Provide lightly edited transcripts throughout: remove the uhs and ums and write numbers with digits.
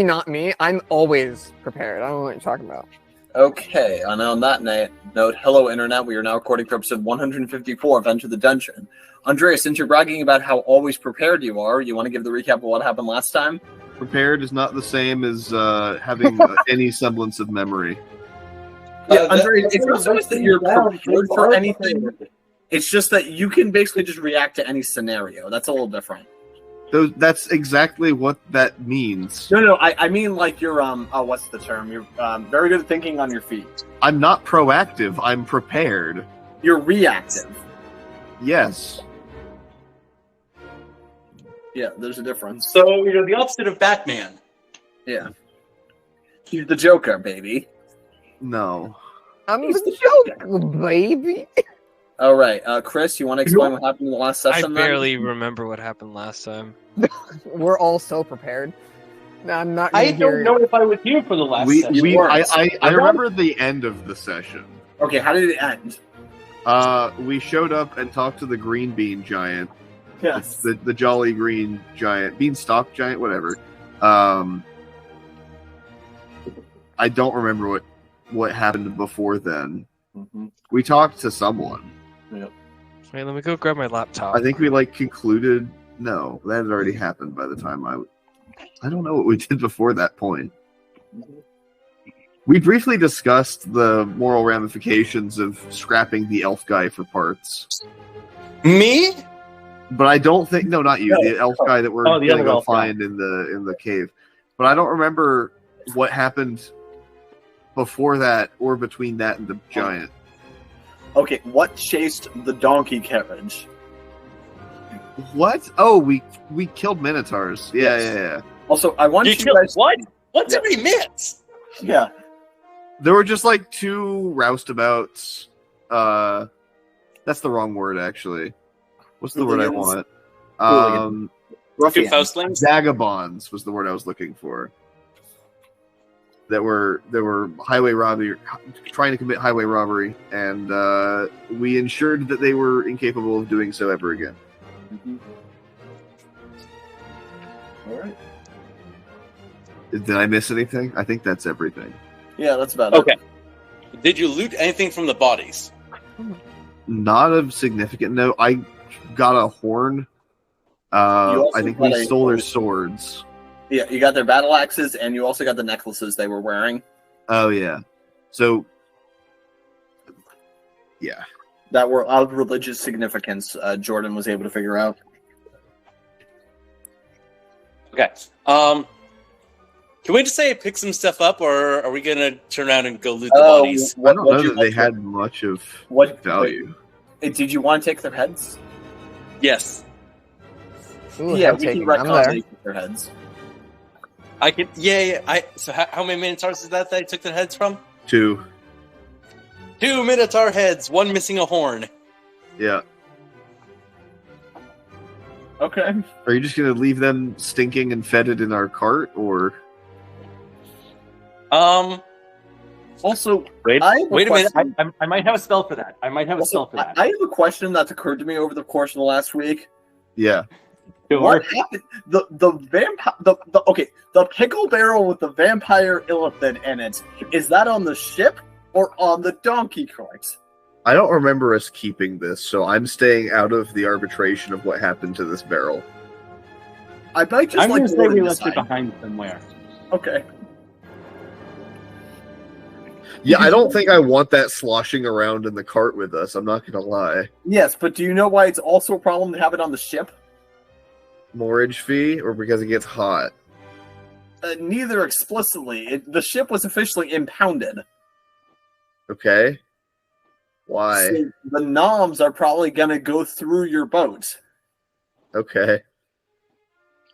Not me. I'm always prepared. I don't know what you're talking about. Okay, and on that note, hello Internet. We are now recording for episode 154 of Enter the Dungeon. Andreas, since you're bragging about how always prepared you are, you want to give the recap of what happened last time? Prepared is not the same as having any semblance of memory. Yeah, Andreas, it's not so much that you're prepared for anything. It's just that you can basically just react to any scenario. That's a little different. That's exactly what that means. No, I mean like you're what's the term? You're very good at thinking on your feet. I'm not proactive. I'm prepared. You're reactive. Yes. Yeah, there's a difference. So you're the opposite of Batman. Yeah. He's the Joker, baby. No. I'm the Joker, baby. All right, Chris, you want to explain what happened in the last session? I barely remember what happened last time. We're all so prepared. I'm not. I don't know if I was here for the last session. I remember the end of the session. Okay, how did it end? We showed up and talked to the green bean giant. Yes. The jolly green giant. Beanstalk giant, whatever. I don't remember what happened before then. Mm-hmm. We talked to someone. Yep. Wait, let me go grab my laptop. I think we concluded. No, that had already happened by the time I don't know what we did before that point. Mm-hmm. We briefly discussed the moral ramifications of scrapping the elf guy for parts. Me? But I don't think not you, the elf guy that we're gonna go find in the cave. But I don't remember what happened before that or between that and the giant. Okay, what chased the donkey carriage? What? Oh, we killed minotaurs. Yeah. Also, I want you guys... What? What did we miss? Yeah. There were just two roustabouts. That's the wrong word, actually. What's the word I want? Vagabonds was the word I was looking for. That were highway robbery, trying to commit highway robbery, and we ensured that they were incapable of doing so ever again. Mm-hmm. All right. Did I miss anything? I think that's everything. Yeah, that's about it. Did you loot anything from the bodies? Not of significant note. I got a horn. I think we stole their swords. Yeah, you got their battle axes, and you also got the necklaces they were wearing. Oh, yeah. So, yeah. That were of religious significance, Jordan was able to figure out. Okay. Can we just say pick some stuff up, or are we going to turn around and go loot the bodies? I don't know that they had much of value. Did you want to take their heads? Yes. Ooh, yeah, we can retcon their heads. I can. Yeah. So how many minotaurs is that I took their heads from? 2. 2 minotaur heads, 1 missing a horn. Yeah. Okay. Are you just gonna leave them stinking and fetid in our cart, or? Also, wait a minute. I might have a spell for that. I have a question that's occurred to me over the course of the last week. Yeah. What happened? The vampire. The pickle barrel with the vampire illithid in it. Is that on the ship or on the donkey cart? I don't remember us keeping this, so I'm staying out of the arbitration of what happened to this barrel. I might just I'm going to say we left it behind somewhere. Okay. Yeah, I don't think I want that sloshing around in the cart with us. I'm not going to lie. Yes, but do you know why it's also a problem to have it on the ship? Mortgage fee, or because it gets hot? Neither explicitly. The ship was officially impounded. Okay. Why? So the noms are probably going to go through your boat. Okay.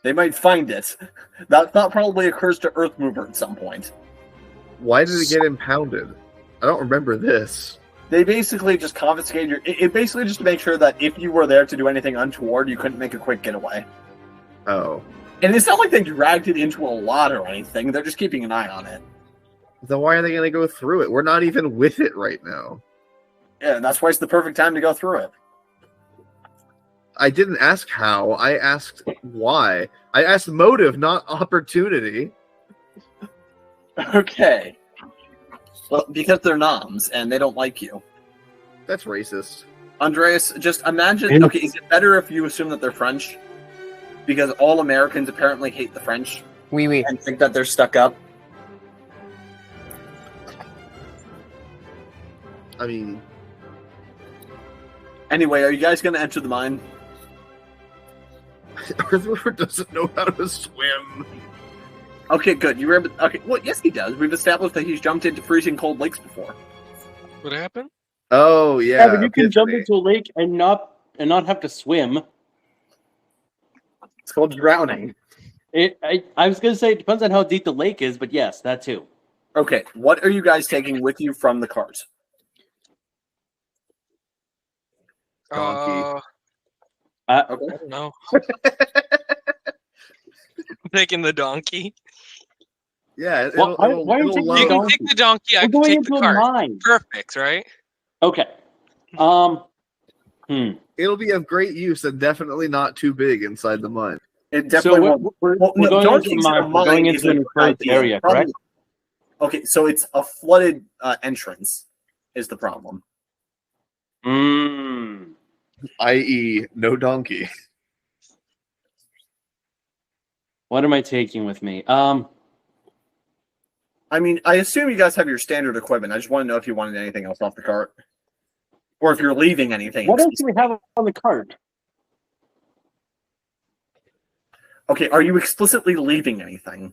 They might find it. That thought probably occurs to Earthmover at some point. Why did it get impounded? I don't remember this. They basically just confiscated your... It basically just to make sure that if you were there to do anything untoward, you couldn't make a quick getaway. Oh. And it's not like they dragged it into a lot or anything. They're just keeping an eye on it. Then why are they going to go through it? We're not even with it right now. Yeah, that's why it's the perfect time to go through it. I didn't ask how. I asked why. I asked motive, not opportunity. Okay. Well, because they're noms and they don't like you. That's racist. Andreas, just imagine. Okay, is it better if you assume that they're French? Because all Americans apparently hate the French Oui. and think that they're stuck up. I mean, Anyway, are you guys going to enter the mine? Earthworm doesn't know how to swim. Okay, good. You were okay. Well, yes, he does. We've established that he's jumped into freezing cold lakes before. What happened? Oh Yeah, yeah, but you can jump into a lake and not have to swim. It's called drowning. I was gonna say it depends on how deep the lake is, but yes, that too. Okay, what are you guys taking with you from the cart? Donkey. Okay. I don't know. I'm taking the donkey. Yeah. Why are you taking You the can donkey? take the donkey. I We're can going take into the a cart. mine. Perfect, right? Okay. It'll be of great use and definitely not too big inside the mine. It definitely won't. we're Well, no, going donkeys into a mine. in a We're going mine into is an a enclosed good idea. area, Problem- correct? Okay, so it's a flooded entrance is the problem. I.e., no donkey. What am I taking with me? I mean, I assume you guys have your standard equipment. I just want to know if you wanted anything else off the cart. Or if you're leaving anything. What else do we have on the cart? Okay, are you explicitly leaving anything?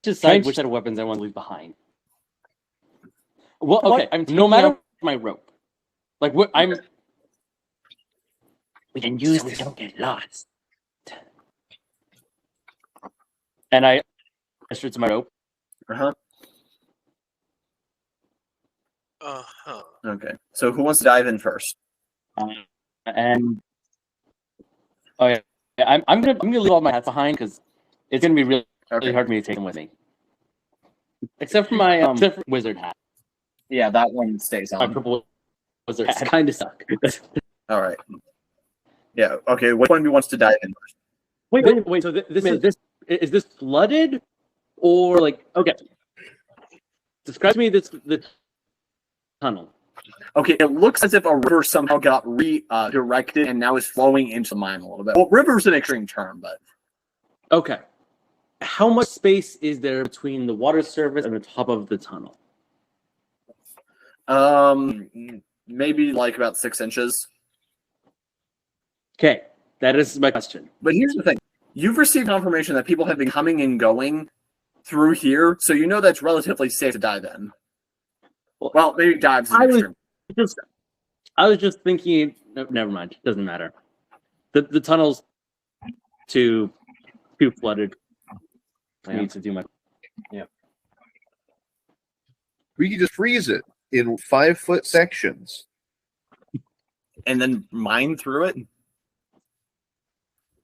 Decide which set of weapons I want to leave behind. Well, okay. No matter my rope, like what I'm. We can use this. Don't get lost. And I stripped my rope. Uh-huh. Uh-huh. Okay. So who wants to dive in first? And oh yeah, I'm gonna leave all my hats behind because it's gonna be really hard for me to take them with me. Except for my wizard hat. Yeah, that one stays My on. purple wizard hat kind of suck. All right. Yeah. Okay. Which one of you wants to dive in first? Wait. So is this flooded or like okay? Describe to me the tunnel. Okay, it looks as if a river somehow got redirected and now is flowing into the mine a little bit. Well, river's an extreme term, but Okay. How much space is there between the water surface and the top of the tunnel? maybe like about 6 inches. Okay, that is my question. But here's the thing: you've received confirmation that people have been coming and going through here, so you know that's relatively safe to dive in. Well, maybe dives is extreme. I was just thinking. No, never mind. Doesn't matter. The tunnel's too flooded. I need to do my. Yeah. We could just freeze it in 5-foot sections. And then mine through it?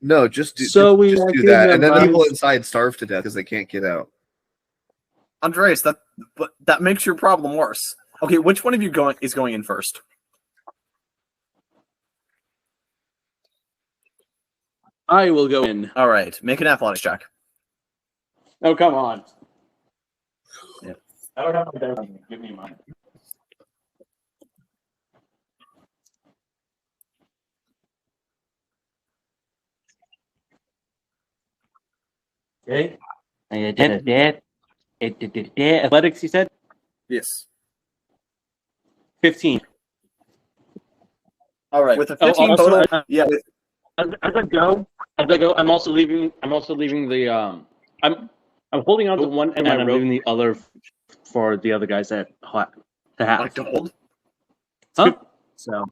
No, just do that. And then the people inside starve to death because they can't get out. Andreas, that makes your problem worse. Okay, which one of you is going in first? I will go in. All right, make an athletics check. Oh, come on. Yeah. I don't have my dice. Give me mine. Okay. Athletics, you said? Yes. 15. All right. With a 15 total, yeah. As I go, I'm also leaving the I'm holding on to one and I'm leaving the other for the other guys to have. Like to hold? Huh? So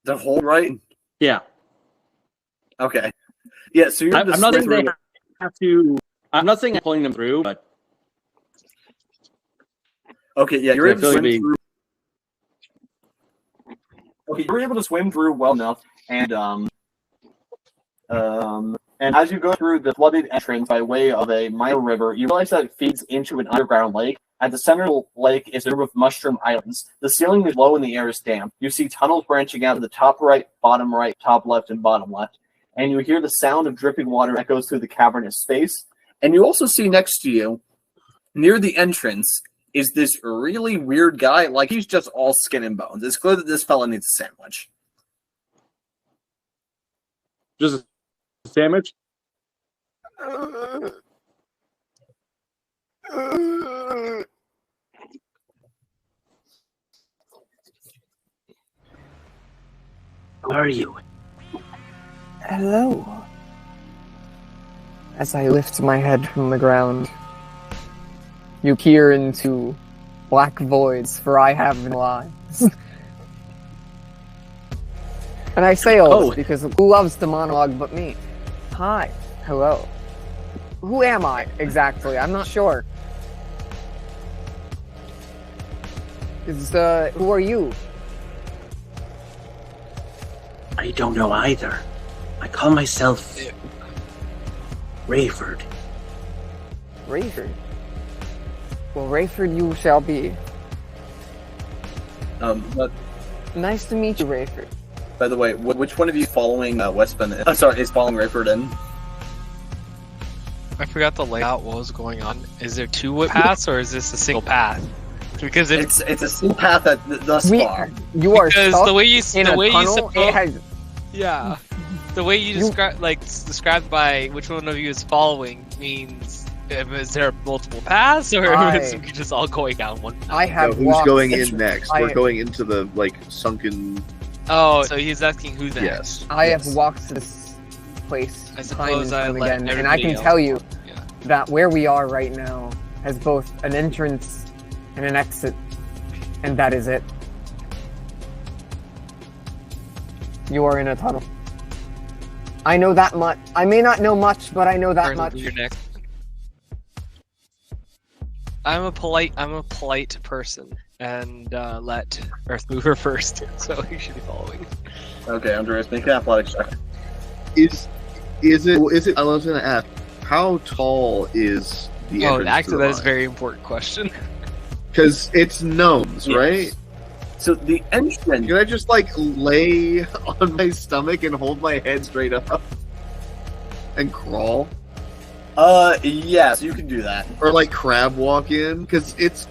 to hold, right? Yeah. Okay. Yeah, so you're I'm not saying they have to. I'm not saying I'm pulling them through, but okay, yeah, you're able to swim through. Okay, you're able to swim through well enough, and as you go through the flooded entrance by way of a minor river, you realize that it feeds into an underground lake. At the center of the lake is a group of mushroom islands. The ceiling is low and the air is damp. You see tunnels branching out of the top right, top left, and bottom left. And you hear the sound of dripping water echoes through the cavernous space. And you also see next to you, near the entrance, is this really weird guy. Like, he's just all skin and bones. It's clear that this fella needs a sandwich. Just a sandwich? Who are you? Hello. As I lift my head from the ground, you peer into black voids, for I have no eyes. And I say all this because who loves the monologue but me? Hi. Hello. Who am I, exactly? I'm not sure. Who are you? I don't know either. I call myself Rayford. Rayford? Well, Rayford you shall be. But Nice to meet you, Rayford. by the way, which one of you following Westman? I'm sorry, is following Rayford in? I forgot the layout. What was going on? Is there two paths or is this a single path? Because It's a single path thus far. You are because stuck the way you in the a way tunnel. you It has yeah, the way you described by which one of you is following means is there multiple paths or is it just all going down one path? I have who's walked. going in next? We're I- going into the sunken. Oh, so he's asking who's next. Yes. I have walked this place I time suppose and I time let again, and I can everybody tell else- you Yeah. that where we are right now has both an entrance and an exit, and that is it. You are in a tunnel. I know that much. I may not know much, but I know that much. You're next. I'm a polite person, and let Earth move her first, so you should be following. Okay, Andreas, make an athletics check. Is it? I was going to ask, how tall is the Oh, entrance actually, to the that is a mine? very important question. Because it's gnomes, Yes. right? So the entrance. Can I just lay on my stomach and hold my head straight up and crawl, Yes, you can do that. or crab walk in? Because it's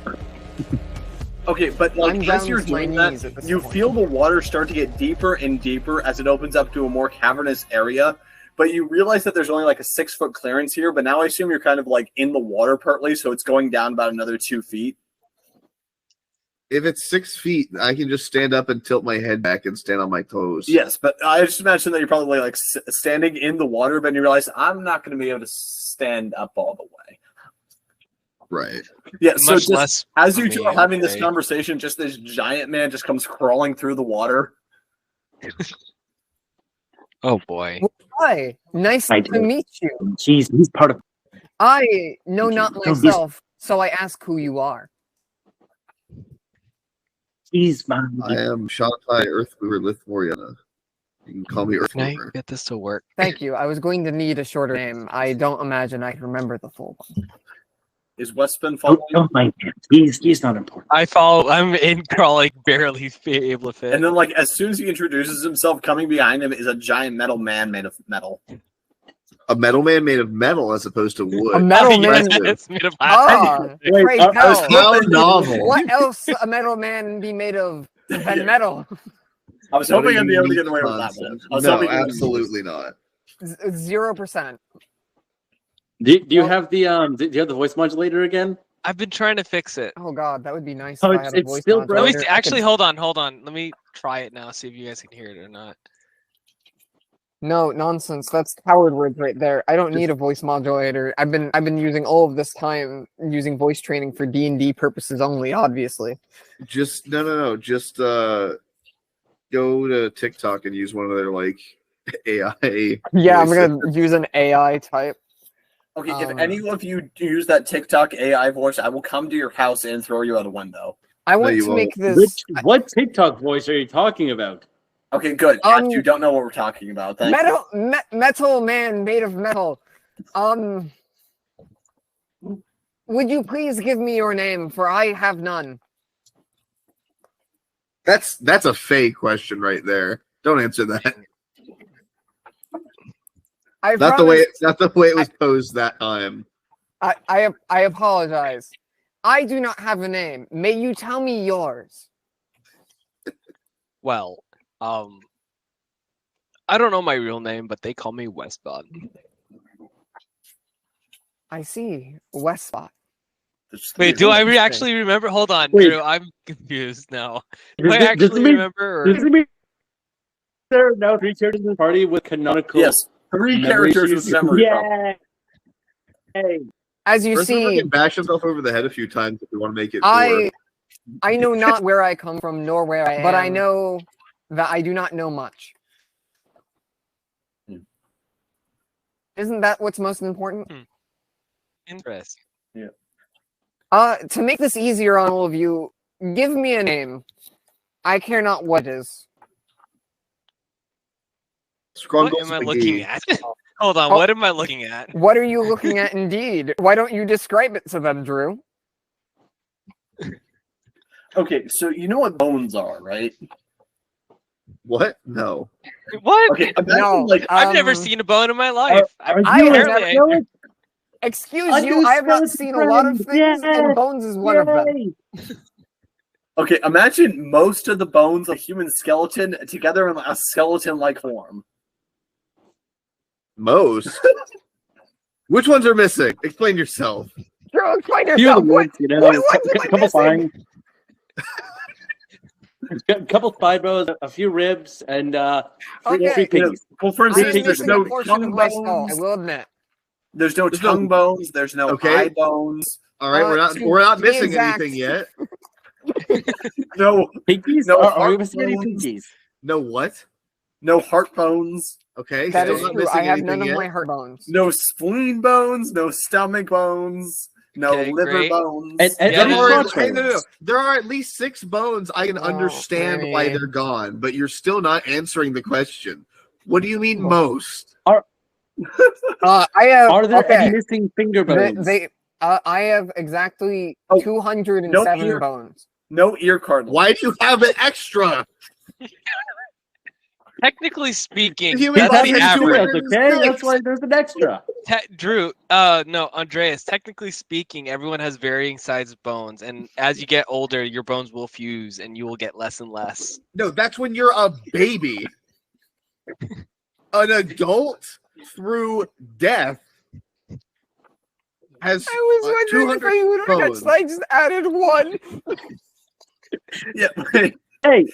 Okay, but I'm down as you're to my doing knees that, at this you point. feel the water start to get deeper and deeper as it opens up to a more cavernous area. But you realize that there's only a 6-foot clearance here. But now I assume you're kind of in the water partly, so it's going down about another 2 feet. if it's 6 feet, I can just stand up and tilt my head back and stand on my toes. Yes, but I just imagine that you're probably standing in the water, but you realize I'm not going to be able to stand up all the way. Right. Yeah, so Much just less as for you two me, are having this okay. conversation, just this giant man just comes crawling through the water. Oh boy. Hi, nice I to do. meet you. Jeez, he's part of. I know not No, this- myself, so I ask who you are. Jeez, man. I am Shantai Earthmover Lithmoriana. You can call me Can I Earthmover. get this to work? Thank you. I was going to need a shorter name. I don't imagine I can remember the full one. Is Westman following? Don't mind him. He's not important. I follow. I'm in crawling, barely able to fit. And then, as soon as he introduces himself, coming behind him is a giant metal man made of metal. A metal man made of metal as opposed to wood. A metal Yes, man. It's made of Ah, Wait, pray I tell. How novel. What else a metal man be made of than metal? I was What hoping a I'd be able to unique get away with that concept. one. I was No, hoping absolutely not. 0%. Do you have the do you have the voice modulator again? I've been trying to fix it. Oh god, that would be nice Oh, if I had a it's voice still Let me modulator. see, I could- actually, hold on. Let me try it now. See if you guys can hear it or not. No, nonsense. That's coward words right there. I don't need a voice modulator. I've been using all of this time using voice training for D&D purposes only, obviously. Just no. Just go to TikTok and use one of their AI. Yeah, I'm voices. gonna use an AI type. Okay, if Um, any of you use that TikTok AI voice, I will come to your house and throw you out a window. I want you to make won't. this What TikTok voice are you talking about? Okay, good. You don't know what we're talking about. Thank metal man made of metal. Would you please give me your name, for I have none? That's a fake question right there. Don't answer that. Not the way it was posed that time. I apologize. I do not have a name. May you tell me yours? Well, I don't know my real name, but they call me Westbot. I see. Westbot. Wait, do I actually remember? Hold on, Wait. Drew. I'm confused now. Do I Does it actually mean- remember? Or... Does it mean there are now 3 characters in the party with canonical? Yes, 3 memory characters issues? with memory problems. Yay! As you First member see, can bash himself over the head a few times if you want to make it. I know not where I come from nor where I am, but I know that I do not know much. Isn't that what's most important? Interesting. To make this easier on all of you, give me a name. I care not what it is. What am I looking at? Hold on, what am I looking at? What are you looking at indeed? Why don't you describe it to them, Drew? Okay, so you know what bones are, right? What? No. What? Okay, imagine, No, like I've never seen a bone in my life. Excuse you, I have not seen a lot of things, and bones is one of them. Okay, imagine most of the bones of a human skeleton together in a skeleton-like form. Most? Which ones are missing? Explain yourself. Drew, explain Few yourself. of the ones, you know, what ones am I couple missing? spines, a couple thigh bones, a few ribs, and three Okay. piggies. Well, for I'm instance, there's missing a no portion tongue of my skull, I bones. will admit. There's no tongue bones. There's no Okay. eye bones. All right, we're not to be missing exact. anything yet. No, Piggies? No Are we heart missing any bones. piggies? No what? no heart bones. Okay, That still is not true. missing I have anything none of yet. my heart bones. No spleen bones. No stomach bones. No Okay, liver great. bones. And Yeah, any there There are, are- crossbones? no. There are at least 6 bones. I can Oh, understand why Manny. they're gone, but you're still not answering the question. What do you mean most? I have. Are there okay. any missing finger bones? I have exactly Oh, 207 don't hear- bones. No ear cartilage. Why do you have an extra? Technically speaking, The human that's body the has average. 200 okay? That's why there's an extra. Drew, no, Andreas. Technically speaking, everyone has varying sized bones, and as you get older, your bones will fuse, and you will get less and less. No, that's when you're a baby. An adult through death has I was wondering if 200 you would have bones. so I just added one. Yeah. Hey,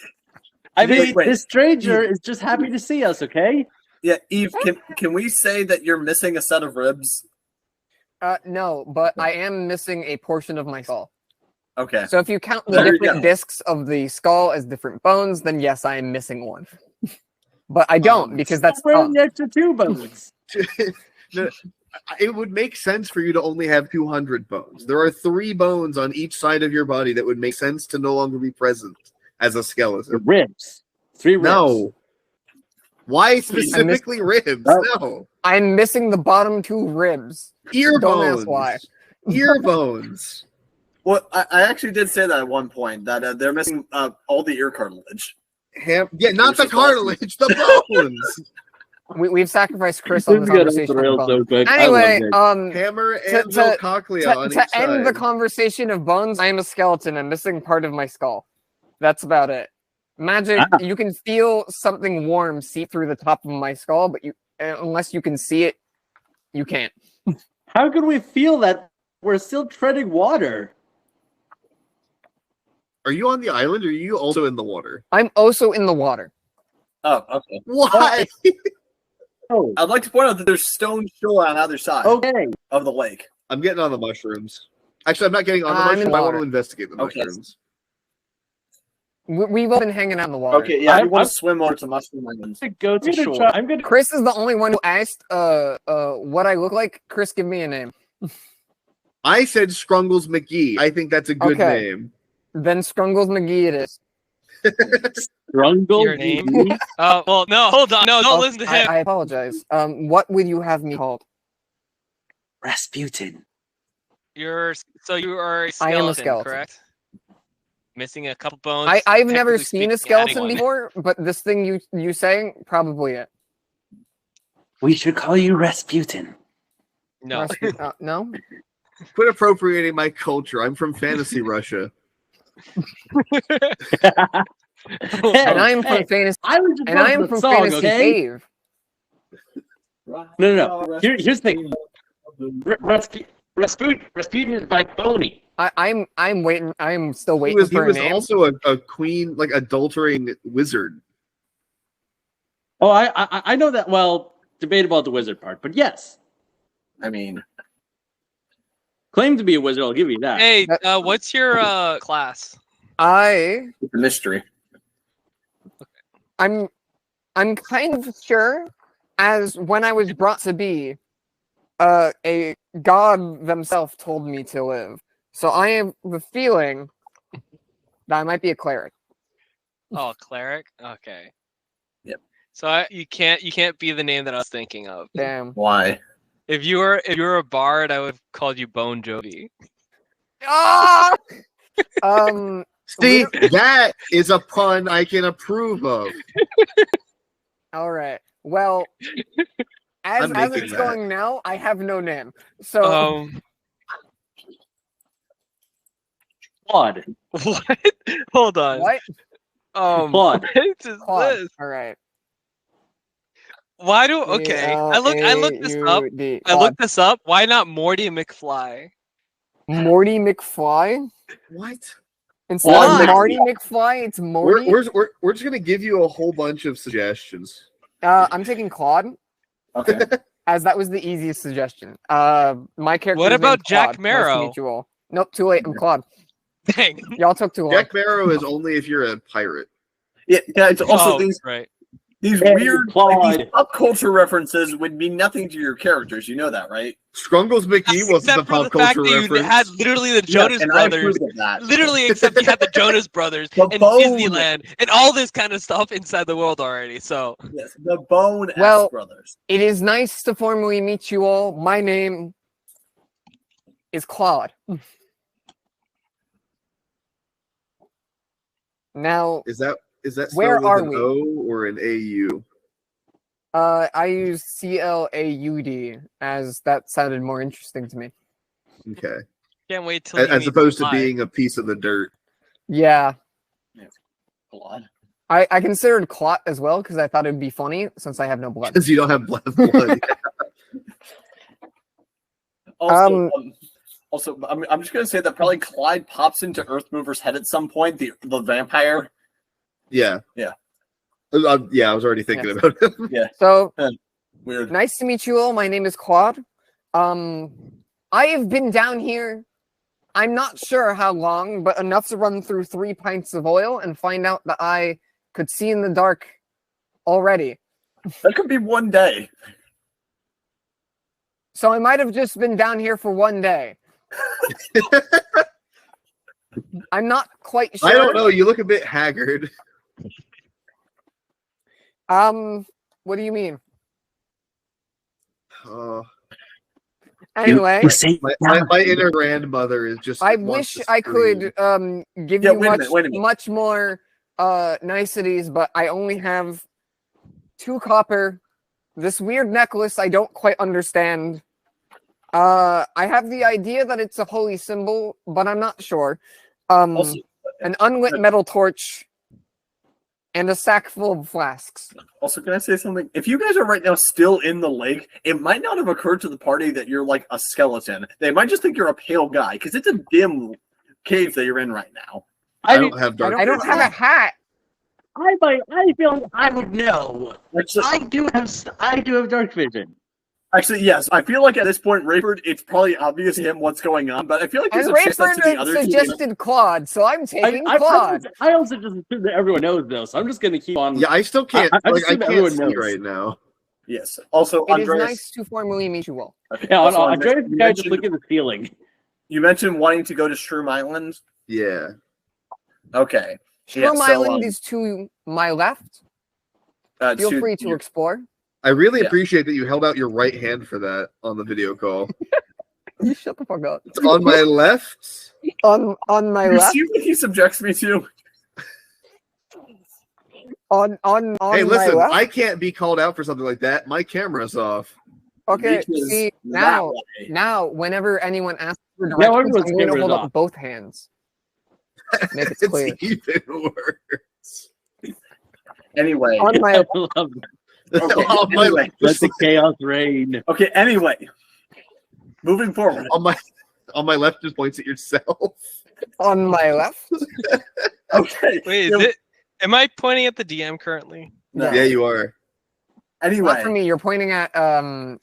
I mean, Wait. this stranger is just happy to see us, okay? Yeah, Eve, can we say that you're missing a set of ribs? No, but I am missing a portion of my skull. Okay. So if you count the There you different go. discs of the skull as different bones, then yes, I am missing one. But I don't because that's Where are dumb. the extra 2 bones? No, it would make sense for you to only have 200 bones. There are 3 bones on each side of your body that would make sense to no longer be present as a The skeleton. ribs. 3 ribs. No. Why specifically ribs? No. I'm missing the bottom 2 ribs. Ear Don't bones. ask why. Ear bones. Well, I actually did say that at one point, that they're missing all the ear cartilage. Yeah, not the cartilage, the bones. We've sacrificed Chris This on is this gonna off conversation. the rails of so bones. quick. I Anyway, love it. Hammer, to- anvil, to- cochlea on to each end the side. conversation of bones, I am a skeleton. I'm missing part of my skull. That's about it. Magic, Ah. you can feel something warm seep through the top of my skull, but unless you can see it, you can't. How could we feel that we're still treading water? Are you on the island or are you also in the water? I'm also in the water. Oh, okay. Why? Oh, I'd like to point out that there's stone shore on either side okay. of the lake. I'm getting on the mushrooms. Actually, I'm not getting on the I'm in mushrooms. I want water. to investigate the Okay. mushrooms. We've all been hanging out in the water. Okay, yeah, I'm- you want I'm- to swim over to Mushroom Islands. I'm gonna go to Sure. shore. I'm gonna. Chris is the only one who asked what I look like. Chris, give me a name. I said Scrungles McGee. I think that's a good Okay. name. Then Scrungles McGee it is. Strungle. Your name? Oh, well, no, hold on. No, don't listen to him. I apologize. What would you have me called? Rasputin. You are a I skeleton, am a skeleton. correct? Missing a couple bones. I've never technically seen a speaking, adding skeleton one. before, but this thing you saying probably it. We should call you Rasputin. No. No. Quit appropriating my culture. I'm from fantasy Russia. And I am from fantasy. I was just And I am the from song, Fantasy okay? Cave. No. Here's the thing. Rasputin is by Phony. I'm waiting. I'm still He waiting was for a name. also a queen, like adultering wizard. Oh, I know that. Well, debatable about the wizard part, but yes, I mean, claim to be a wizard. I'll give you that. Hey, what's your class? I'm it's a mystery. kind of sure, as when I was brought to be, a god themselves told me to live. So I have the feeling that I might be a cleric. Oh, cleric. Okay. Yep. So you can't be the name that I was thinking of. Damn. Why? If you were a bard, I would have called you Bone Jovi. Ah! See, that is a pun I can approve of. All right. Well, as making it's that. going now, I have no name. So Claude. What? Hold on. what? Claude. What is Claude. this? All right. Why do okay? I looked this up. C-L-A-U-D. I looked this up. Why not Morty McFly? Morty McFly? What? Instead Why? of Marty McFly, it's Morty. We're just gonna give you a whole bunch of suggestions. I'm taking Claude, Okay. as that was the easiest suggestion. My character. What is about named Jack Claude. Nice to Marrow? meet you all. Nope, too late. I'm Claude. Dang. Y'all took too long. Jack Barrow is only if you're a pirate. Yeah, it's also Oh, right. these Hey, weird Claude. like, these pop culture references would mean nothing to your characters. You know that, right? Scrungles McGee wasn't Except the for the pop fact culture that you reference. had literally the Jonas and I Brothers. approve of that. Literally, except you had the Jonas Brothers The and Bone. Disneyland and all this kind of stuff inside the world already. So Yes, the Bone Well- Brothers. It is nice to formally meet you all. My name is Claude. Now, Is that Where spelled are with an we? O or an AU? I use CLAUD as that sounded more interesting to me. Okay. can't wait till As you opposed to meet being a piece of the dirt. Yeah, Blood. I considered Clot as well because I thought it would be funny since I have no blood. Because you don't have blood. Also, I'm just gonna say that probably Clyde pops into Earthmover's head at some point. The vampire. Yeah. Yeah. Yeah, I was already thinking Yes. about it. So Weird. nice to meet you all. My name is Claude. I have been down here. I'm not sure how long, but enough to run through 3 pints of oil and find out that I could see in the dark already. That could be one day. So I might have just been down here for 1 day. I'm not quite sure. I don't know. You look a bit haggard. What do you mean? Anyway, You say My inner grandmother is just. I wants wish to I scream. could give Yeah, you wait a minute. much more niceties, but I only have 2 copper. This weird necklace I don't quite understand. I have the idea that it's a holy symbol, but I'm not sure. Also, An unlit metal torch and a sack full of flasks. Also, can I say something? If you guys are right now still in the lake, it might not have occurred to the party that you're like a skeleton. They might just think you're a pale guy because it's a dim cave that you're in right now. I don't have dark. I don't have a hat. I feel I would know. I do have dark vision. Actually, yes. I feel like at this point, Rayford, it's probably obvious to him what's going on, but I feel like there's And a chance that to the Rayford other two. suggested Claude, so I'm taking Claude. I also just assume that everyone knows though, so I'm just gonna keep on. Yeah, I still can't. I I assume can't everyone see knows. right now. Yes. Also, It is Andreas, nice to formally meet you all. okay, Yeah, also, Andreas, Andreas, the guy just look at the ceiling. you mentioned wanting to go to Shroom Island. Yeah. Okay. Shroom so, Island is to my left. Feel free to explore. I really Yeah. appreciate that you held out your right hand for that on the video call. You shut the fuck up. It's on my left. On my You left. see what he subjects me to? On Hey, my listen, left. I can't be called out for something like that. My camera's off. Okay. Reaches See that way. now, whenever anyone asks for Yeah, directions, everyone's I'm going to camera's hold off. up both hands. Make it It's clear. even worse. Anyway. On my I love that. Okay, On my anyway. left. Let the chaos reign. Okay, anyway. Moving forward. On my left just points at yourself. on my left. Okay. Wait, is it? Am I pointing at the DM currently? No. Yeah, you are. Anyway. Not for me. You're pointing at Can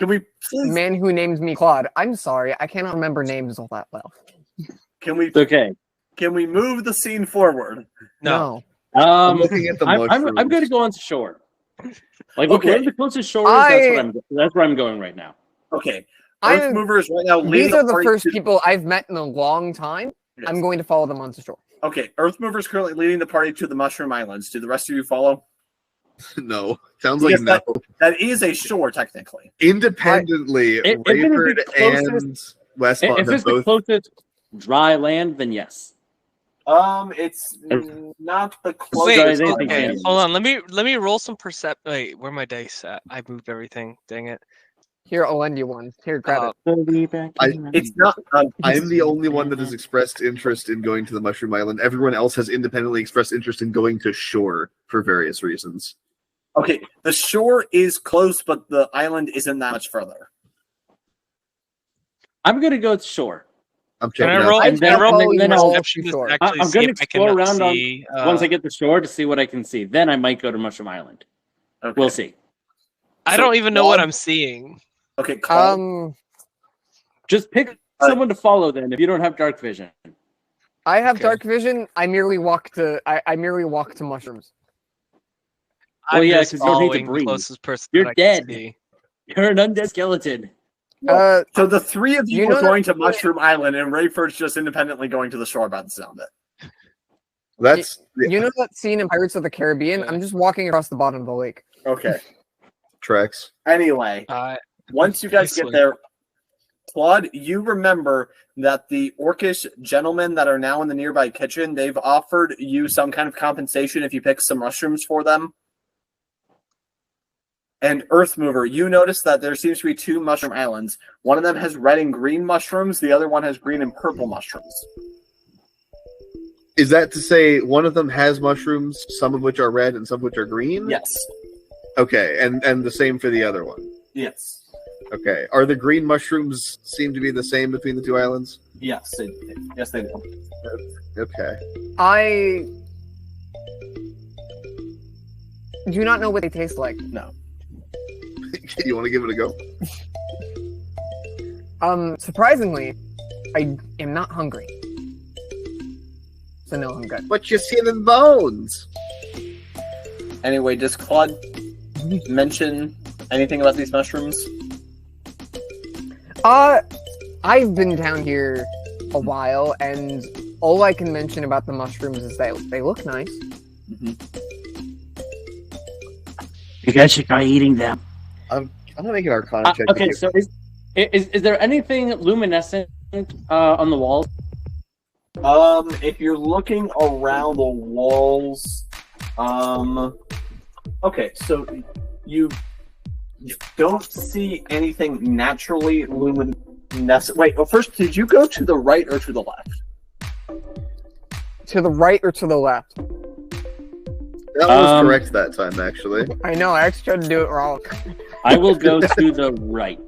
we please man who named me Claude. I'm sorry, I cannot remember names all that well. It's okay. can we move the scene forward? No. I'm looking at the I'm mushrooms. going to go on to shore. Like, Okay. wherever the closest shore is, that's where I'm going right now. Okay. I'm- Earth movers right now leading These are the party first to- people I've met in a long time. Yes. I'm going to follow them onto shore. Okay, Earth movers currently leading the party to the Mushroom Islands. Do the rest of you follow? No. Sounds like Yes, no. That is a shore, technically. Independently, If it is the Rayford and Westmont If have it's the both. closest dry land, then yes. It's not the Wait, closest. Sorry, they okay, think- hold on. Let me roll some percept. Wait, where are my dice at? I moved everything. Dang it. Here, I'll lend you one. Here, grab it. It's not. I'm the only one that has expressed interest in going to the Mushroom Island. Everyone else has independently expressed interest in going to shore for various reasons. Okay, the shore is close, but the island isn't that much further. I'm going to go to shore. I'm Can checking I roll? out. And Can I then- roll and then my I'll- perception to Sure. actually I'm see going to if I explore can around see, once I get to shore to see what I can see. Then I might go to Mushroom Island. Okay. We'll see. I So, don't even know what Claude- I'm seeing. Okay, Claude, Just pick someone to follow then if you don't have dark vision. I have Okay. dark vision. I merely walk to mushrooms. Well, I'm yeah, just 'cause you don't need to following the breathe. closest person You're that I can dead. see. You're an undead skeleton. Uh, so the three of you You know are going that- to Mushroom Island, and Rayford's just independently going to the shore by the sound of it. That's you know that scene in Pirates of the Caribbean? I'm just walking across the bottom of the lake. Okay. tracks. Anyway, once you guys This get one. there, Claude, you remember that the orcish gentlemen that are now in the nearby kitchen, they've offered you some kind of compensation if you pick some mushrooms for them. And Earth Mover, you notice that there seems to be two mushroom islands. One of them has red and green mushrooms, the other one has green and purple mushrooms. Is that to say one of them has mushrooms, some of which are red and some of which are green? Yes. Okay, and the same for the other one. Yes. Okay. Are the green mushrooms seem to be the same between the two islands? Yes, yes, they do. Okay. I do not know what they taste like. No. You want to give it a go? Surprisingly, I am not hungry. So no, I'm good. But you're skin and bones. Anyway, does Claude mention anything about these mushrooms? I've been down here a while, and all I can mention about the mushrooms is they look nice. You guys should try eating them. I'm gonna make an Arcana check. Okay, so is there anything luminescent on the walls? If you're looking around the walls, okay, so you don't see anything naturally luminescent. Wait, well, first, did you go to the right or to the left? To the right or to the left? That was correct that time, actually. I know, I actually tried to do it wrong. I will go to the right.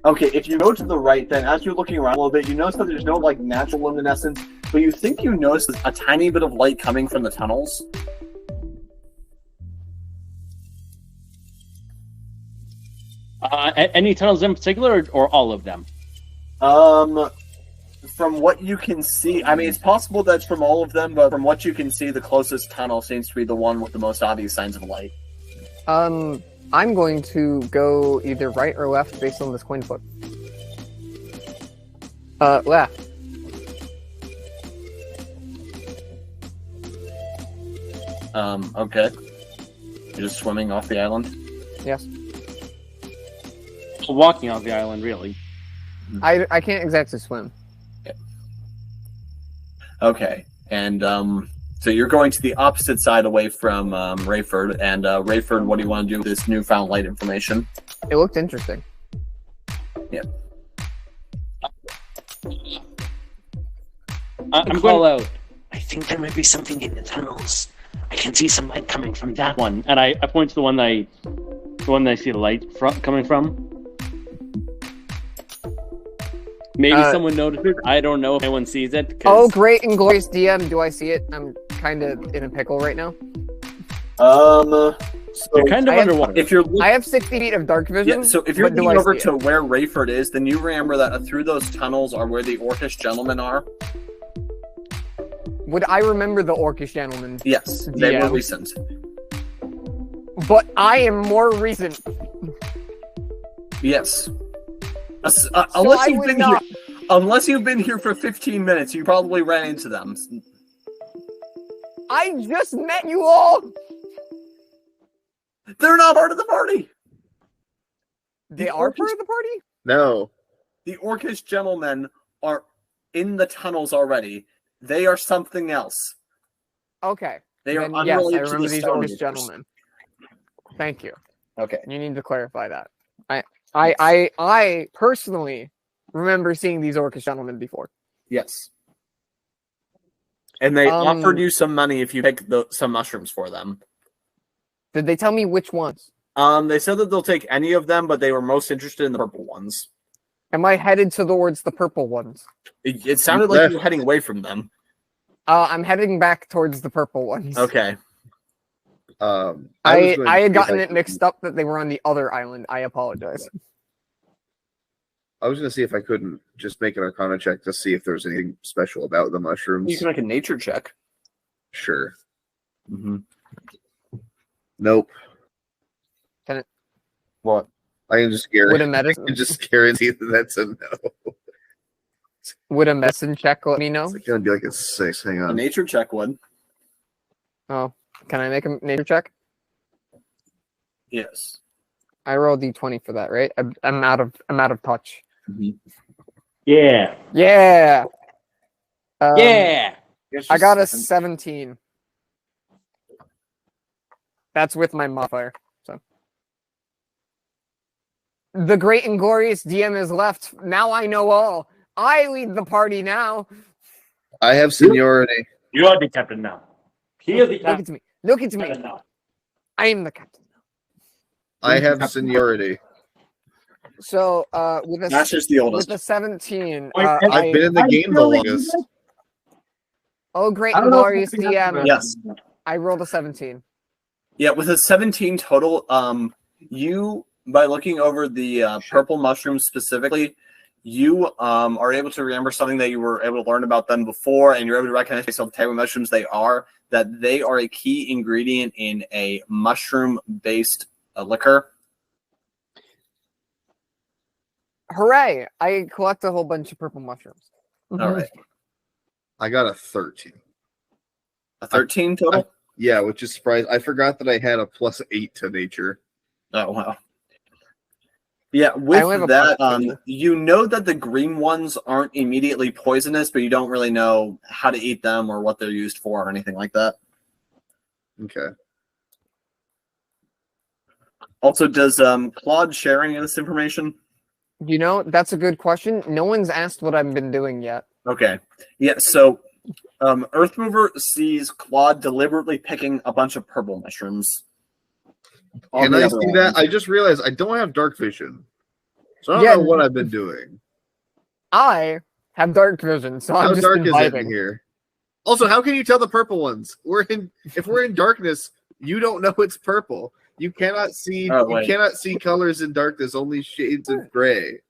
Okay, if you go to the right, then as you're looking around a little bit, you notice that there's no like natural luminescence, but you think you notice a tiny bit of light coming from the tunnels. Any tunnels in particular, or all of them? From what you can see, I mean, it's possible that's from all of them, but from what you can see, the closest tunnel seems to be the one with the most obvious signs of light. I'm going to go either right or left based on this coin flip. Left. Okay. You're just swimming off the island? Yes. walking off the island, really. I can't exactly swim. Okay, and so you're going to the opposite side away from Rayford, and Rayford, what do you want to do with this newfound light information? It looked interesting. Yeah. I'm call out I think there might be something in the tunnels. I can see some light coming from that one. one, and I point to the one I see the light coming from. Maybe someone notices. I don't know if anyone sees it. 'Cause... Oh, great and glorious DM. Do I see it? I'm kind of in a pickle right now. So You're kind of underwater. if you're I have 60 feet of dark vision. yeah, so if you're but do looking I over see to it? where Rayford is, then you remember that through those tunnels are where the Orcish gentlemen are. Would I remember the Orcish gentleman? Yes, they were Yeah. recent. But I am more recent. Yes. So Unless I you've would been not. here, unless you've been here for 15 minutes, you probably ran into them. I just met you all. They're not part of the party. They The are Orcish- part of the party? No. The Orcish gentlemen are in the tunnels already. They are something else. Okay. They are Then, yes, I unrelated to remember the these Stone Orcish Reapers. gentlemen. Thank you. Okay. You need to clarify that. I personally remember seeing these Orcish gentlemen before. Yes. And they Um, offered you some money if you pick some mushrooms for them. Did they tell me which ones? They said that they'll take any of them, but they were most interested in the purple ones. Am I headed towards the purple ones? It sounded like you were heading away from them. I'm heading back towards the purple ones. Okay. I I had gotten it mixed up that they were on the other island. I apologize. I was going to see if I couldn't just make an Arcana check to see if there's anything special about the mushrooms. You can make a nature check. Sure. Mm-hmm. Nope. What? I can just guarantee. Would a I medicine can just guarantee that that's a no. would a medicine check let me know? It's gonna be like a 6. Hang A on. nature check would. Oh, can I make a nature check? Yes. I roll d20 for that, right? I'm out of touch. Yeah. Yeah. Yeah. I got a 17. That's with my modifier. So the great and glorious DM is left. Now I know all. I lead the party now. I have seniority. You are the captain now. He is the Look captain at me. Look at me. now. I am the captain. I have seniority. So with That's just the with oldest. a 17, I've been in the game the longest. oh great and glorious DM. Yes. I rolled a 17. Yeah, with a 17 total, you, by looking over the purple mushrooms specifically, you are able to remember something that you were able to learn about them before, and you're able to recognize based on the type of mushrooms they are, that they are a key ingredient in a mushroom-based liquor. Hooray! I collect a whole bunch of purple mushrooms. All right. I got a 13. A 13 total? Yeah, which is surprising. I forgot that I had a +8 to nature. Oh, wow. Yeah, only have with a that, +2. you know that the green ones aren't immediately poisonous, but you don't really know how to eat them or what they're used for or anything like that. Okay. Also, does Claude share any of this information? You know, that's a good question. No one's asked what I've been doing yet. Okay. Yeah, so Earthmover sees Claude deliberately picking a bunch of purple mushrooms. on Can the I other see that? island. I just realized I don't have dark vision. So I don't Yeah. know what I've been doing. I have dark vision, so I'm How just dark been is it in vibing. here? Also, how can you tell the purple ones? If we're in darkness, you don't know it's purple. You cannot see Oh, you wait. cannot see colors in darkness, only shades of gray.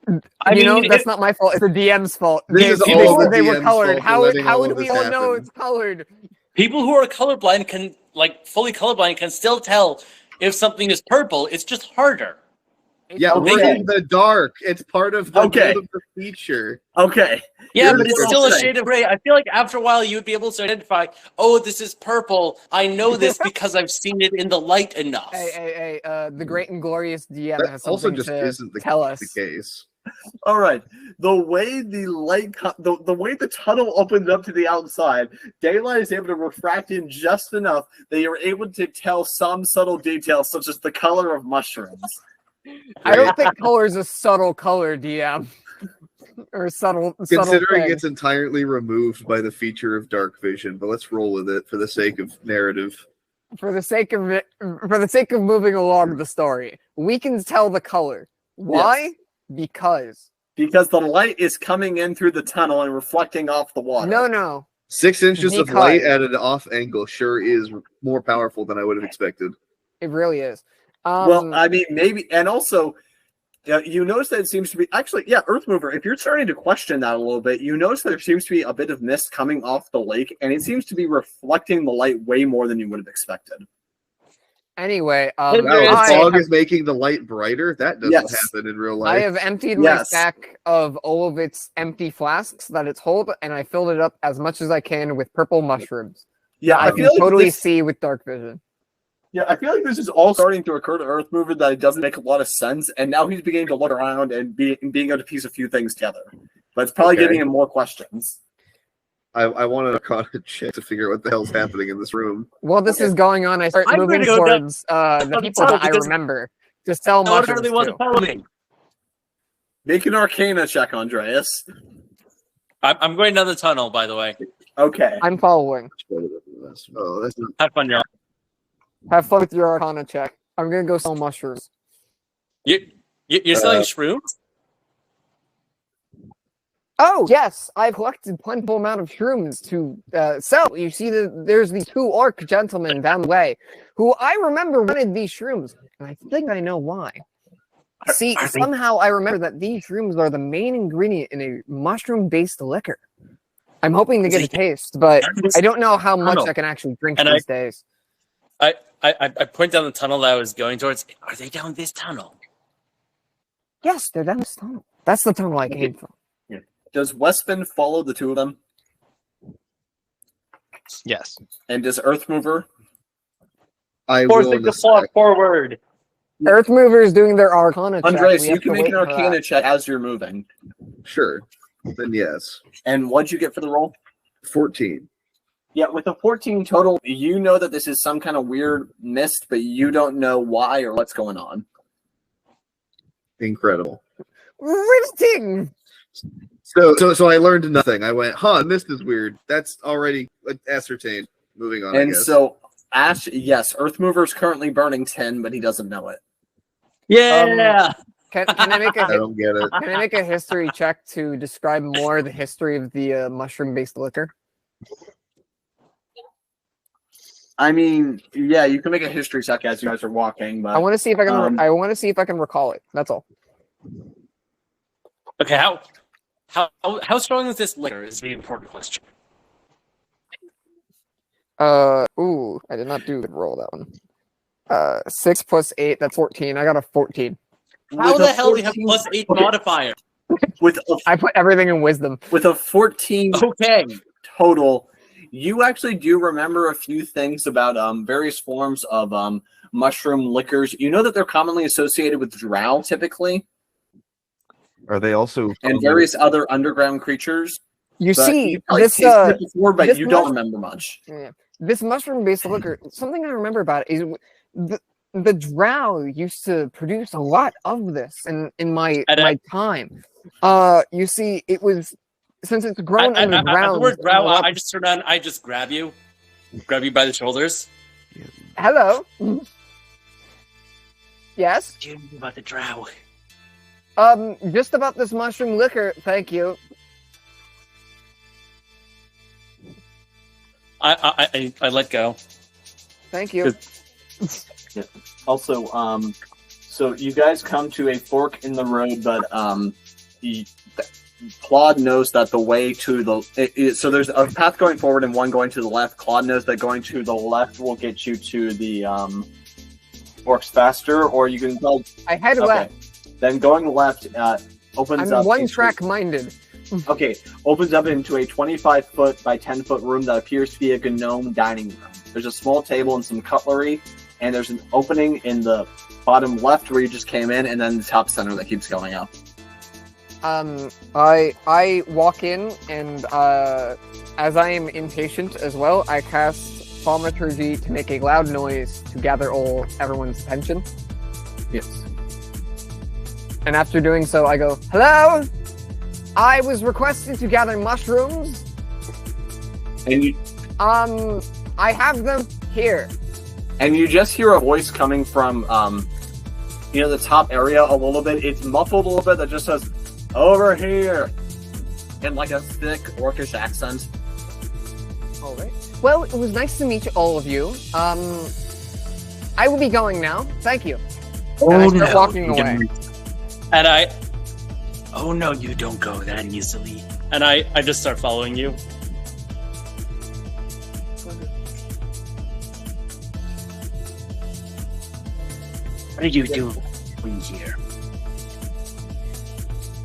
That's not my fault. It's the DM's fault. This They is they all said the they were DM's colored. fault for How letting all would of we this all know happen. it's colored? People who are colorblind can, like, fully colorblind can still tell if something is purple. It's just harder. Yeah, we're Okay. in the dark. It's part of the build of the feature. Okay. Yeah, Here's but it's what still I'll a say. shade of gray. I feel like after a while you would be able to identify, oh, this is purple. I know this because I've seen it in the light enough. Hey, the great and glorious DM That has also something just to isn't tell the us. case. All right. The way the light, the way the tunnel opens up to the outside, daylight is able to refract in just enough that you're able to tell some subtle details, such as the color of mushrooms. I don't think color is a subtle color, DM. Or subtle Considering thing. it's entirely removed by the feature of dark vision, but let's roll with it for the sake of narrative. For the sake of moving along the story, we can tell the color. Why? Because the light is coming in through the tunnel and reflecting off the water. No. 6 inches of light at an off angle sure is more powerful than I would have expected. It really is. Well, I mean, maybe, and also, you notice that it seems to be actually, Earthmover. If you're starting to question that a little bit, you notice that there seems to be a bit of mist coming off the lake, and it seems to be reflecting the light way more than you would have expected. Anyway, Wow, the fog is making the light brighter? That doesn't happen in real life. I have emptied my stack of all of its empty flasks that it's hold, and I filled it up as much as I can with purple mushrooms. Yeah, I can totally see with dark vision. Yeah, I feel like this is all starting to occur to Earthmover that it doesn't make a lot of sense, and now he's beginning to look around and being able to piece a few things together. But it's probably giving him more questions. I want to call a check to figure out what the hell's happening in this room. While this is going on, I start moving towards the people that I remember to sell mushrooms to. Make an Arcana check, Andreas. I'm going down the tunnel, by the way. Okay. I'm following. Oh, that's not... Have fun, y'all. Have fun with your Arcana check. I'm gonna go sell mushrooms. You're selling shrooms? Oh, yes, I've collected plentiful amount of shrooms to sell. You see, there's these 2 orc gentlemen down the way who I remember wanted these shrooms, and I think I know why. See, somehow I remember that these shrooms are the main ingredient in a mushroom-based liquor. I'm hoping to get a taste, but I don't know how much I can actually drink these days. I point down the tunnel that I was going towards. Are they down this tunnel? Yes, they're down this tunnel. That's the tunnel I came from. Does Westman follow the 2 of them? Yes. And does Earthmover? Forcing the plot forward. Earthmover is doing their Arcana check. Andreas, you can make an Arcana check as you're moving. Sure. Then yes. And what'd you get for the roll? 14. Yeah, with a 14 total, you know that this is some kind of weird mist, but you don't know why or what's going on. Incredible. Riveting! So I learned nothing. I went, mist is weird. That's already ascertained. Moving on, And so, Ash, yes, Earthmover's currently burning 10, but he doesn't know it. Yeah! Can I make I don't get it. Can I make a history check to describe more the history of the mushroom-based liquor? I mean, yeah, you can make a history check as you guys are walking, but I want to see if I can. I want to see if I can recall it. That's all. Okay, how strong is this liquor? Is the important question. Ooh, I did not do the roll that one. 6 plus 8, that's 14. I got a 14. How the hell do you have plus 8 modifier? I put everything in wisdom. With a 14 total, you actually do remember a few things about various forms of mushroom liquors. You know that they're commonly associated with drow, typically. Are they also and various other underground creatures? You see, this before, but this you don't remember much. Yeah. This mushroom-based liquor. Something I remember about it is the drow used to produce a lot of this in my time. You see, it was since it's grown underground. The word drow, I just turn on. I just grab you by the shoulders. Hello. Yes. Do you know about the drow? Just about this mushroom liquor. Thank you. I let go. Thank you. Yeah. Also, so you guys come to a fork in the road, but Claude knows that the way to the so there's a path going forward and one going to the left. Claude knows that going to the left will get you to the forks faster, or you can go. I head left. Then going left opens I'm up. one-track minded. Okay, opens up into a 25-foot by 10-foot room that appears to be a gnome dining room. There's a small table and some cutlery, and there's an opening in the bottom left where you just came in, and then the top center that keeps going up. I walk in, and as I am impatient as well, I cast Thaumaturgy to make a loud noise to gather everyone's attention. Yes. And after doing so, I go, "Hello! I was requested to gather mushrooms. And you I have them here." And you just hear a voice coming from, the top area a little bit. It's muffled a little bit that just says, "Over here," in like a thick orcish accent. All right. Well, it was nice to meet all of you. I will be going now. Thank you. And I start walking away. And I Oh no, you don't go that easily. And I just start following you. What are you doing here?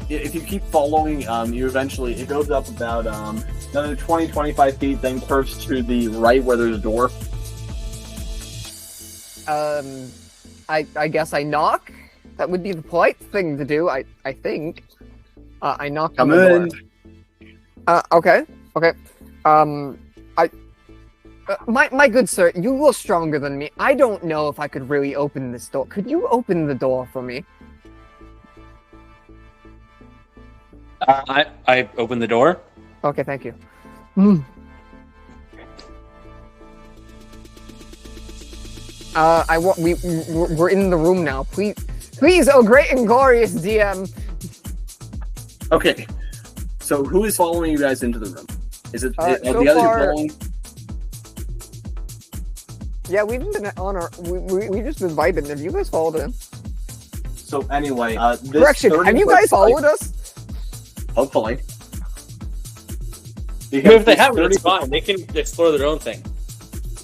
If you keep following, you eventually, it goes up about another 20-25 feet, then curves to the right where there's a door. I guess I knock. That would be the polite thing to do, I think. I knock on the door. Okay. My good sir, you look stronger than me. I don't know if I could really open this door. Could you open the door for me? I open the door. Okay, thank you. We're in the room now. Please, oh great and glorious DM. Okay, so who is following you guys into the room? Is it so the others far, following? Yeah, we've been on our. We just been vibing. Have you guys followed him? So anyway, this Correction. Have you guys followed us? Hopefully. If they haven't, it's fine. They can explore their own thing.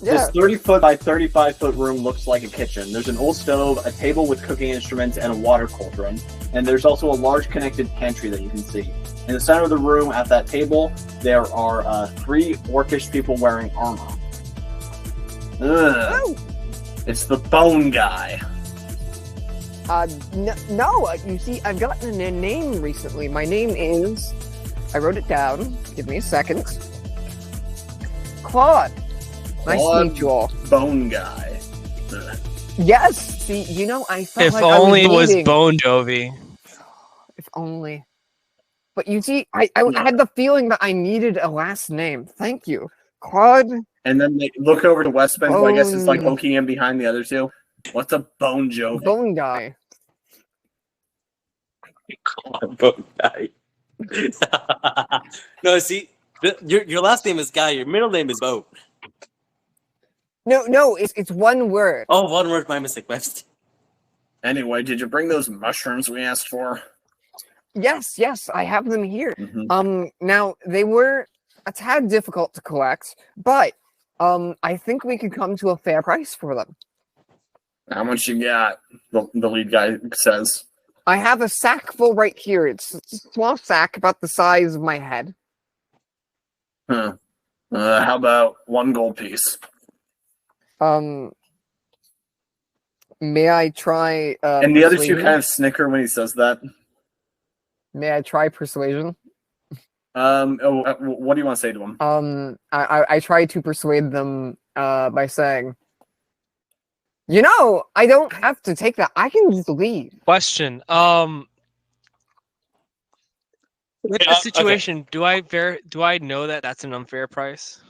Yeah. This 30-foot by 35-foot room looks like a kitchen. There's an old stove, a table with cooking instruments, and a water cauldron. And there's also a large connected pantry that you can see. In the center of the room, at that table, there are 3 orcish people wearing armor. Ugh. Oh. It's the bone guy. No. You see, I've gotten a name recently. My name is. I wrote it down. Give me a second. Claude. Nice to meet you all. Bone guy. Ugh. Yes. See, I felt If like only I it was was Bone Jovi. If only. But you see, I had the feeling that I needed a last name. Thank you, Claude. And then they look over to Westman, who I guess is like poking in behind the other two. What's a bone Jovi? Bone guy. Bone guy. No, see, your last name is Guy. Your middle name is Boat. No, it's one word. Oh, one word. My mistake. Anyway, did you bring those mushrooms we asked for? Yes, I have them here. Mm-hmm. Now they were a tad difficult to collect, but I think we could come to a fair price for them. How much you got? The lead guy says. I have a sack full right here. It's a small sack about the size of my head. Huh. How about 1 gold piece? May I try? And the other two persuasion? kind of snicker when he says that. May I try persuasion? What do you want to say to him? I try to persuade them by saying, I don't have to take that. I can just leave. Question. With the situation, okay. Do I know that that's an unfair price?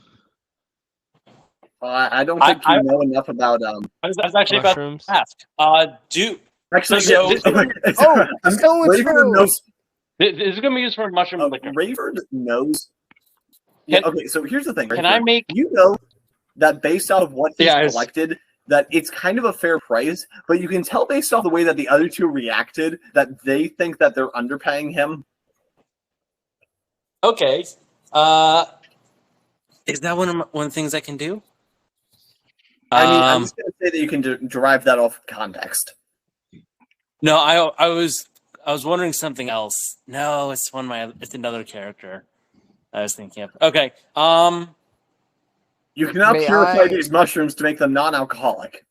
I don't think you know enough about I was actually mushrooms. About to ask. Actually, so, true. Knows, this is going to be used for mushroom liquor. Rayford knows. Yeah, okay, so here's the thing. Can Rayford, I make? You know that based off of what he's collected, that it's kind of a fair price, but you can tell based off the way that the other two reacted that they think that they're underpaying him. Okay. Is that one of the things I can do? I mean, I'm just going to say that you can derive that off of context. No, I was wondering something else. No, it's it's another character I was thinking of. Okay. You cannot May purify I- these mushrooms to make them non-alcoholic.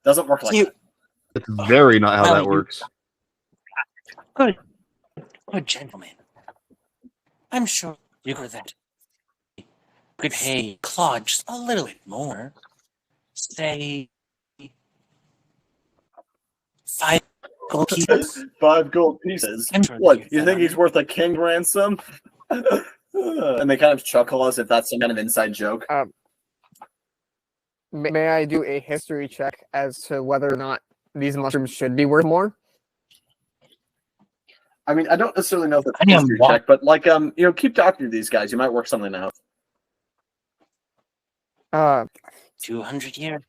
Doesn't work like You- that. It's very not how Well, that you- works. Good gentlemen. I'm sure you could pay Claude just a little bit more. Say 5 gold pieces. 5 gold pieces. I'm sure What? that You think he's worth a king ransom? And they kind of chuckle as if that's some kind of inside joke. May I do a history check as to whether or not these mushrooms should be worth more? I mean, I don't necessarily know if it's I a mean, history what? check, but keep talking to these guys. You might work something out. 200 years.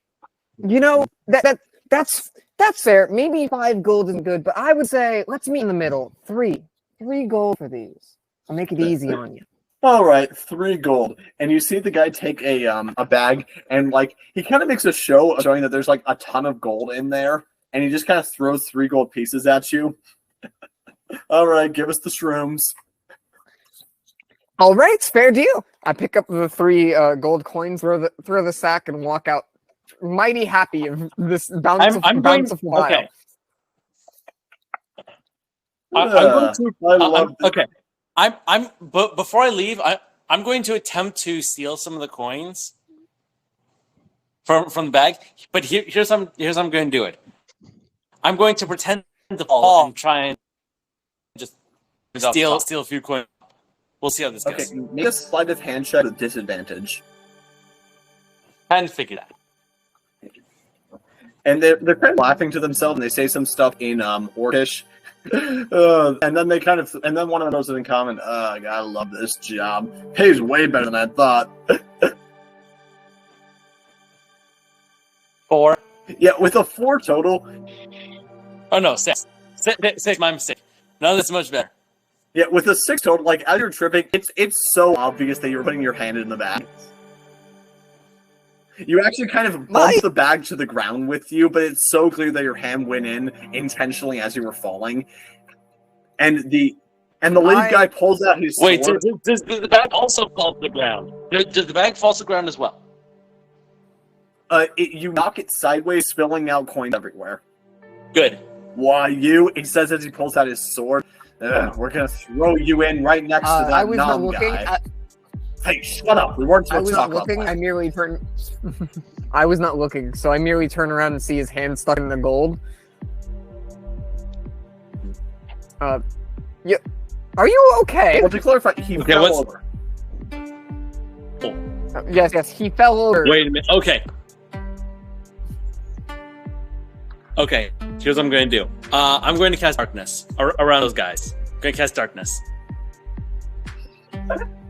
That's fair. Maybe 5 gold isn't good, but I would say let's meet in the middle. 3 gold for these. I'll make it easy on you. All right, 3 gold, and you see the guy take a bag, and he kind of makes a show of showing that there's a ton of gold in there, and he just kind of throws 3 gold pieces at you. All right, give us the shrooms. All right, fair deal. I pick up the 3 gold coins, throw the sack, and walk out, mighty happy of this bountiful pile. Okay. Okay. But before I leave, I'm going to attempt to steal some of the coins from the bag. But here's how I'm going to do it. I'm going to pretend to fall and try and just steal a few coins. We'll see how this Okay, goes. make a sleight of hand check with disadvantage. Kind of figure that. And they're kind of laughing to themselves, and they say some stuff in Orcish. And then one of those in common. God, I love this job. Pays way better than I thought. 4. Yeah, with a 4 total. Oh no, 6. 6. My mistake. No, that's much better. Yeah, with a 6 total, as you're tripping, it's so obvious that you're putting your hand in the bag. You actually kind of bump the bag to the ground with you, but it's so clear that your hand went in intentionally as you were falling. And the lead guy pulls out his sword. Wait, does the bag also fall to the ground? Does the bag fall to the ground as well? You knock it sideways, spilling out coins everywhere. Good. Why, he says as he pulls out his sword, we're going to throw you in right next to that I was not nom looking. guy. Hey, shut up. We weren't I supposed was to not talk about looking. that. I merely turn. I was not looking, so I merely turn around and see his hand stuck in the gold. Yeah. Are you okay? Well, to clarify, he fell over. Yes, he fell over. Wait a minute. Okay. Here's what I'm going to do. I'm going to cast darkness around those guys. I'm going to cast darkness.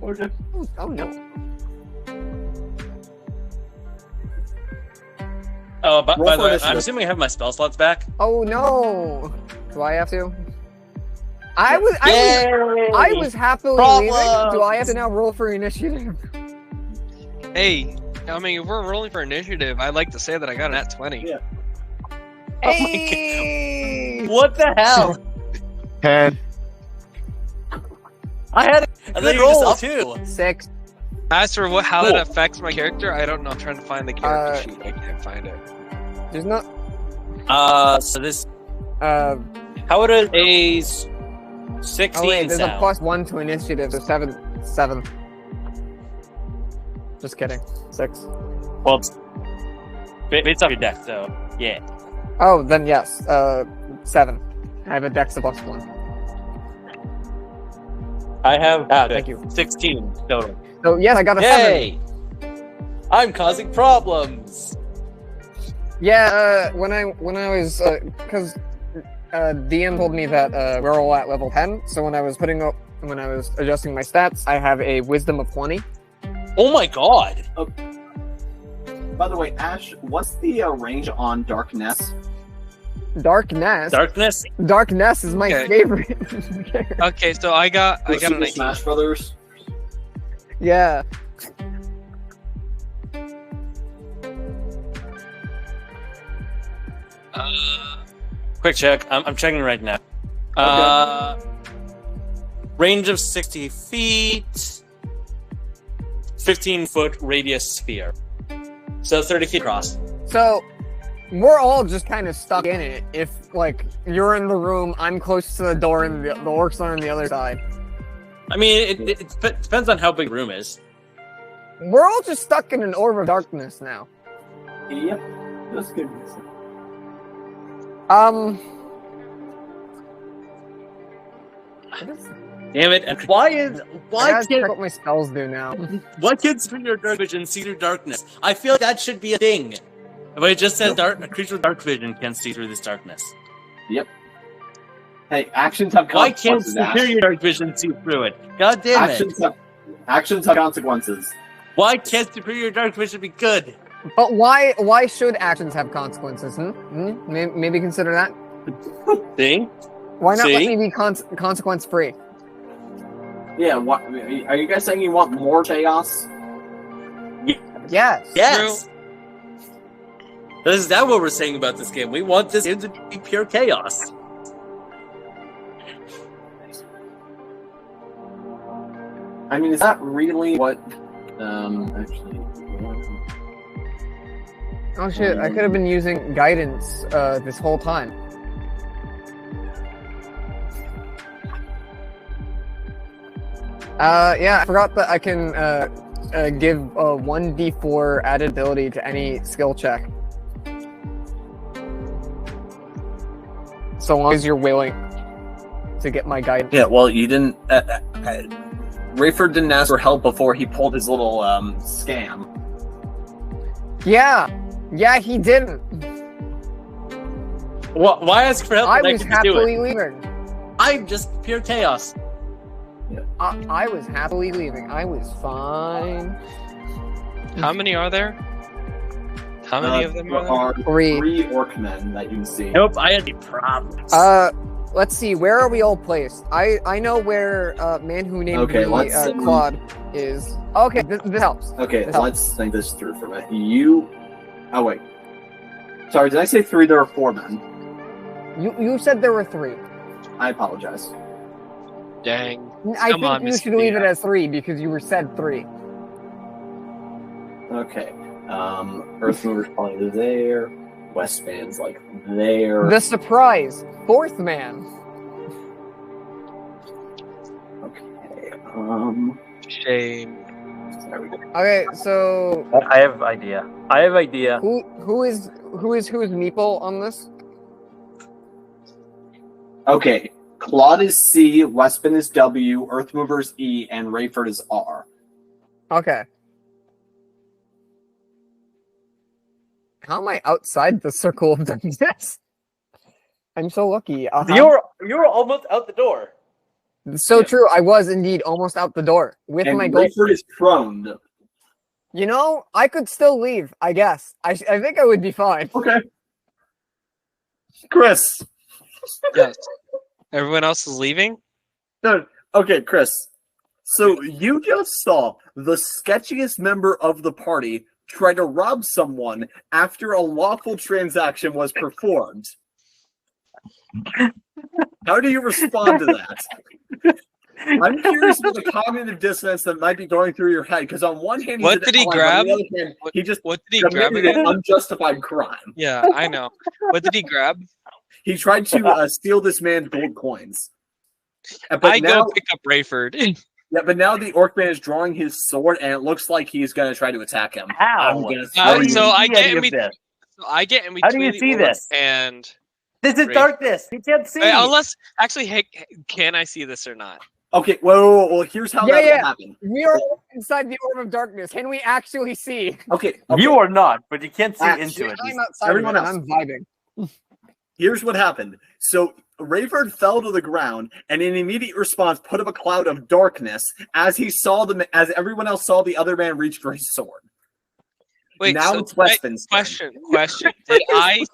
Okay. Oh no. Oh, by the way, I'm initiative. assuming I have my spell slots back. Oh no. Do I have to? I was happily leaving. Do I have to now roll for initiative? Hey, I mean, if we're rolling for initiative, I'd like to say that I got an at 20. Yeah. Hey! What the hell? 10. I had a good roll too. 6. As for how Cool. that affects my character, I don't know. I'm trying to find the character sheet. I can't find it. There's not. So this. Uh. How would a 16 Oh wait, there's sound? a +1 to initiative. So 7. Just kidding. 6. Well, it's based off your deck, so yeah. Oh, then yes. 7. I have a dex of +1. I have. Thank you. 16 total. So yes, I got a 7. Yay! I'm causing problems. Yeah. When I was because DM told me that we're all at level 10. So when I was adjusting my stats, I have a wisdom of 20. Oh my god! By the way, Ash, what's the range on Darkness? Darkness. Darkness is my Okay. favorite. Okay, so I got a Super 19. Smash Brothers. Yeah. Quick check. I'm checking right now. Range of 60 feet. 15-foot radius sphere. So 30 feet across. So we're all just kind of stuck in it. If like you're in the room, I'm close to the door, and the orcs are on the other side. I mean, it depends on how big the room is. We're all just stuck in an orb of darkness now. Yep, that's good. Damn it! And why I gotta check what my spells do now. kids through your dark vision see through darkness? I feel like that should be a thing. But it just says a creature with dark vision can see through this darkness. Yep. Hey, actions have Why can't consequences. superior dark vision see through it? God damn it! Actions have consequences. Why can't superior dark vision be good? But why should actions have consequences? Maybe consider that. See? Why not let See? me be consequence free? Yeah, what, are you guys saying you want more chaos? Yes. Yes. Is that what we're saying about this game? We want this game to be pure chaos. I mean, is that really what? Actually. Oh shit! I could have been using guidance this whole time. Yeah, I forgot that I can give a 1d4 added ability to any skill check. So long as you're willing to get my guidance. Yeah, well, you didn't. Rayford didn't ask for help before he pulled his little scam. Yeah, he didn't. Why ask for help? I when was can just do happily it? leaving. I'm just pure chaos. I was happily leaving. I was fine. How many are there? How many of them are there? Three orcmen that you can see. Nope, I had the problems. Let's see. Where are we all placed? I know where man who named me Claude is. Okay, this helps. Okay, This helps. let's think this through for a minute. Oh wait. Sorry, did I say 3? There are 4 men. You said there were 3. I apologize. Dang. I Come think on, you Mr. should leave it Dia. as 3 because you were said 3. Okay. Earthmover's probably there. Westman's like there. The surprise 4th man. Okay. Shame. There we go. Okay, so I have idea. who is Meeple on this? Okay. Claude is C, Westman is W, Earthmover is E, and Rayford is R. Okay. How am I outside the circle of darkness? I'm so lucky. You're almost out the door. So true. I was indeed almost out the door with And my gold. Rayford is prone. You know, I could still leave. I guess. I think I would be fine. Okay. Chris. Yes. Everyone else is leaving? No. Okay, Chris. So you just saw the sketchiest member of the party try to rob someone after a lawful transaction was performed. How do you respond to that? I'm curious about the cognitive dissonance that might be going through your head, because on one hand, What did he grab? On the other hand, he just What did he grab committed an again? unjustified crime. Yeah, I know. What did he grab? He tried to steal this man's gold coins. But I now, go pick up Rayford. yeah, but now the orc man is drawing his sword, and it looks like he's going to try to attack him. How? So I get in between. this? So I get in between. How do you the see orc this? And This is Great. darkness. You can't see. unless actually, hey, can I see this or not? Okay, well, here's how that will happen. We are inside the orb of darkness. Can we actually see? Okay. You are not, but you can't see Actually, into it. I'm outside. Everyone of it, else. and I'm vibing. Here's what happened. So Rayford fell to the ground, and in immediate response, put up a cloud of darkness as as everyone else saw the other man reach for his sword. Wait, now so it's Weston's turn. Question. Did I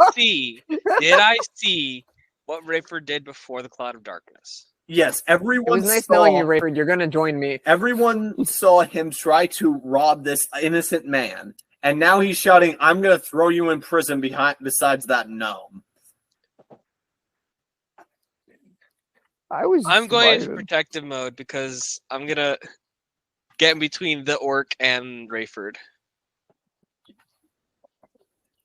see what Rayford did before the cloud of darkness? Yes, It everyone was nice saw. knowing you, Rayford. You're gonna join me. Everyone saw him try to rob this innocent man, and now he's shouting, "I'm going to throw you in prison besides that gnome." I'm going into protective mode because I'm gonna get in between the orc and Rayford.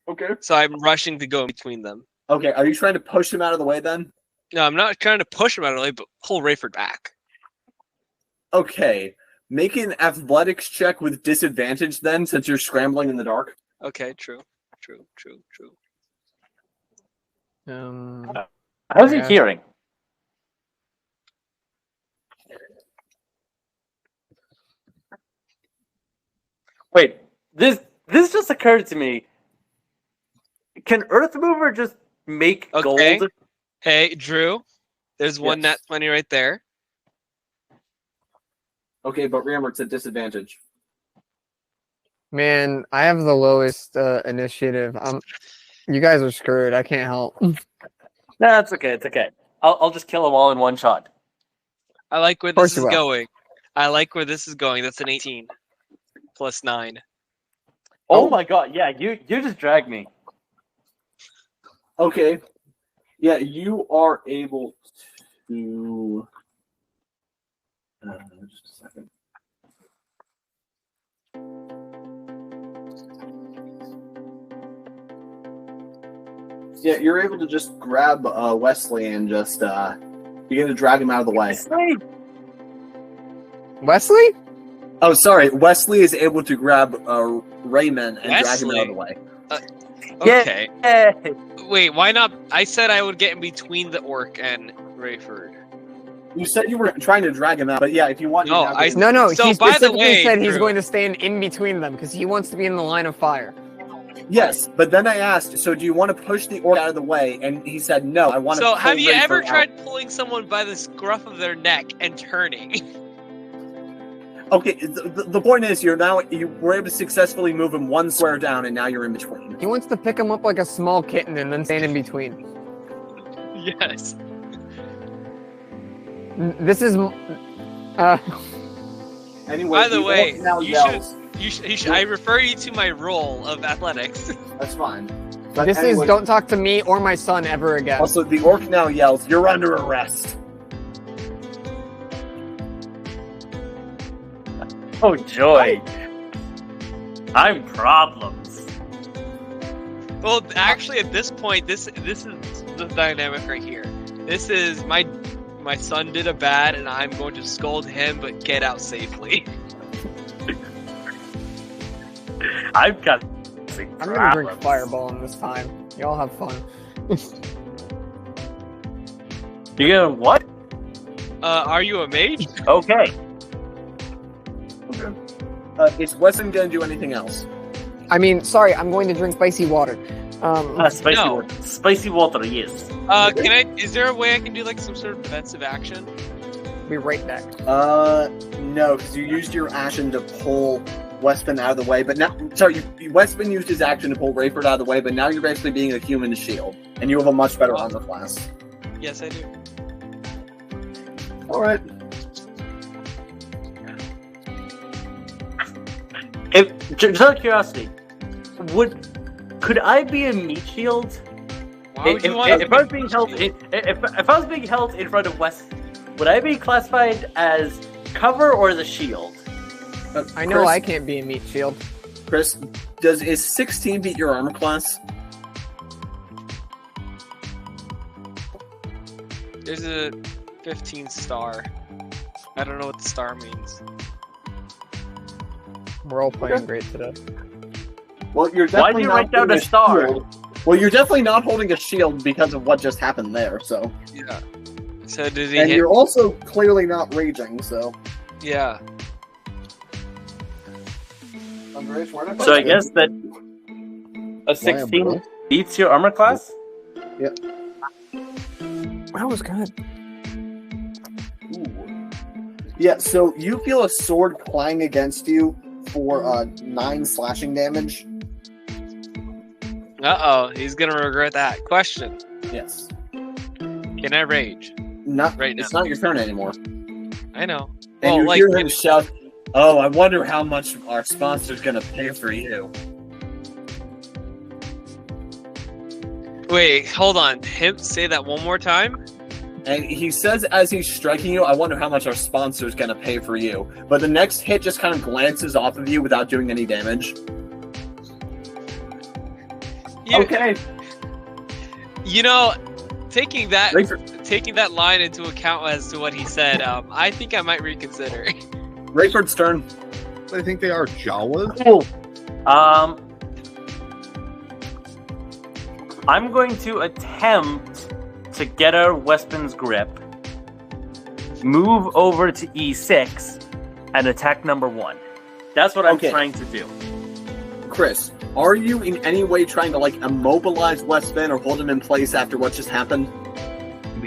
Okay. So I'm rushing to go in between them. Okay, are you trying to push him out of the way then? No, I'm not trying to push him out of the way, but pull Rayford back. Okay. Make an athletics check with disadvantage then, since you're scrambling in the dark. Okay, true. How's he hearing? Wait, this just occurred to me. Can Earth Mover just make gold? Hey, Drew, there's one nat 20 right there. Okay, but remember, it's a disadvantage. Man, I have the lowest initiative. You guys are screwed. I can't help. No, it's okay. It's okay. I'll just kill them all in one shot. I like where this is going. That's an 18 plus 9. Oh my god! Yeah, you just dragged me. Okay. Yeah, you are able to. Just a second. Yeah, you're able to just grab Wesley and just begin to drag him out of the way. Wesley? Oh, sorry. Wesley is able to grab Raymond and drag him out of the way. Okay. Yeah. Wait, why not? I said I would get in between the orc and Rayford. You said you were trying to drag him out, but yeah, if you want... No, No, So, he by the specifically way, said he's Drew- going to stand in between them because he wants to be in the line of fire. Yes, but then I asked, so do you want to push the orc out of the way? And he said, no, I want to So, pull have you Rayford ever out. tried pulling someone by the scruff of their neck and turning? Okay, the point is, you were able to successfully move him one square down, and now you're in between. He wants to pick him up like a small kitten and then stand in between. Yes. This is... Anyway, By the way, orc now you yells. should. I refer you to my role of athletics. That's fine. But This anyway, is don't talk to me or my son ever again. Also, the orc now yells, "You're under arrest." Oh joy! I'm problems. Well, actually, at this point, this is the dynamic right here. This is my son did a bad, and I'm going to scold him, but get out safely. I've got. I'm gonna drink Fireball in this time. Y'all have fun. You gonna what? Are you a mage? Okay. Is Wesson going to do anything else? I mean, sorry, I'm going to drink spicy water. Spicy No. water. Spicy water, yes. Is there a way I can do like some sort of defensive action? Be right back. No, because you used your action to pull Westman out of the way, but now, sorry, Westman used his action to pull Rayford out of the way, but now you're basically being a human shield, and you have a much better armor class. Yes, I do. Alright. Just out of curiosity, could I be a meat shield? Why would you want If I was being held, if I was being held in front of West, would I be classified as cover or as a shield? I know I can't be a meat shield. Chris, is 16 beat your armor class? There's a 15 star. I don't know what the star means. We're all playing great today. Well, you're Why definitely did you not write down holding a star? shield. Well, you're definitely not holding a shield because of what just happened there, so. Yeah. So did he And hit? you're also clearly not raging, so. Yeah. So I guess that a 16 beats your armor class? Yep. That was good. Ooh. Yeah, so you feel a sword clang against you for 9 slashing damage. Uh-oh, he's gonna regret that. Question. Yes. Can I rage? Not Right now. It's not your turn anymore. I know. And Well, you like, hear him shout, "Oh, I wonder how much our sponsor's gonna pay for you." wait, hold on. Him say that one more time? And he says as he's striking you, I wonder how much our sponsor is going to pay for you. But the next hit just kind of glances off of you without doing any damage. Okay. You know, taking that line into account as to what he said, I think I might reconsider. Rayford's turn. I think they are Jawas. I'm going to attempt to get our weapon's grip, move over to E6, and attack number 1. That's what I'm trying to do. Chris, are you in any way trying to immobilize Westman or hold him in place after what just happened?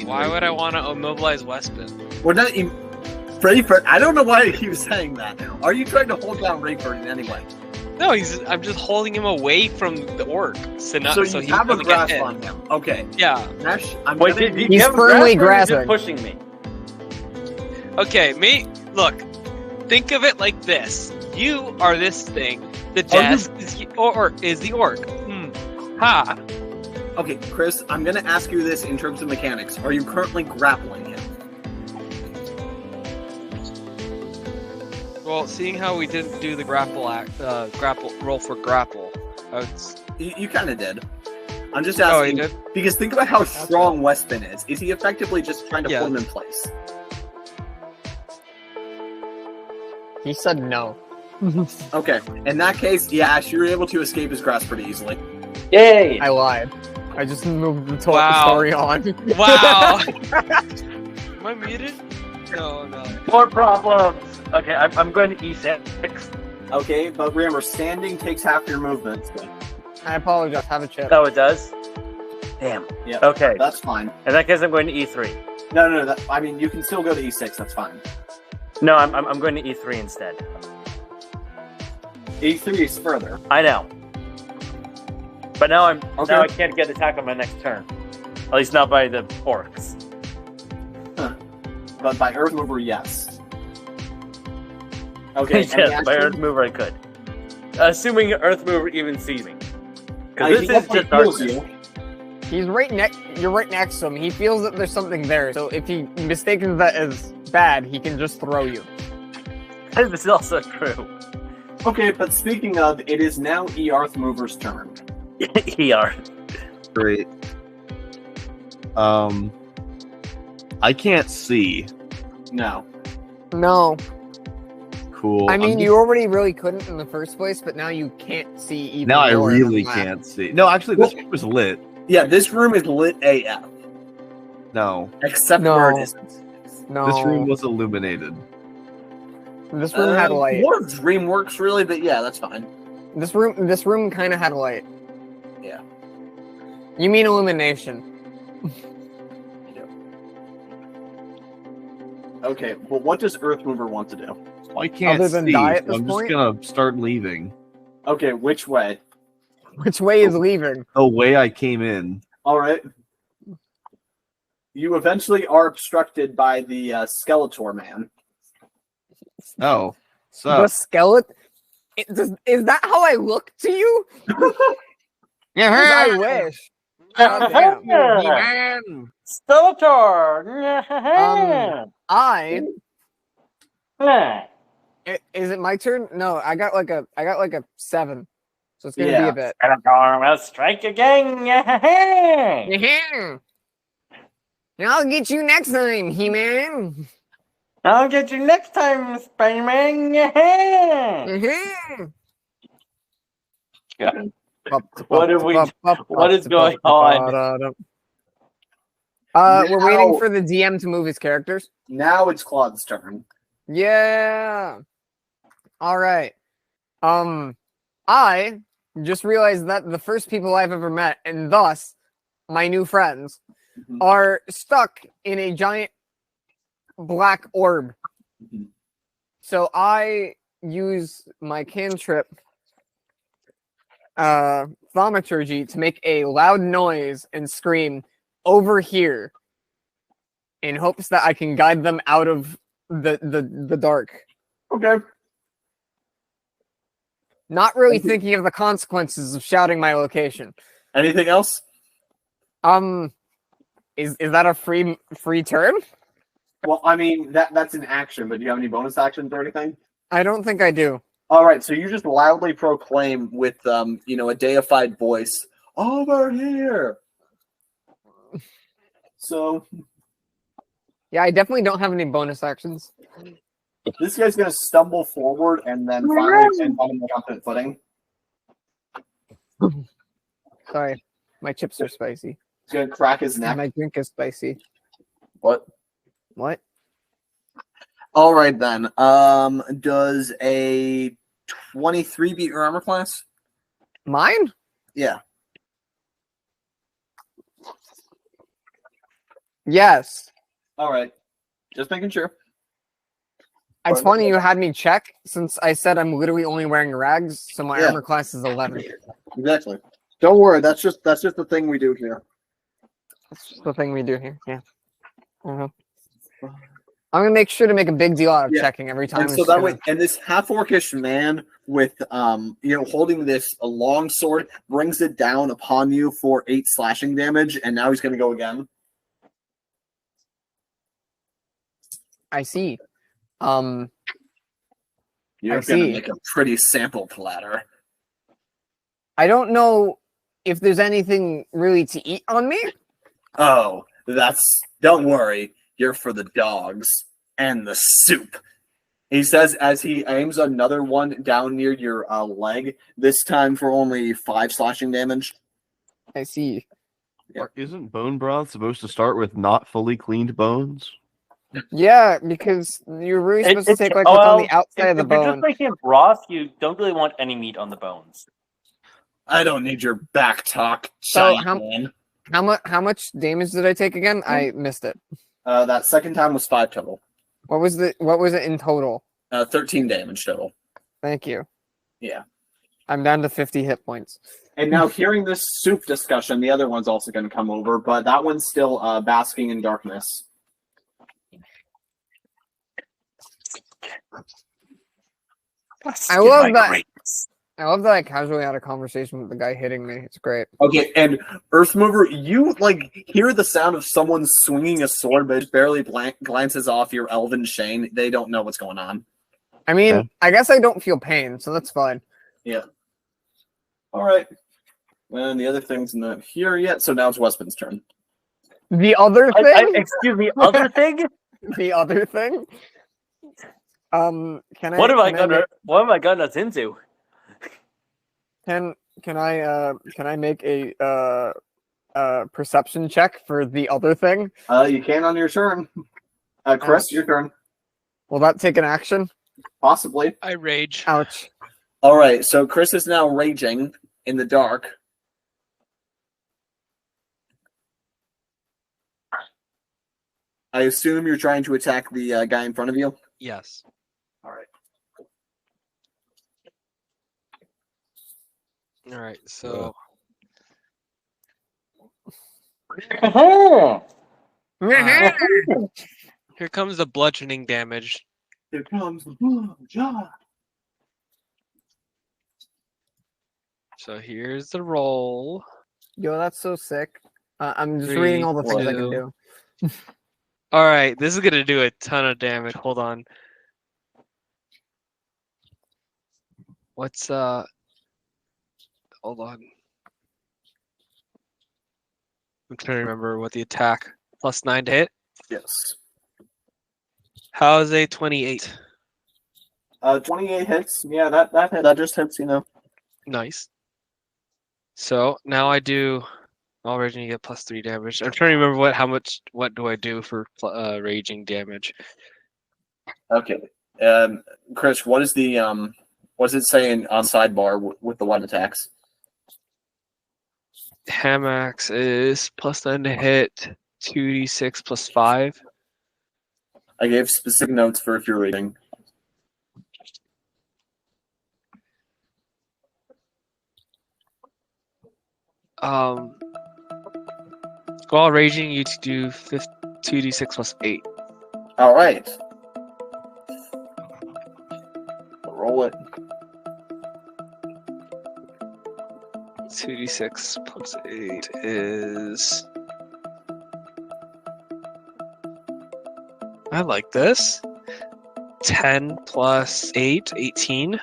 Why would I want to immobilize Westman? We're not Rayford. I don't know why he was saying that. Are you trying to hold down Rayford in any way? No, I'm just holding him away from the orc. So you have a grasp on him. Okay. Yeah. Nash, he's firmly grasping. Pushing me. Okay, look. Think of it like this. You are this thing. The desk is the orc. Ha. Okay, Chris, I'm going to ask you this in terms of mechanics. Are you currently grappling him? Well, seeing how we didn't do the grapple roll for grapple, you kind of did. I'm just asking because think about how strong Westman is. Is he effectively just trying to pull him in place? He said no. Okay, in that case, Ash, you're able to escape his grasp pretty easily. Yay! I lied. I just moved the story on. Wow! Am I muted? No. More problems! Okay, I'm going to E6. Okay, but remember, standing takes half your movement. I apologize. Have a chip. Oh, it does? Damn. Yeah. Okay. That's fine. In that case, I'm going to E3. No. I mean, you can still go to E6. That's fine. No, I'm going to E3 instead. E3 is further. I know. But now now I can't get attack on my next turn. At least not by the orcs. Huh. But by Earth Mover, yes. Okay. Yes, by Earth Mover I could. Assuming Earth Mover even sees me. Because this is just darkness. He's you're right next to him. He feels that there's something there. So if he mistakes that as bad, he can just throw you. This is also true. Okay, but speaking of, it is now Earth Mover's turn. ER. Great. I can't see. No. Cool. I mean, you already really couldn't in the first place, but now you can't see even now. I more really than that. can't see. No, actually, this room was lit. Yeah, this room is lit AF. No. Except where it isn't. No. This room was illuminated. This room had light. More DreamWorks, really, but yeah, that's fine. This room kind of had light. Yeah. You mean illumination? Okay, well, what does Earth Mover want to do? I can't Other than see. die at So this I'm point? just gonna start leaving. Okay, which way? Which way is leaving? The way I came in. All right. You eventually are obstructed by the Skeletor man. Oh, so The skeleton? Is that how I look to you? 'Cause I wish. God damn. man. Skeletor! Is it my turn? No, I got like a 7. So it's gonna be a bit. Skeletor will strike again! I'll get you next time, He-Man. I'll get you next time, Spider-Man! What is going on? We're waiting for the DM to move his characters. Now it's Claude's turn. Yeah. All right. I just realized that the first people I've ever met, and thus my new friends, are stuck in a giant black orb. So I use my cantrip thaumaturgy to make a loud noise and scream over here in hopes that I can guide them out of the dark. Okay. Not really thinking of the consequences of shouting my location. Anything else? Is that a free turn? Well, I mean that's an action, but do you have any bonus actions or anything? I don't think I do. All right, so you just loudly proclaim with a deified voice, "Over here." So Yeah, I definitely don't have any bonus actions. this guy's gonna stumble forward and then finally end on a confident footing. Sorry, my chips are spicy. He's gonna crack his And neck. my drink is spicy. What? What? All right then. Does a 23 beat your armor class? Mine? Yeah. Yes. All right. Just making sure. It's funny you had me check since I said I'm literally only wearing rags, so my Yeah. armor class is 11. Exactly. Don't worry. That's just the thing we do here. That's just the thing we do here. Yeah. Uh-huh. I'm gonna make sure to make a big deal out of Yeah. checking every time. And so that way, and this half orcish man with holding this a long sword brings it down upon you for 8 slashing damage, and now he's gonna go again. I see. You're I gonna see. make a pretty sample platter. I don't know if there's anything really to eat on me. Oh, don't worry. You're for the dogs and the soup. He says as he aims another one down near your leg, this time for only 5 slashing damage. I see. Yeah. Isn't bone broth supposed to start with not fully cleaned bones? Yeah, because you're really supposed to take like what's on the outside of the if you're bone. just making broth, you don't really want any meat on the bones. I don't need your back talk, So giant man. how much damage did I take again? I missed it. That second time was 5 total. What was it in total? 13 damage total. Thank you. Yeah. I'm down to 50 hit points. And now hearing this soup discussion, the other one's also going to come over, but that one's still basking in darkness. I love that. I love that I casually had a conversation with the guy hitting me. It's great. Okay, and Earthmover, you hear the sound of someone swinging a sword, but it barely glances off your elven Shane. They don't know what's going on. I mean, Okay. I guess I don't feel pain, so that's fine. Yeah. All right. And the other thing's not here yet, so now it's Westman's turn. The other thing? Excuse me, other thing? The other thing? Can I? What am I can getting us into? Can I make a perception check for the other thing? You can on your turn. Chris, your turn. Will that take an action? Possibly. I rage. Ouch. All right, so Chris is now raging in the dark. I assume you're trying to attack the guy in front of you? Yes. All right. All right. So here comes the bludgeoning damage. Here comes the blowjob. So here's the roll. Yo, that's so sick. I'm just 3, reading all the things I can 2. do. All right, this is gonna do a ton of damage. Hold on. What's hold on. I'm trying to remember what the attack +9 to hit. Yes. How's a 28? 28 hits. Yeah, that just hits, Nice. So now I do. All raging, you get +3 damage. I'm trying to remember what do I do for raging damage. Okay. Chris, what is the what does it say on sidebar with the one attacks? Hamax is +9 to hit, 2d6 +5. I gave specific notes for if you're reading. While raging, you do 2d6 +8. All right. Roll it. 2d6 +8 is I like this. 10 plus 8, 18.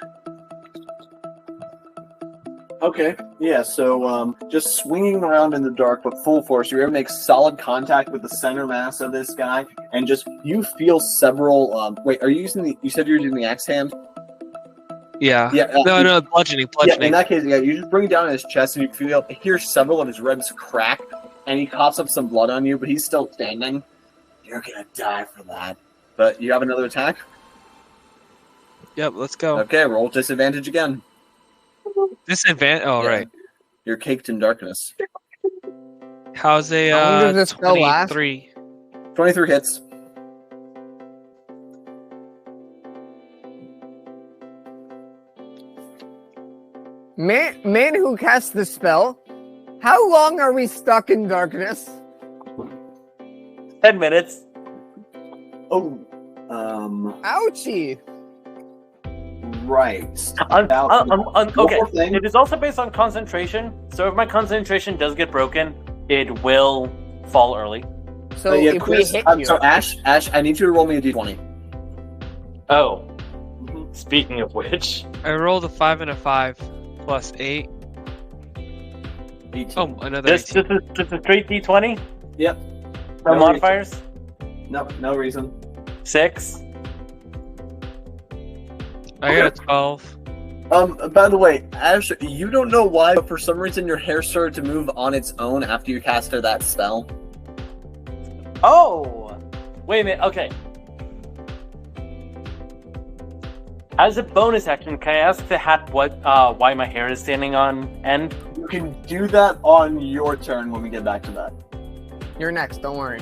Okay, yeah, so just swinging around in the dark but full force, you're able to make solid contact with the center mass of this guy, and just, you feel several, wait, are you using you said you're using the axe hand? Yeah. Yeah. No, bludgeoning. Yeah, in that case, yeah, you just bring it down in his chest, and you hear several of his ribs crack, and he coughs up some blood on you, but he's still standing. You're gonna die for that. But you have another attack? Yep, let's go. Okay, roll disadvantage again. Disadvantage? Oh, Yeah. right. You're caked in darkness. How's How long a does this spell last? 23? 23 hits. Man who cast the spell, how long are we stuck in darkness? 10 minutes. Oh, Ouchie! right. Okay, more thing. it is also based on concentration. So if my concentration does get broken, it will fall early. So yeah, if Chris, we hit you, so Ash, I need you to roll me a d20. Oh, speaking of which, I rolled a 5 and a 5 plus 8. 18. Oh, another this 18. is a straight D20. Yep. No No modifiers. No reason. 6. I got a 12. By the way, Ash, you don't know why, but for some reason your hair started to move on its own after you casted that spell. Oh, wait a minute. Okay. As a bonus action, can I ask the hat why my hair is standing on end? You can do that on your turn when we get back to that. you're next. Don't worry.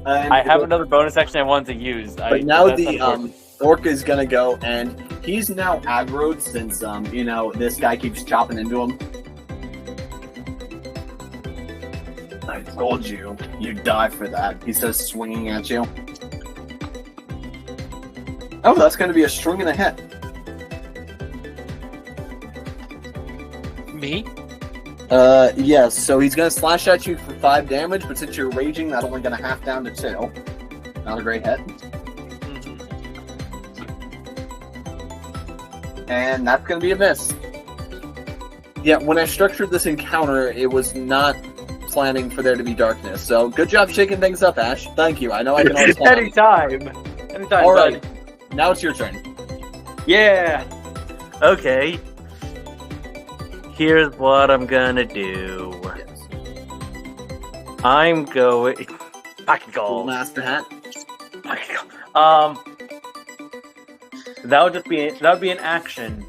And I have another bonus action I wanted to use. But now the orc is gonna go, and he's now aggroed since this guy keeps chopping into him. I told you, you'd die for that. He says, swinging at you. Oh, that's gonna be a string and a hit. Me? Yes. So he's gonna slash at you for 5 damage, but since you're raging, that's only gonna half down to 2. Not a great hit. And that's going to be a miss. Yeah, when I structured this encounter, it was not planning for there to be darkness. So, good job shaking things up, Ash. Thank you. I know I can always help. Anytime, All right, bud. now it's your turn. Yeah. Okay. Here's what I'm gonna do. Yes. I'm going. Pocket Cool gold. master hat. That would be an action.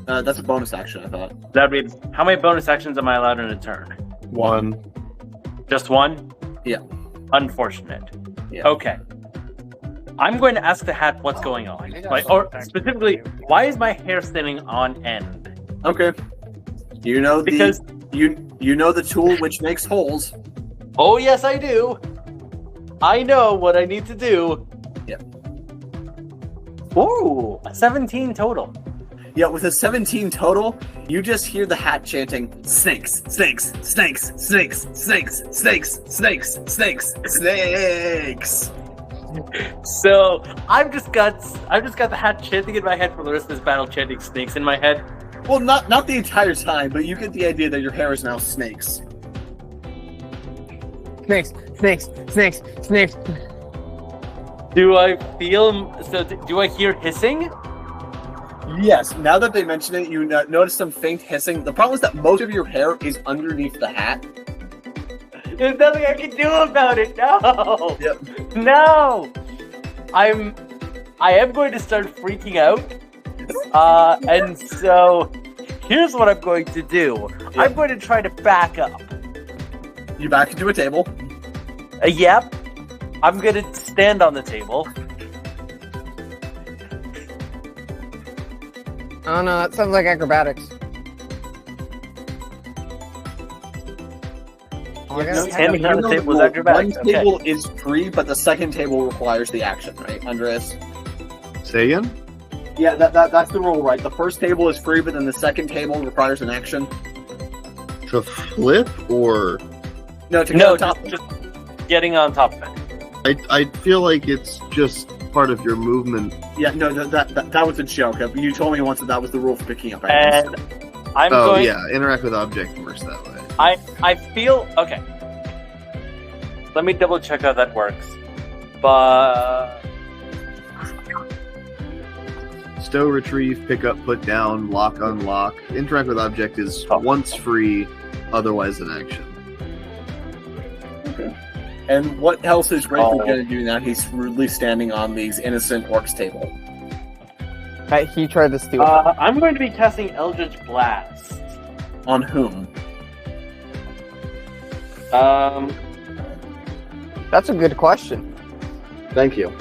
That's a bonus action, I thought. That'd be how many bonus actions am I allowed in a turn? 1. Just one? Yeah. Unfortunate. Yeah. Okay. I'm going to ask the hat what's going on. Or specifically, why is my hair standing on end? Okay. You know Because you know the tool which makes holes. oh yes, I do. I know what I need to do. Yep. Ooh, 17 total. Yeah, with a 17 total, you just hear the hat chanting, snakes, snakes, snakes, snakes, snakes, snakes, snakes, snakes, snakes. So I've just got the hat chanting in my head for the rest of this battle, chanting snakes in my head. Well, not the entire time, but you get the idea that your hair is now snakes. Snakes, snakes, snakes, snakes. Do I feel? So do I hear hissing? Yes, now that they mention it, you notice some faint hissing. The problem is that most of your hair is underneath the hat. There's nothing I can do about it. No. Yep. No. I am going to start freaking out. And so here's what I'm going to do. Yep. I'm going to try to back up. You back into a table. Yep. I'm going to stand on the table. Oh no, that sounds like acrobatics. Standing on the table is One acrobatics. Okay. table is free, but the second table requires the action, right, Andreas? Say again? Yeah, that's the rule, right? The first table is free, but then the second table requires an action. To flip or No, to No, go on top. just getting on top of it. I feel like it's just part of your movement. Yeah, no, that was a joke. You told me once that was the rule for picking up items. And I'm Oh going. yeah, interact with object works that way. I feel okay. Let me double check how that works. But Stow, retrieve, pick up, put down, lock, unlock. Interact with object is once free, otherwise an action. Okay. And what else is Raven going to do now? He's rudely standing on these innocent orcs table. He tried to steal. I'm going to be casting Eldritch Blast. On whom? That's a good question. Thank you.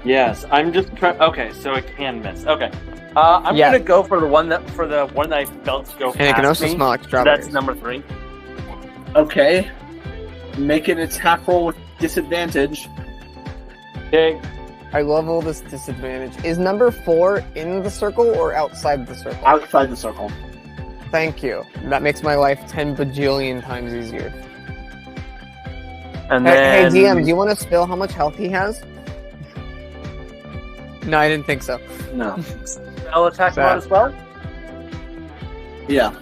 Yes, I'm just trying. Okay, so it can miss. Okay, I'm gonna go for the one that I felt go And it can past also me. smell like strawberries. That's number 3. Okay. Make an attack roll with disadvantage. Okay. I love all this disadvantage. Is number 4 in the circle or outside the circle? Outside the circle. Thank you. That makes my life 10 bajillion times easier. And Hey, then DM, do you want to spill how much health he has? No, I didn't think so. No. I'll attack him out as well. Yeah.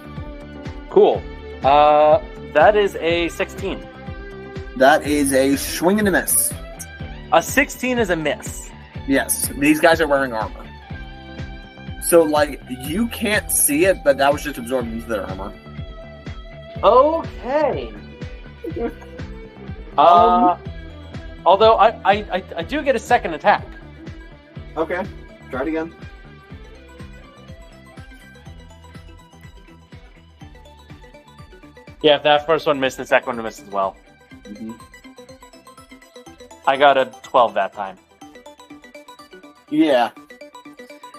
Cool. That is a 16. That is a swing and a miss. A 16 is a miss. Yes. These guys are wearing armor. So, like, you can't see it, but that was just absorbed into their armor. Okay. Although I do get a second attack. Okay. Try it again. Yeah, if that first one missed, the second one missed as well. Mm-hmm. I got a 12 that time. Yeah.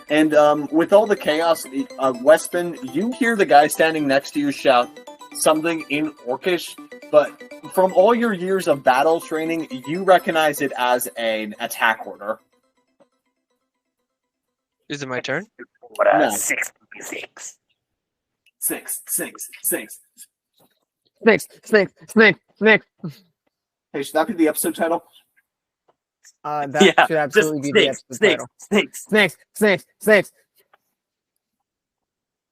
And with all the chaos, Wespen, you hear the guy standing next to you shout something in Orcish, but from all your years of battle training, you recognize it as an attack order. Is it my turn? What a No. 66. Six. Snakes. Hey, should that be the episode title? That should absolutely be the episode title. Snakes.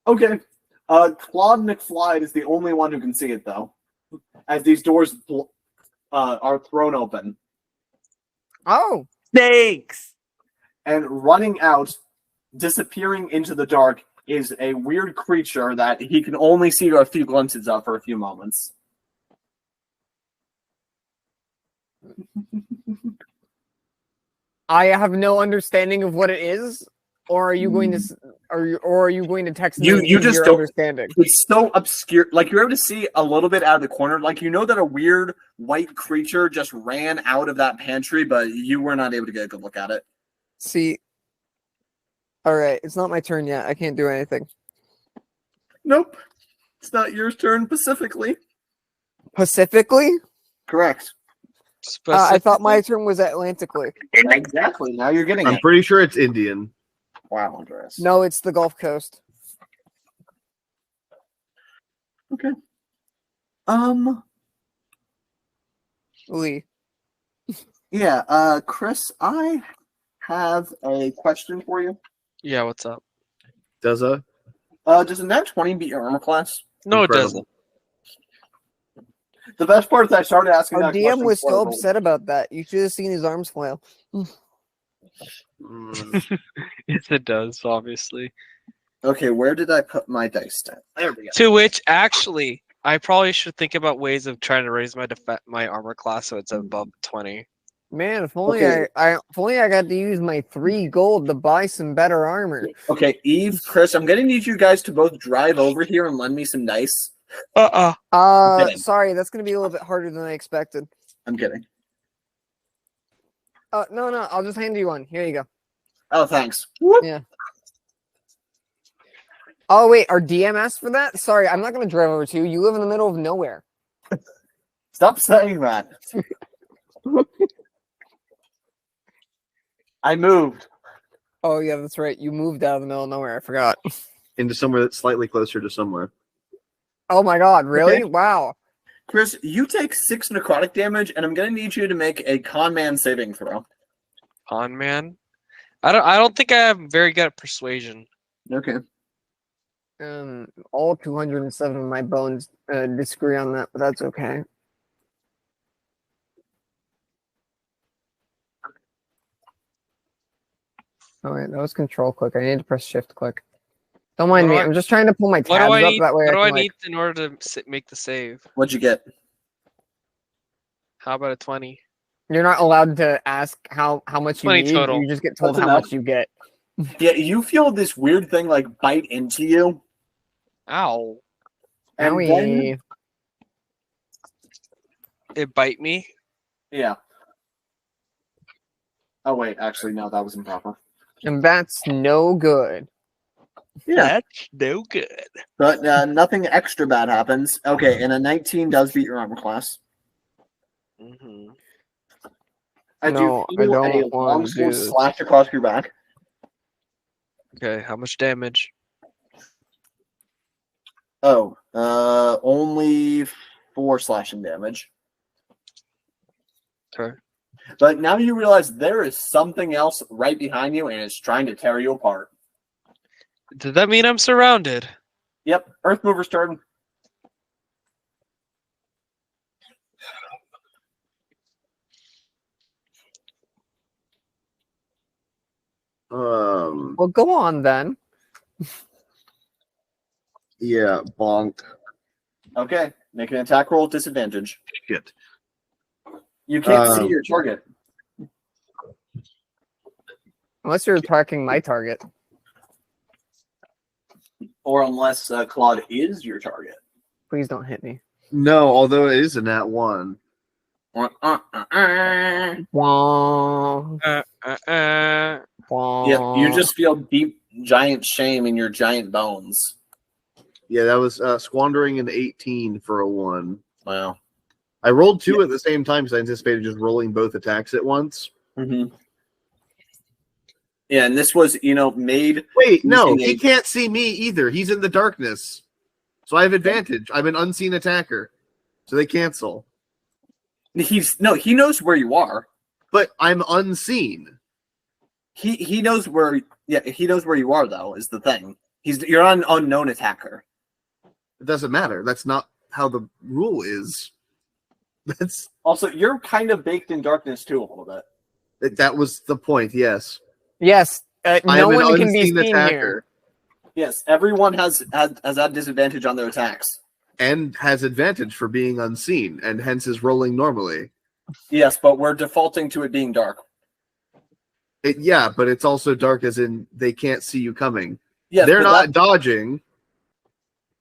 Okay. Claude McFly is the only one who can see it, though, as these doors are thrown open. Oh, Snakes! And running out, disappearing into the dark, is a weird creature that he can only see a few glimpses of for a few moments. I have no understanding of what it is. Or are you going to, or are you going to text me? You just your don't understanding. It's so obscure. Like, you're able to see a little bit out of the corner. Like, you know that a weird white creature just ran out of that pantry, but you were not able to get a good look at it. See. All right, it's not my turn yet. I can't do anything. Nope. It's not your turn specifically. Pacifically? Correct. I thought my turn was Atlantically. Exactly. Now you're getting I'm it. pretty sure it's Indian. Wow, Andreas. No, it's the Gulf Coast. Okay. Lee. Yeah, Chris, I have a question for you. Yeah, what's up? Does a Does a nat 20 beat your armor class? No, Incredible. it doesn't. The best part is I started asking Our that DM question was so before the upset about that. You should have seen his arms flail. Yes, it does, obviously. Okay, where did I put my dice stat? There we go. To which, actually, I probably should think about ways of trying to raise my armor class so it's above 20. Man, if only Okay. if only I got to use my 3 gold to buy some better armor. Okay, Eve, Chris, I'm gonna need you guys to both drive over here and lend me some dice. Okay. Sorry, that's gonna be a little bit harder than I expected. I'm kidding. No, I'll just hand you one. Here you go. Oh, thanks. Yeah. Oh wait, our DM asked for that? Sorry, I'm not gonna drive over to you. You live in the middle of nowhere. Stop saying that. I moved. Oh yeah, that's right. You moved out of the middle of nowhere. I forgot. into somewhere that's slightly closer to somewhere. Oh my god, really? Okay. Wow. Chris, you take 6 necrotic damage, and I'm going to need you to make a con man saving throw. Con man. I don't think I am very good at persuasion. Okay. All 207 of my bones disagree on that, but that's okay. Oh wait, that was control click. I need to press shift click. Don't mind me. I'm just trying to pull my tabs What do I up need? that way. What do I can, need in order to make the save? What'd you get? How about a 20? You're not allowed to ask how much you 20 need. total. You just get told That's how enough. much you get. Yeah, you feel this weird thing like bite into you. Ow! And Owie. then, It bite me. yeah. Oh wait, actually no, that was improper. And that's no good. Yeah. That's no good. But nothing extra bad happens. Okay, and a 19 does beat your armor class. Mm-hmm. I No, I feel don't a want long to sword do this. slash across your back. Okay, how much damage? Oh, only 4 slashing damage. Okay. But now you realize there is something else right behind you, and it's trying to tear you apart. Did that mean I'm surrounded? Yep, Earth Mover's turn. Well, go on then. Yeah, bonk. Okay, make an attack roll at disadvantage. Shit. You can't see your target. Unless you're attacking my target. Or unless Claude is your target. Please don't hit me. No, although it is a nat 1. Wah, wah. Yep, you just feel deep, giant shame in your giant bones. Yeah, that was squandering an 18 for a 1. Wow. I rolled 2 at the same time because I anticipated just rolling both attacks at once. Mm-hmm. Yeah, and this was, made... Wait, no, using he a- can't see me either. He's in the darkness. So I have advantage. I'm an unseen attacker. So they cancel. He knows where you are. But I'm unseen. He knows where he knows where you are though, is the thing. You're an unknown attacker. It doesn't matter. That's not how the rule is. That's Also, you're kind of baked in darkness too a little bit. that was the point, yes. Yes, I no am an one can be unseen seen attacker. here. Yes, everyone has had disadvantage on their attacks. And has advantage for being unseen, and hence is rolling normally. Yes, but we're defaulting to it being dark. Yeah, but it's also dark as in they can't see you coming. Yes, They're but not dodging.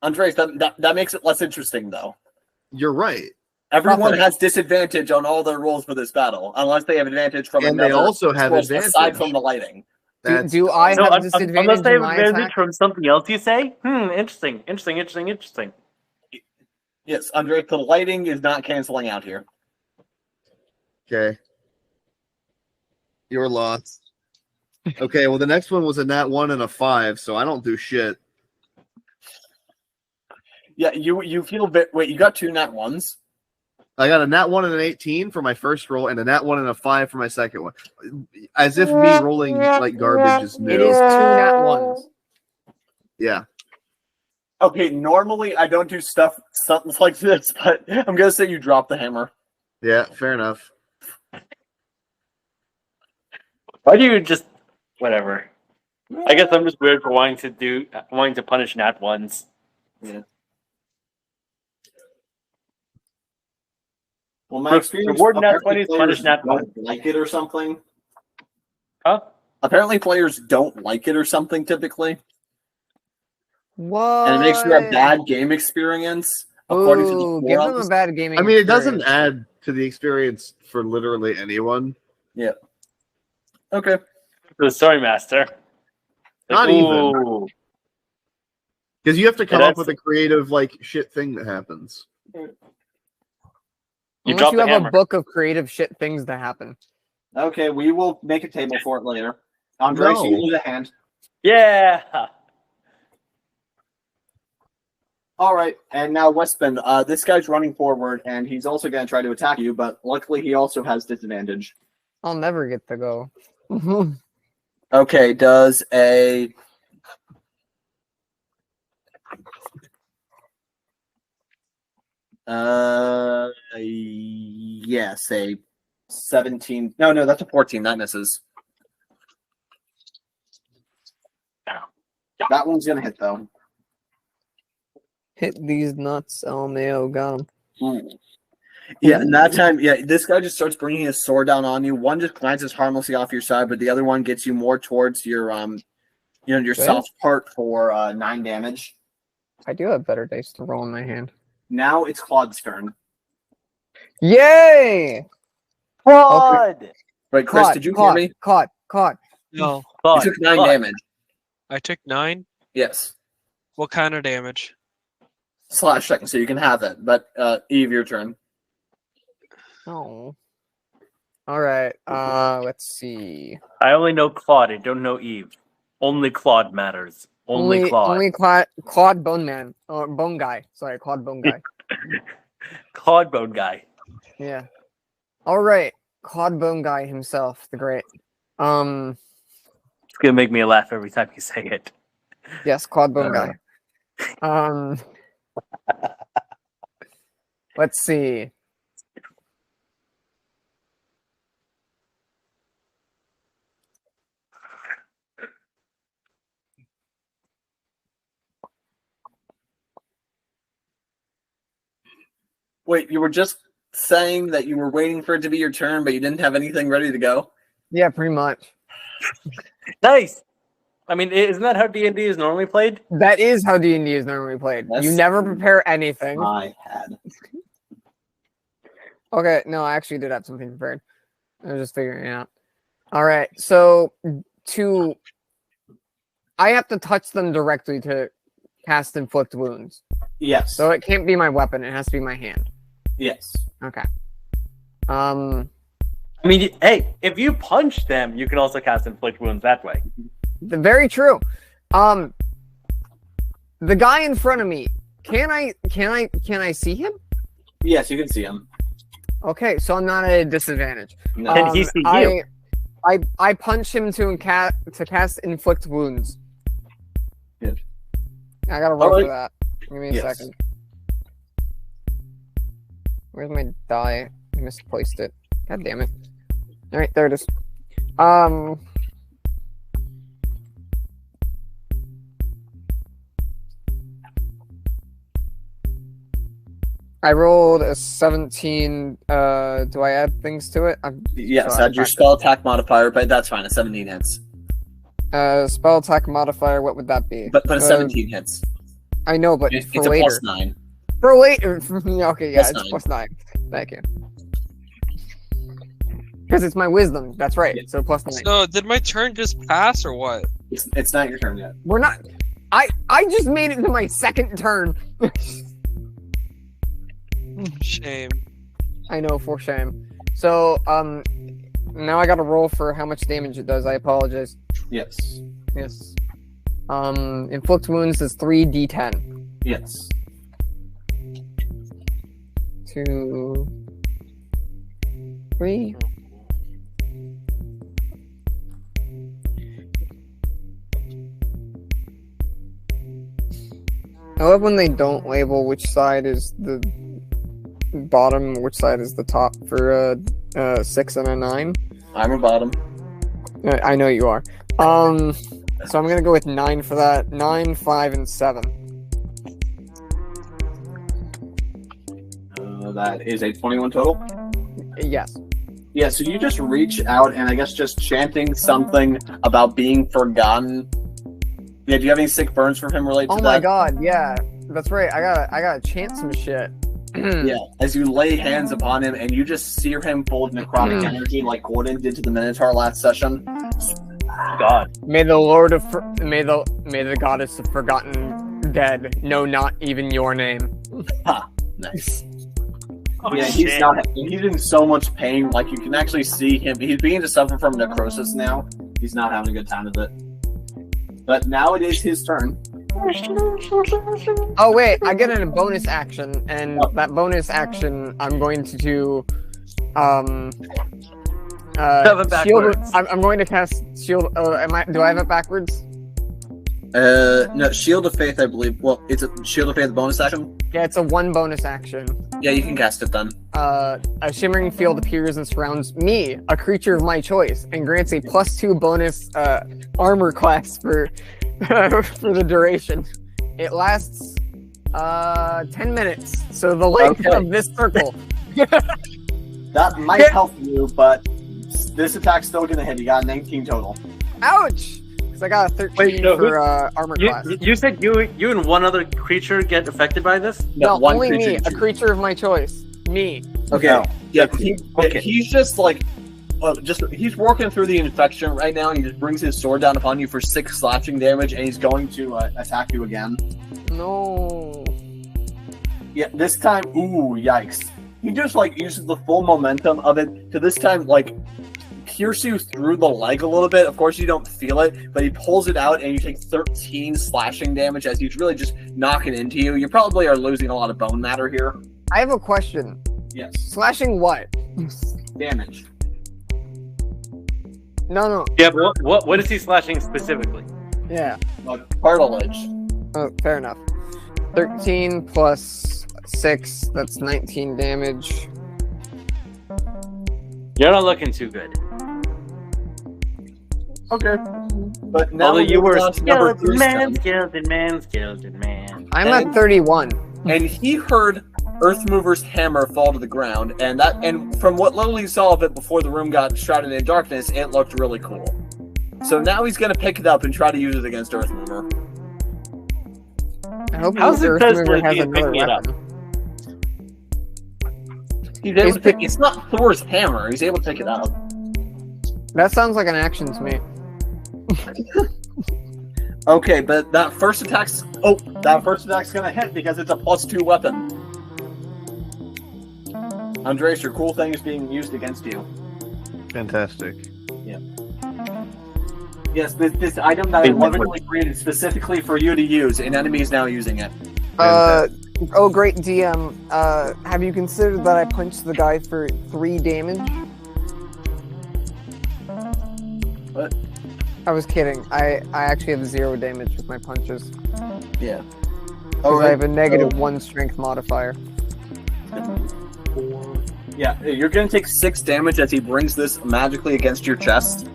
Andres, that makes it less interesting though. You're right. Everyone has disadvantage on all their rolls for this battle, unless they have advantage from And they another also have source advantage. aside from the lighting. Do I So, have disadvantage unless they in have my advantage attack? from something else, you say? Interesting. Yes, Andres, the lighting is not canceling out here. Okay. Your loss. Okay, well the next one was a nat 1 and a 5, so I don't do shit. Yeah, you feel bit. Wait, you got 2 nat 1s? I got a nat 1 and an 18 for my first roll, and a nat 1 and a 5 for my second one. As if me rolling like garbage is new. It is 2 nat 1s. Yeah. Okay, normally I don't do something like this, but I'm gonna say you drop the hammer. Yeah, fair enough. Why do you just whatever? I guess I'm just weird for wanting to punish nat ones. Yeah. Well, my experience reward nat apparently 20s, players punish nat don't 1. like it or something. Huh? Apparently, players don't like it or something typically, What? and it makes for a bad game experience. According to Ooh, the give them a forums. bad gaming I mean, it doesn't experience. add to the experience for literally anyone. Yeah. Okay. The story master. Not even. ooh. Because you have to come Yeah, up with a creative, like, shit thing that happens. You Unless drop you the have hammer. a book of creative shit things that happen. Okay, we will make a table for it later. Andres, No. you need a hand. Yeah. All right, and now Westman. This guy's running forward, and he's also going to try to attack you, but luckily he also has disadvantage. I'll never get to go. Okay, does a... yes, a 17. No, that's a 14. That misses. That one's going to hit, though. Hit these nuts, LMAO, got him. Yeah, and that time, this guy just starts bringing his sword down on you. One just glances harmlessly off your side, but the other one gets you more towards your, your soft part for 9 damage. I do have better dice to roll in my hand. Now it's Claude's turn. Yay! Claude! Okay. Right, Chris, did you hear me? Caught. No, You took 9 damage. I took 9. Yes. What kind of damage? Slash second, so you can have it. But Eve, your turn. Oh. All right. Let's see. I only know Claude. I don't know Eve. Only Claude matters. Only Claude. Only Claude Bone Man or Bone Guy. Sorry, Claude Bone Guy. Claude Bone Guy. Yeah. All right, Claude Bone Guy himself, the great. It's gonna make me laugh every time you say it. Yes, Claude Bone Guy. Let's see. Wait, you were just saying that you were waiting for it to be your turn, but you didn't have anything ready to go? Yeah, pretty much. Nice. I mean, isn't that how D&D is normally played? That is how D&D is normally played. Yes. You never prepare anything. I had. Okay, no, I actually did have something prepared. I was just figuring it out. All right, so I have to touch them directly to cast Inflict Wounds. Yes. So it can't be my weapon. It has to be my hand. Yes. Okay. I mean, hey, if you punch them, you can also cast Inflict Wounds that way. Very true. The guy in front of me, can I see him? Yes, you can see him. Okay, so I'm not at a disadvantage. No. Can he see you? I punch him to cast Inflict Wounds. Yes. I gotta roll All right. for that. Give me a Yes. second. Where's my die? I misplaced it. God damn it. Alright, there it is. I rolled a 17. Do I add things to it? Yes, sorry, add your spell attack modifier, but that's fine. A 17 hits. Spell attack modifier, what would that be? But a 17 hits. I know, but It's for a later. +9. For later. Okay, yeah, +9. it's +9. Thank you. Because it's my wisdom. That's right. Yeah. So +9. So did my turn just pass or what? It's not your turn yet. We're not. I just made it to my second turn. Shame. I know, for shame. So now I got to roll for how much damage it does. I apologize. Yes. Yes. Inflict wounds is 3d10. Yes. 2, 3. I love when they don't label which side is the bottom, which side is the top for a 6 and a 9. I'm a bottom. I know you are. So I'm gonna go with 9 for that. 9, 5, and 7. That is a 21 total. Yes. Yeah, so you just reach out and I guess just chanting something about being forgotten. Yeah, do you have any sick burns from him related Oh to my that? god, yeah. That's right. I gotta chant some shit. Yeah, as you lay hands upon him and you just sear him full of necrotic energy like Gordon did to the Minotaur last session. God. May the goddess of forgotten dead know not even your name. Ha, nice. Oh, Yeah, shit. he's in so much pain, like you can actually see him. He's beginning to suffer from necrosis now. He's not having a good time with it. But now it is his turn. Oh wait, I get a bonus action, and that bonus action I'm going to do. Have it Shield. backwards. I'm going to cast shield. Do I have it backwards? No, Shield of Faith, I believe. Well, it's a Shield of Faith bonus action. Yeah, it's a 1 bonus action. Yeah, you can cast it then. A shimmering field appears and surrounds me, a creature of my choice, and grants a +2 bonus armor class for for the duration. It lasts 10 minutes, so the length Okay. of this circle. That might help you, but this attack's still gonna hit. You got 19 total. Ouch! Because I got a 13 Wait, no, for armor class. You said you and one other creature get affected by this? No, one only me, creature. a creature of my choice. Me. Okay. No. Yeah, Okay. he's just like, he's working through the infection right now. And he just brings his sword down upon you for 6 slashing damage, and he's going to attack you again. No. Yeah, this time, ooh, yikes! He just like uses the full momentum of it to this time like pierce you through the leg a little bit. Of course, you don't feel it, but he pulls it out, and you take 13 slashing damage as he's really just knocking into you. You probably are losing a lot of bone matter here. I have a question. Yes, Slashing what? damage. No. Yeah, but what is he slashing specifically? Yeah. Like cartilage. Oh, fair enough. 13 plus 6, that's 19 damage. You're not looking too good. Okay. But now Although you we're were on to number 3 skeleton man. I'm at 31. and he heard Earthmover's hammer fall to the ground, and from what little he saw of it before the room got shrouded in darkness, it looked really cool. So now he's gonna pick it up and try to use it against Earthmover. I hope How's it Earthmover has he's another picking it up? weapon. He's able to it's not Thor's hammer. He's able to pick it up. That sounds like an action to me. Okay, but that first attack's gonna hit because it's a +2 weapon. Andres, your cool thing is being used against you. Fantastic. Yes, this item that I literally created specifically for you to use, an enemy is now using it. Oh great DM, have you considered that I punched the guy for 3 damage? What? I was kidding. I actually have 0 damage with my punches. Yeah. Because I have a -1 strength modifier. Yeah, you're gonna take 6 damage as he brings this magically against your chest.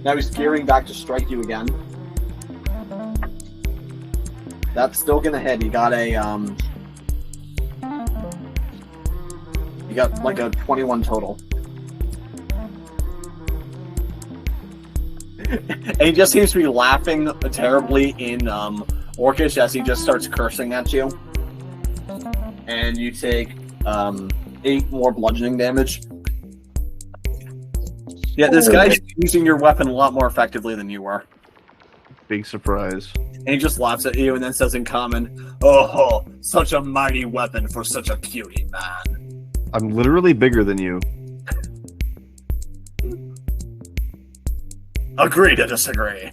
Now he's gearing back to strike you again. That's still gonna hit. He got a you got like a 21 total. And he just seems to be laughing terribly in Orcish as he just starts cursing at you. And you take 8 more bludgeoning damage. Yeah, this guy's using your weapon a lot more effectively than you were. Big surprise. And he just laughs at you and then says in common, "Oh, such a mighty weapon for such a cutie man." I'm literally bigger than you. Agree to disagree.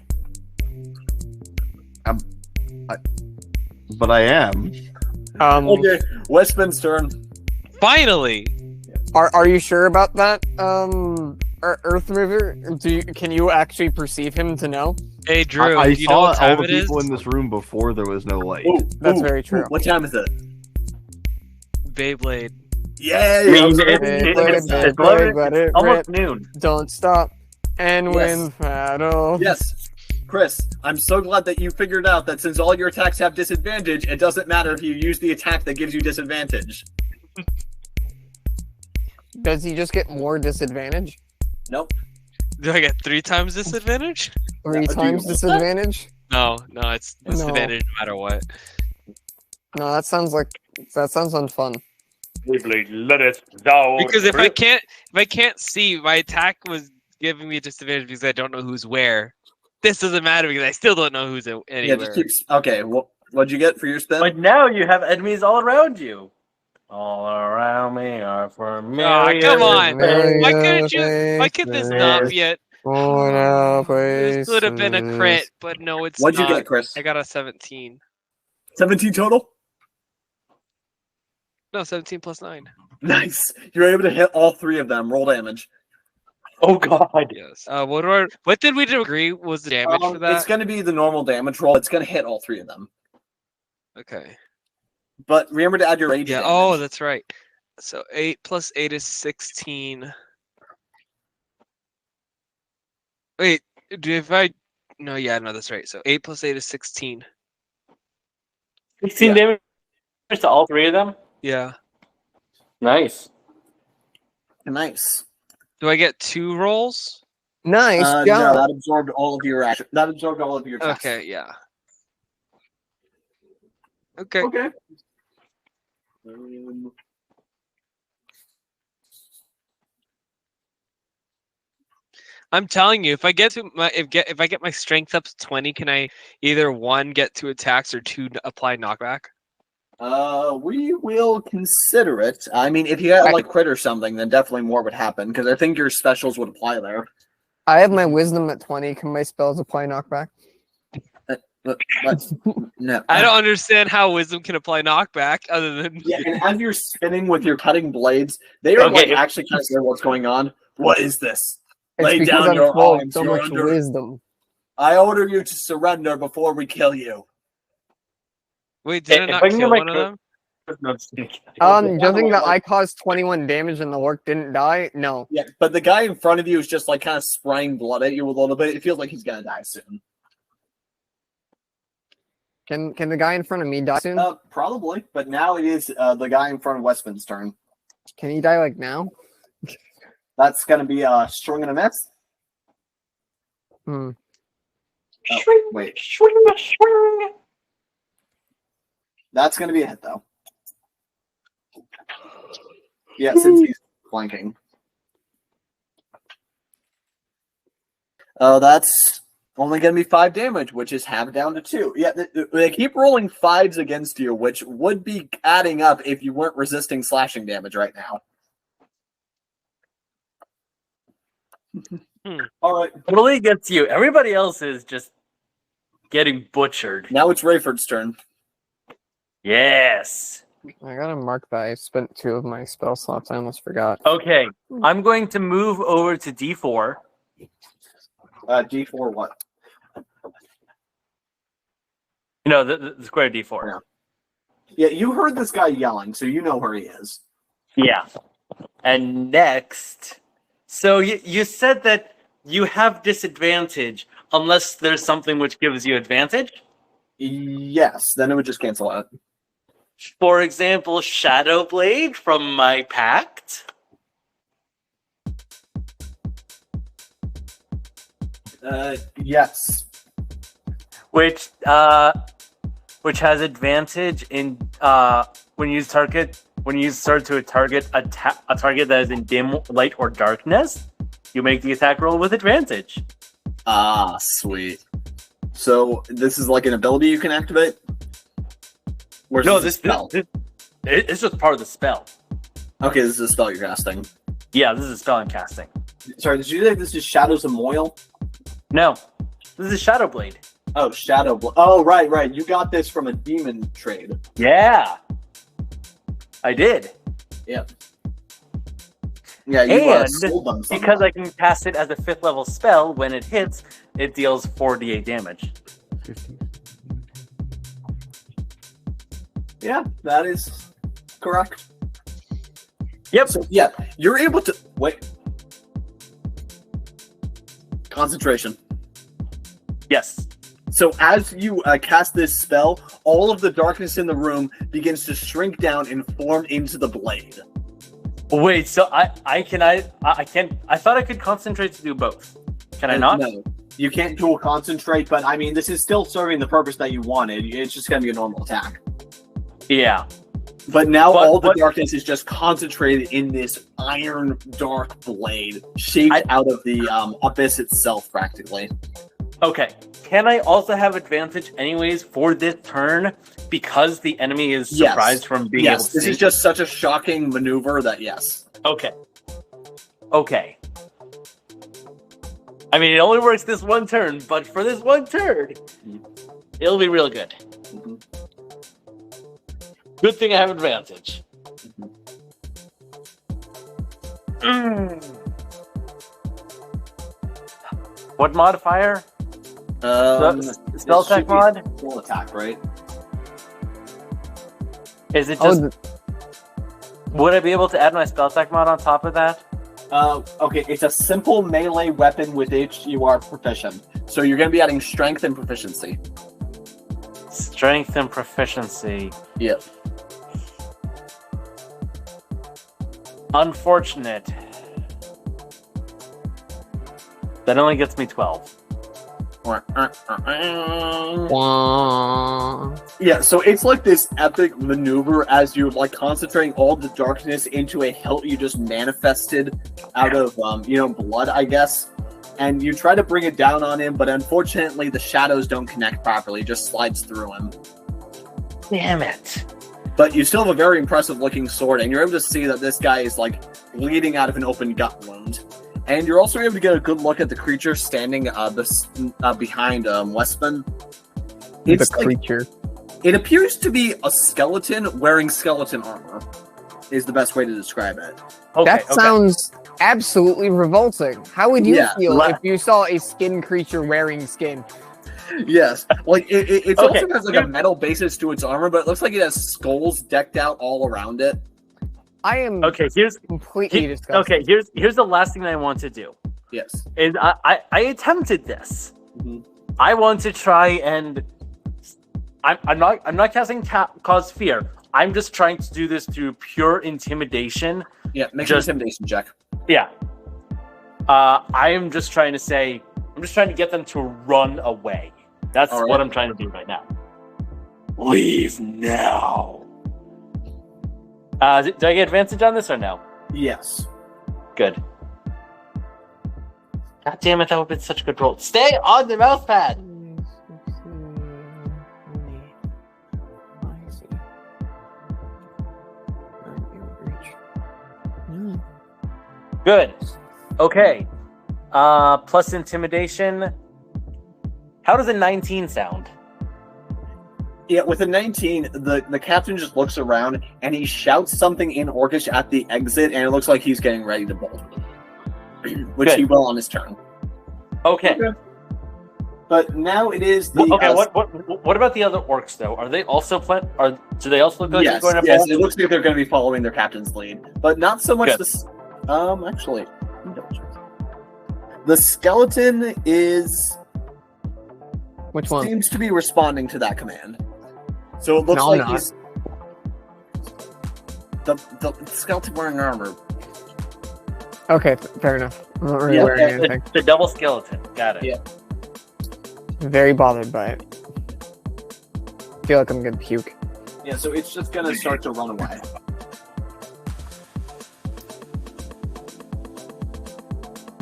But I am. Okay, Westman's turn. Finally! Are you sure about that, Earthmover? Can you actually perceive him to know? Hey, Drew, I do you know saw what all time the it is? people in this room before there was no light. That's very true. What time is it? Beyblade. Yeah, It's almost noon. Don't stop and win battle. Yes, Chris, I'm so glad that you figured out that since all your attacks have disadvantage, it doesn't matter if you use the attack that gives you disadvantage. Does he just get more disadvantage? Nope. Do I get 3 times disadvantage? 3 times disadvantage? No, it's No. disadvantage no matter what. No, that sounds unfun. Let it thou. Because if I can't see, my attack was giving me a disadvantage because I don't know who's where. This doesn't matter because I still don't know who's anywhere. Yeah, just keeps. Okay, what'd you get for your spin? But now you have enemies all around you. All around me are familiar. Aw, come on. Familiar Why couldn't this not faces. be it? Oh no, This would have been a places. crit, but no, it's What'd not. you get, Chris? I got a 17. 17 total? No, 17 plus 9. Nice. You're able to hit all 3 of them. Roll damage. Oh god. Yes. What did we agree was the damage for that? It's going to be the normal damage roll. It's going to hit all 3 of them. Okay. But remember to add your rage Yeah. damage. Oh, that's right. So 8 plus 8 is 16. Wait, no, that's right. So 8 plus 8 is 16. 16 damage to all 3 of them? Yeah. Nice. Nice. Do I get 2 rolls? Nice No, job. that absorbed all of your action. That absorbed all of your attacks. Okay, yeah. Okay. Okay. I'm telling you, if I get my strength up to 20, can I either 1 get 2 attacks or 2 apply knockback? We will consider it. I mean, if you had like crit or something, then definitely more would happen because I think your specials would apply there. I have my wisdom at 20. Can my spells apply knockback? No. I don't understand how wisdom can apply knockback other than Yeah, and as you're spinning with your cutting blades, they are like actually kind of scared what's going on. What is this? It's Lay because down I'm your full of arms. so You're much under. wisdom. I order you to surrender before we kill you. Wait, did I not kill one of them? Judging that I caused 21 damage and the orc didn't die, no. Yeah, but the guy in front of you is just like kind of spraying blood at you a little bit. It feels like he's gonna die soon. Can the guy in front of me die soon? Probably, but now it is the guy in front of Westman's turn. Can he die like now? That's gonna be a string and a miss. Hmm. Oh, wait. That's gonna be a hit though. Yeah, since he's flanking. That's only going to be 5 damage, which is half down to 2. Yeah, they keep rolling 5s against you, which would be adding up if you weren't resisting slashing damage right now. All right. Totally gets you. Everybody else is just getting butchered. Now it's Rayford's turn. Yes. I gotta mark that I spent 2 of my spell slots. I almost forgot. Okay. I'm going to move over to D4. D4 what? You know, the square D4. Yeah, you heard this guy yelling, so you know where he is. Yeah. And next, so you said that you have disadvantage unless there's something which gives you advantage? Yes, then it would just cancel out. For example, Shadow Blade from my pact. Yes. Which has advantage in when you start to a target that is in dim light or darkness, you make the attack roll with advantage. Ah, sweet. So this is like an ability you can activate? No, this it's just part of the spell. Okay, this is a spell you're casting. Yeah, this is a spell I'm casting. Sorry, did you say this is Shadows of Moil? No, this is Shadow Blade. Oh, Shadow Blade. Oh, right. You got this from a demon trade. Yeah, I did. Yep. Yeah, you And sold them something. because I can cast it as a 5th level spell, when it hits, it deals 4d8 damage. Yeah, that is correct. Yep. So, yeah, you're able to... Wait. Concentration. Yes. So as you cast this spell, all of the darkness in the room begins to shrink down and form into the blade. Wait, so I thought I could concentrate to do both. Can I not? No, you can't dual concentrate, but I mean, this is still serving the purpose that you wanted. It's just going to be a normal attack. Yeah. But now all the darkness is just concentrated in this iron dark blade, shaped out of the abyss itself, practically. Okay. Can I also have advantage anyways for this turn because the enemy is surprised from being able to this is just such a shocking maneuver that yes. Okay. Okay. I mean, it only works this one turn, but for this one turn, it'll be real good. Good thing I have advantage. What modifier? Spell attack mod? Full attack, right? Is it just... Would I be able to add my spell attack mod on top of that? Okay, it's a simple melee weapon with which you are proficient. So you're going to be adding strength and proficiency. Strength and proficiency. Yep. Unfortunate. That only gets me 12. Yeah, so it's like this epic maneuver as you're like concentrating all the darkness into a hilt you just manifested out of blood, I guess. And you try to bring it down on him, but unfortunately the shadows don't connect properly, it just slides through him. Damn it. But you still have a very impressive looking sword, and you're able to see that this guy is like bleeding out of an open gut wound. And you're also able to get a good look at the creature standing behind Westman. It's the creature. It appears to be a skeleton wearing skeleton armor, is the best way to describe it. That sounds absolutely revolting. How would you feel if you saw a skin creature wearing skin? Yes, like it also has like a metal basis to its armor, but it looks like it has skulls decked out all around it. I am completely disgusted. Okay, here's the last thing that I want to do. Yes, is I attempted this. Mm-hmm. I want to try and I'm not casting cause fear. I'm just trying to do this through pure intimidation. Yeah, make an intimidation check. Yeah. I am just trying to say, I'm just trying to get them to run away. That's what I'm trying to do right now. Leave now. Do I get advantage on this or no? Yes. Good. God damn it, that would have been such a good roll. Stay on the mouse pad! Good. Okay. Plus intimidation. How does a 19 sound? Yeah, with a 19, the captain just looks around and he shouts something in Orcish at the exit, and it looks like he's getting ready to bolt. Which Good. he will on his turn. Okay. But now it is the... Okay, what about the other orcs, though? Are they also do they also look like they're going to Yes, it looks like they're going to be following their captain's lead. But not so much actually... The skeleton is... Which one? Seems to be responding to that command. So it looks like he's... The skeleton wearing armor. Okay, fair enough. I'm not really wearing anything. The double skeleton. Got it. Yeah. Very bothered by it. I feel like I'm gonna puke. Yeah, so it's just gonna start to run away.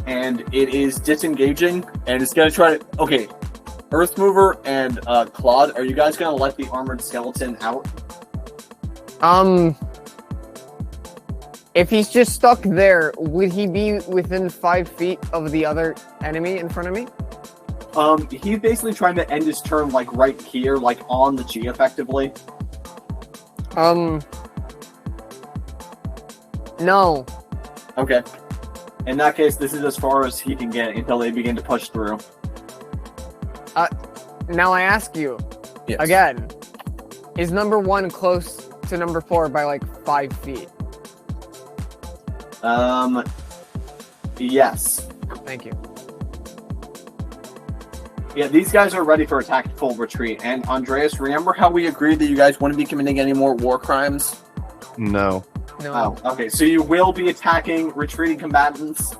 And it is disengaging, and it's gonna try to... Okay, Earthmover and Claude, are you guys gonna let the armored skeleton out? If he's just stuck there, would he be within 5 feet of the other enemy in front of me? He's basically trying to end his turn, like, right here, like, on the G, effectively. No. Okay. In that case, this is as far as he can get until they begin to push through. Now I ask you, again, is number 1 close to number 4 by, like, 5 feet? Yes. Thank you. Yeah, these guys are ready for a tactical retreat. And Andreas, remember how we agreed that you guys wouldn't be committing any more war crimes? No. No. Oh, okay, so you will be attacking retreating combatants?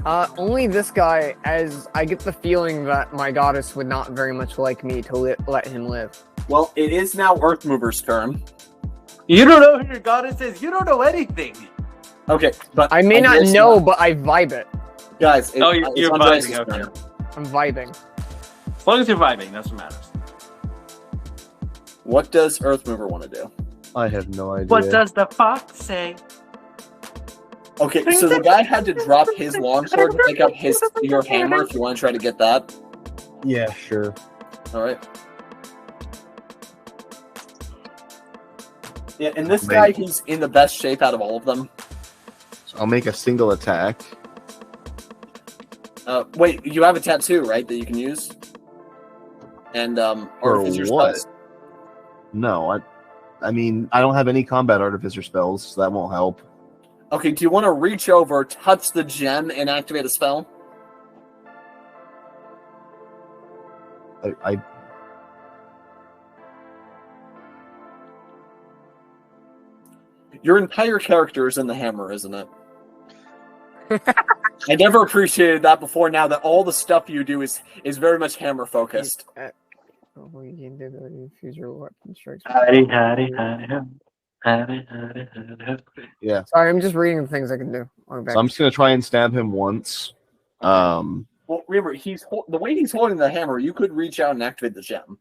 Only this guy, as I get the feeling that my goddess would not very much like me to let him live. Well, it is now Earthmover's turn. You don't know who your goddess is. You don't know anything. Okay, but... I may not know, but I vibe it. Guys, you're vibing, okay. I'm vibing. As long as you're vibing, that's what matters. What does Earthmover want to do? I have no idea. What does the fox say? Okay, so the guy had to drop his longsword to pick up your hammer if you want to try to get that. Yeah, sure. Alright. Yeah, and this guy, he's in the best shape out of all of them. So I'll make a single attack. Wait, you have a tattoo, right, that you can use? And, Or artificer what? spells? No, I mean, I don't have any combat artificer spells, so that won't help. Okay, do you want to reach over, touch the gem, and activate a spell? I Your entire character is in the hammer, isn't it? I never appreciated that before now that all the stuff you do is very much hammer focused. We can do the infuse your weapon strikes. yeah. Sorry, I'm just reading the things I can do. So I'm just gonna try and stab him once. Well, remember, the way he's holding the hammer, you could reach out and activate the gem.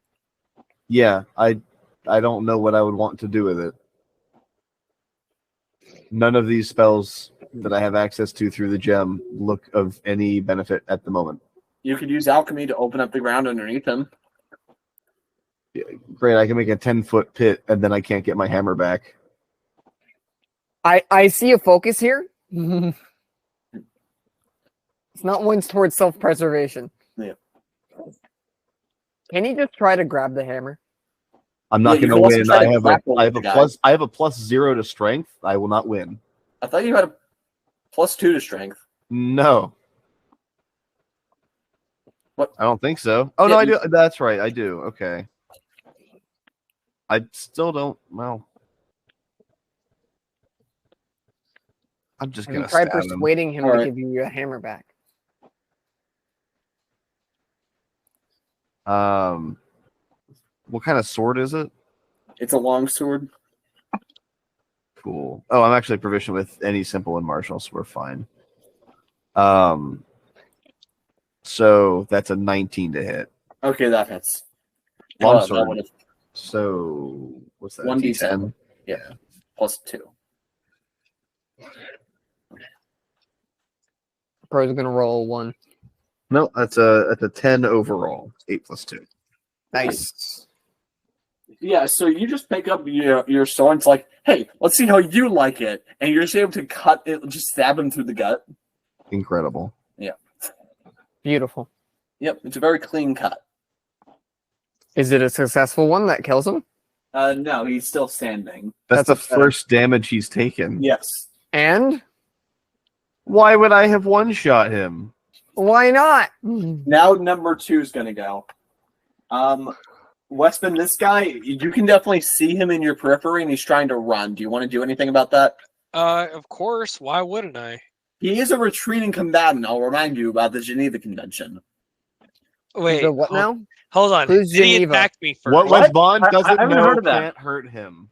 Yeah, I don't know what I would want to do with it. None of these spells that I have access to through the gem look of any benefit at the moment. You could use alchemy to open up the ground underneath him. Yeah, great, I can make a 10-foot pit and then I can't get my hammer back. I see a focus here. It's not one towards self-preservation. Yeah. Can he just try to grab the hammer? I'm not Yeah, going you to can win. also try to grapple with the guy. I have a +0 to strength. I will not win. I thought you had a +2 to strength. No. What? I don't think so. Oh, Yeah, no, I do. That's right. I do. Okay. I still don't. Well, I'm just Have going you to tried stab him. persuading him All to right. give you a hammer back? What kind of sword is it? It's a long sword. Cool. Oh, I'm actually proficient with any simple and martial, so we're fine. So that's a 19 to hit. Okay, that hits. Long That sword. would've- So what's that? 1d10. Yeah. +2. Bro's gonna roll 1. No, that's a 10 overall. 8 + 2. Nice. Yeah, so you just pick up your sword. And it's like, hey, let's see how you like it, and you're just able to cut it, just stab him through the gut. Incredible. Yeah. Beautiful. Yep, it's a very clean cut. Is it a successful one that kills him? No, he's still standing. That's the upsetting. first damage he's taken. Yes. And Why would I have one-shot him? why not? Now number 2 is gonna go. Westman, this guy, you can definitely see him in your periphery, and he's trying to run. Do you want to do anything about that? Of course. Why wouldn't I? He is a retreating combatant. I'll remind you about the Geneva Convention. Wait. The what now? Hold on. Who's Did he Geneva? attack me first? What West Bond I doesn't haven't know heard of that. can't hurt him.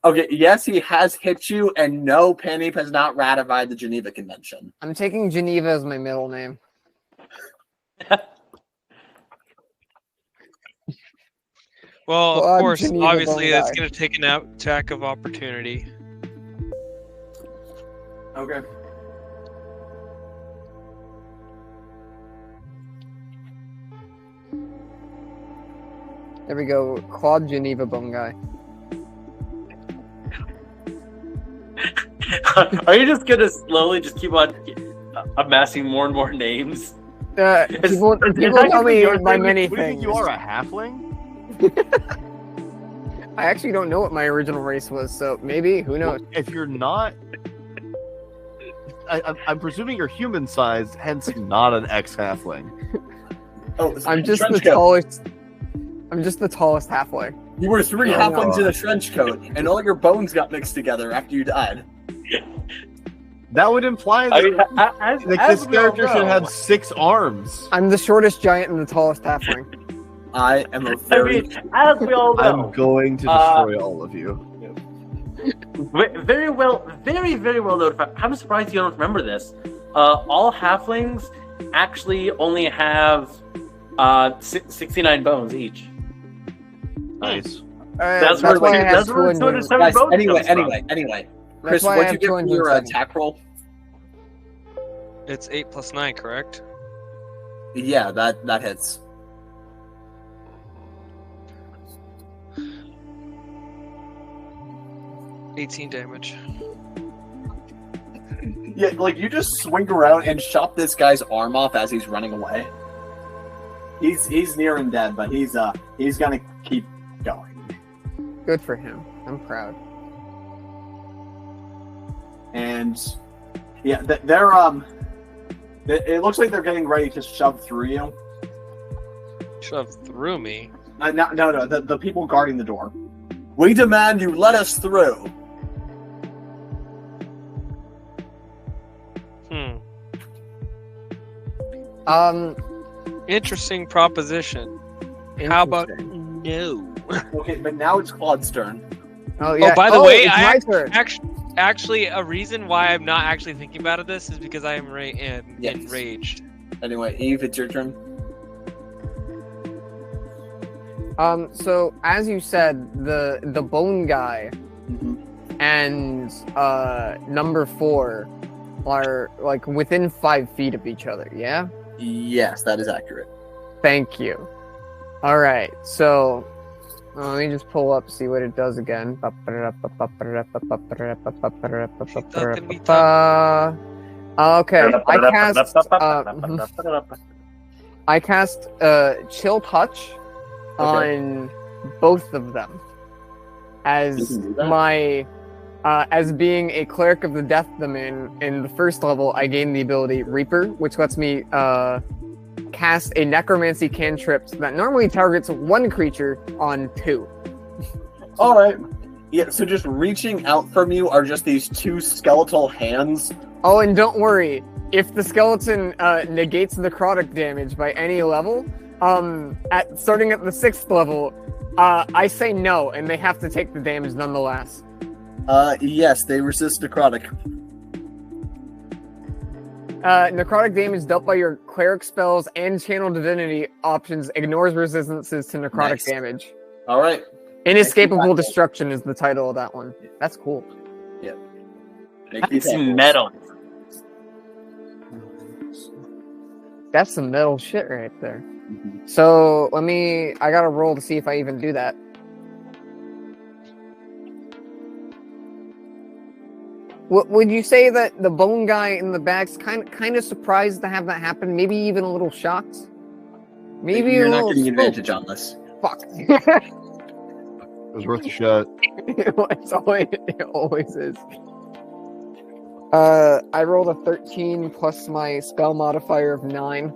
Okay, yes, he has hit you, and no, Penny has not ratified the Geneva Convention. I'm taking Geneva as my middle name. Well, Well, of I'm course, Geneva obviously, Bone that's guy. going to take an attack of opportunity. Okay. There we go. Claude Geneva Bone guy. Are you just gonna slowly just keep on amassing more and more names? People that tell me your my thing? many What do you think things. you are, a halfling? I actually don't know what my original race was, so maybe, who knows? If you're not... I'm presuming you're human-sized, hence not an ex-halfling. Oh, I'm just the trench coat. tallest. I'm just the tallest halfway. You were 3 Oh, halflings no. in a trench coat, and all your bones got mixed together after you died. That would imply that I mean, as this we all character should know, have 6 arms. I'm the shortest giant and the tallest halfling. I am a I very... mean, as we all know, I'm going to destroy all of you. very well, very well notified. I'm surprised you don't remember this. All halflings actually only have 69 bones each. Nice. That's why where I have that's where 200. 207 Guys, bones anyway, comes from. anyway. That's Chris, why I what'd you have get for your 207. attack roll? It's 8 plus 9, correct? Yeah, that hits. $18 damage. Yeah, like you just swing around and chop this guy's arm off as he's running away. He's nearing dead, but he's gonna keep going. Good for him. I'm proud. And yeah, they're it looks like they're getting ready to shove through you. Shove through me? No, the people guarding the door. We demand you let us through. Interesting proposition. How about no? Okay, but now it's Claude's turn. Oh yeah. Oh, by the way, it's my turn. Actually, a reason why I'm not actually thinking about this is because I am enraged. Anyway, Eve, it's your turn. So as you said, the bone guy and number 4 are like within 5 feet of each other. Yeah. Yes, that is accurate. Thank you. All right, so let me just pull up, see what it does again. Okay, I cast Chill Touch on both of them as my as being a cleric of the death domain. In the first level, I gain the ability Reaper, which lets me cast a necromancy cantrip that normally targets 1 creature on 2. All right. Yeah. So just reaching out from you are just these 2 skeletal hands. Oh, and don't worry, if the skeleton negates necrotic damage by any level, starting at the 6th level, I say no, and they have to take the damage nonetheless. Yes, they resist necrotic. Necrotic damage dealt by your cleric spells and channel divinity options ignores resistances to necrotic damage. All right. Inescapable destruction is the title of that one. That's cool. Yeah. That's metal. That's some metal shit right there. So I gotta roll to see if I even do that. Would you say that the bone guy in the back's kind of surprised to have that happen? Maybe even a little shocked? Maybe you're not getting advantage on this. Fuck. It was worth a shot. It always is. I rolled a 13 plus my spell modifier of 9.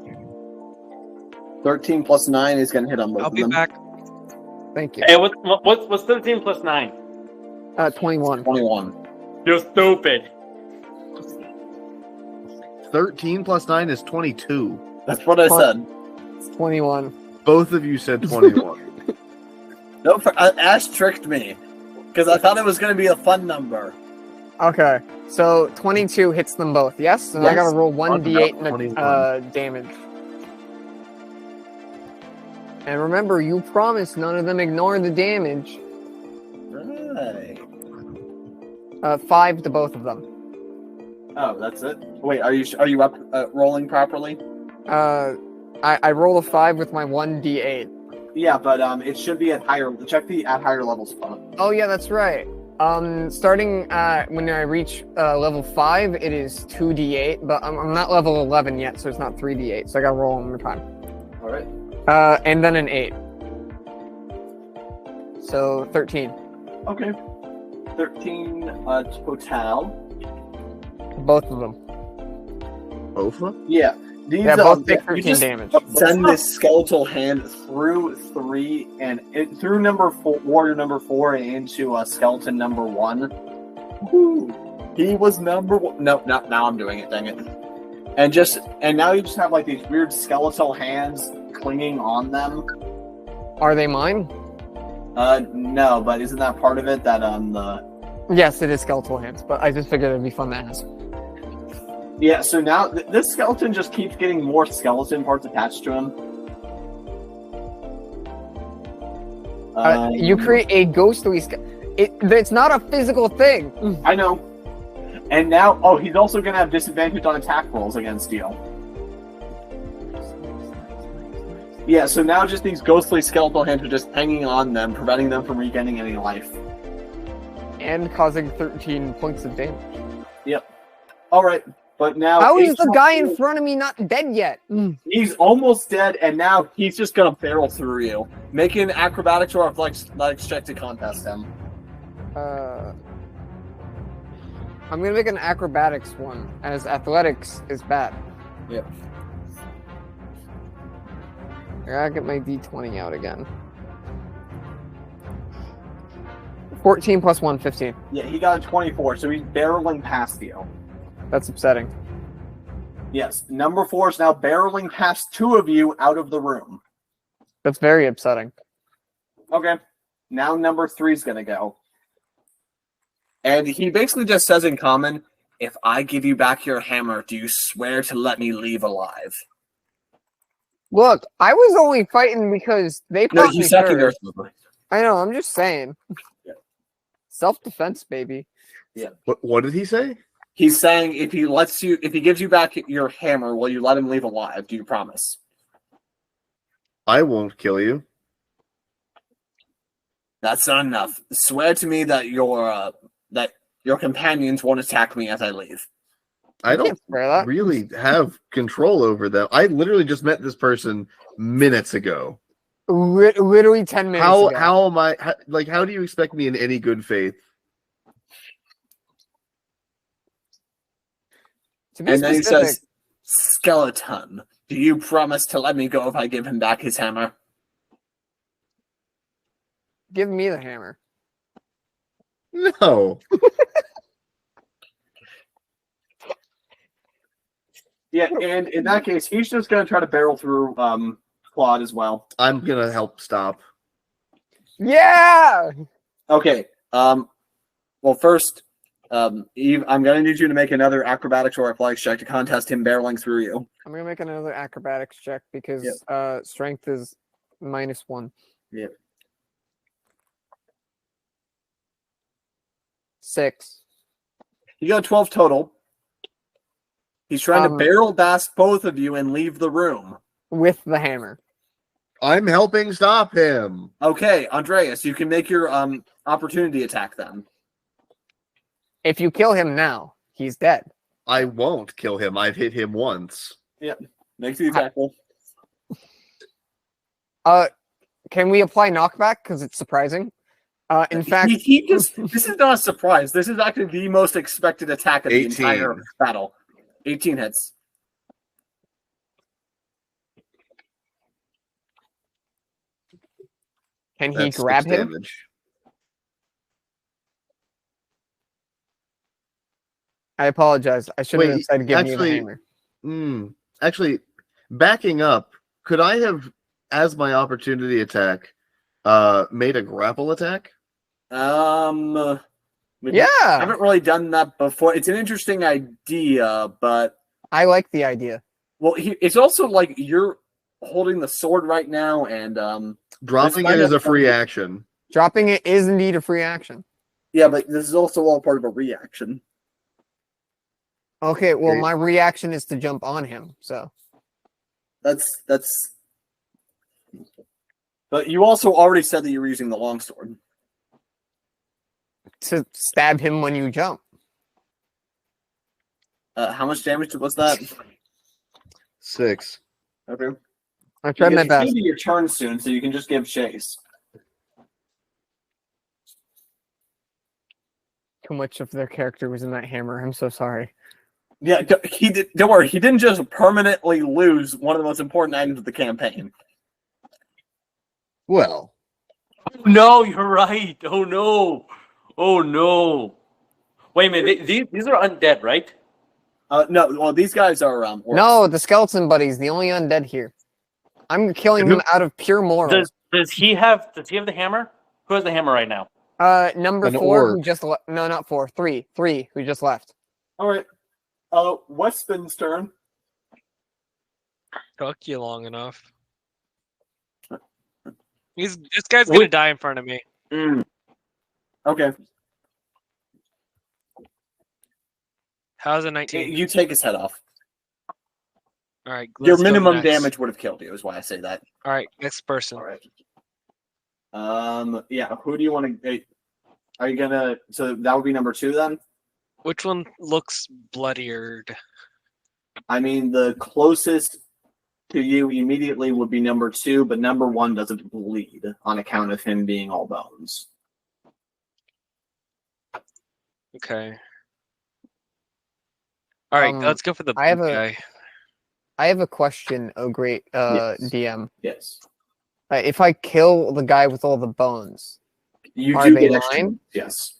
13 plus 9 is going to hit on both I'll of be them. back. Thank you. Hey, what's 13 plus 9? 21. 21. You're stupid. 13 plus 9 is 22. That's what I said. 21. Both of you said 21. No, Ash tricked me because I thought it was going to be a fun number. Okay, so 22 hits them both, yes? And Yes. I gotta roll 1d8 damage. And remember, you promised none of them ignore the damage. Right. 5 to both of them. Oh, that's it. Wait, are you up rolling properly? I roll a 5 with my 1d8. Yeah, but it should be at higher. Check the at higher level spot. Oh yeah, that's right. Starting when I reach level 5, it is 2d8, but I'm not level 11 yet, so it's not 3d8. So I gotta roll one more time. All right. And then an 8. So 13. Okay. 13 total. Both of them. Both of them? Yeah. These both take you 13 just damage. send this skeletal hand through 3 and through number 4, warrior number 4, and into skeleton number 1. Woo. He was number 1. No, now I'm doing it. Dang it! And now you just have like these weird skeletal hands clinging on them. Are they mine? No, but isn't that part of it? That the Yes, it is skeletal hands, but I just figured it'd be fun to ask. Yeah, so now this skeleton just keeps getting more skeleton parts attached to him. You create a ghostly it's not a physical thing. I know. And now, oh, he's also going to have disadvantage on attack rolls against you. Yeah, so now just these ghostly skeletal hands are just hanging on them, preventing them from regaining any life. And causing 13 points of damage. Yep. Alright, but now... How is the guy in front of me not dead yet? He's almost dead, and now he's just going to barrel through you. Make an acrobatics or athletics check to contest him. I'm gonna make an acrobatics one, as athletics is bad. Yep. I gotta get my D20 out again. 14 plus 1, 15. Yeah, he got a 24, so he's barreling past you. That's upsetting. Yes, number 4 is now barreling past 2 of you out of the room. That's very upsetting. Okay, now number 3 is gonna go. And he basically just says in common, if I give you back your hammer, do you swear to let me leave alive? Look, I was only fighting because they No, popped you me second first. Earth. I know, I'm just saying. Yeah. Self-defense, baby. Yeah. What did he say? He's saying if he gives you back your hammer, will you let him leave alive? Do you promise? I won't kill you. That's not enough. Swear to me that your companions won't attack me as I leave. I don't can't swear that. really have control over them. I literally just met this person minutes ago. Literally 10 minutes ago. How am I? How do you expect me in any good faith? To be And then he specific, says, "Skeleton, do you promise to let me go if I give him back his hammer?" give me the hammer. No. Yeah, and in that case, he's just going to try to barrel through Claude as well. I'm gonna help stop. Yeah! Okay. Well, first, Eve, I'm going to need you to make another acrobatics or athletics check to contest him barreling through you. I'm gonna make another acrobatics check because Yep. Strength is -1. Yep. 6. You got 12 total. He's trying to barrel past both of you and leave the room. With the hammer. I'm helping stop him. Okay, Andreas, you can make your opportunity attack then. If you kill him now, he's dead. I won't kill him. I've hit him once. Yep. Make the attack roll. Can we apply knockback? Because it's surprising. In fact, this is not a surprise. This is actually the most expected attack of the 18. entire battle. 18 hits. can he That's grab 6 him? damage. I apologize. I should have said give me the actually- hammer. Actually, backing up, could I have, as my opportunity attack, made a grapple attack? I Yeah! haven't really done that before. It's an interesting idea, but I like the idea. well, it's also like you're holding the sword right now, and Dropping it is a free action. Dropping it is indeed a free action. yeah, but this is also all part of a reaction. Okay, well, Okay. my reaction is to jump on him, so. That's. But you also already said that you were using the longsword. To stab him when you jump. How much damage was that? 6. Okay. I tried my It's best. gonna be your turn soon, so you can just give chase. Too much of their character was in that hammer. I'm so sorry. Yeah, don't worry. He didn't just permanently lose one of the most important items of the campaign. Well, No, you're right. Oh no. Oh no. Wait a minute. These are undead, right? No, well, these guys are orcs. No, the skeleton buddy's the only undead here. I'm killing him out of pure morals. Does he have the hammer? Who has the hammer right now? Number An 4 who orc. just left. No, not 4. 3 who just left. All right. Westman's turn. Took you long enough. This guy's gonna die in front of me. Okay. How's a 19? You take his head off. All right. Your let's go minimum next. damage would have killed you, is why I say that. All right. Next person. All right. Yeah. Who do you want to? Are you gonna? So that would be number 2 then. Which one looks bloodier? I mean, the closest to you immediately would be number 2, but number 1 doesn't bleed on account of him being all bones. Okay. All right. Let's go for the I have blue a- guy. I have a question, oh great Yes. DM. Yes. If I kill the guy with all the bones, You Are do they get extra. mine? Yes.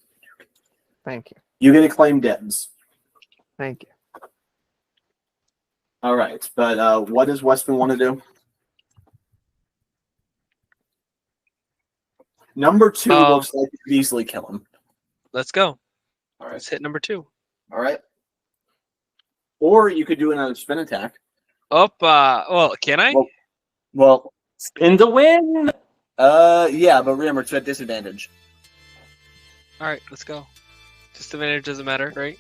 thank you. You get to claim dibs. Thank you. All right, but what does Westman want to do? Number 2 looks like you could easily kill him. Let's go. All right. Let's hit number 2. All right. Or you could do another spin attack. Well, can I? Well, Spin to win. yeah, but remember, it's at disadvantage. All right. Let's go. Disadvantage doesn't matter, right?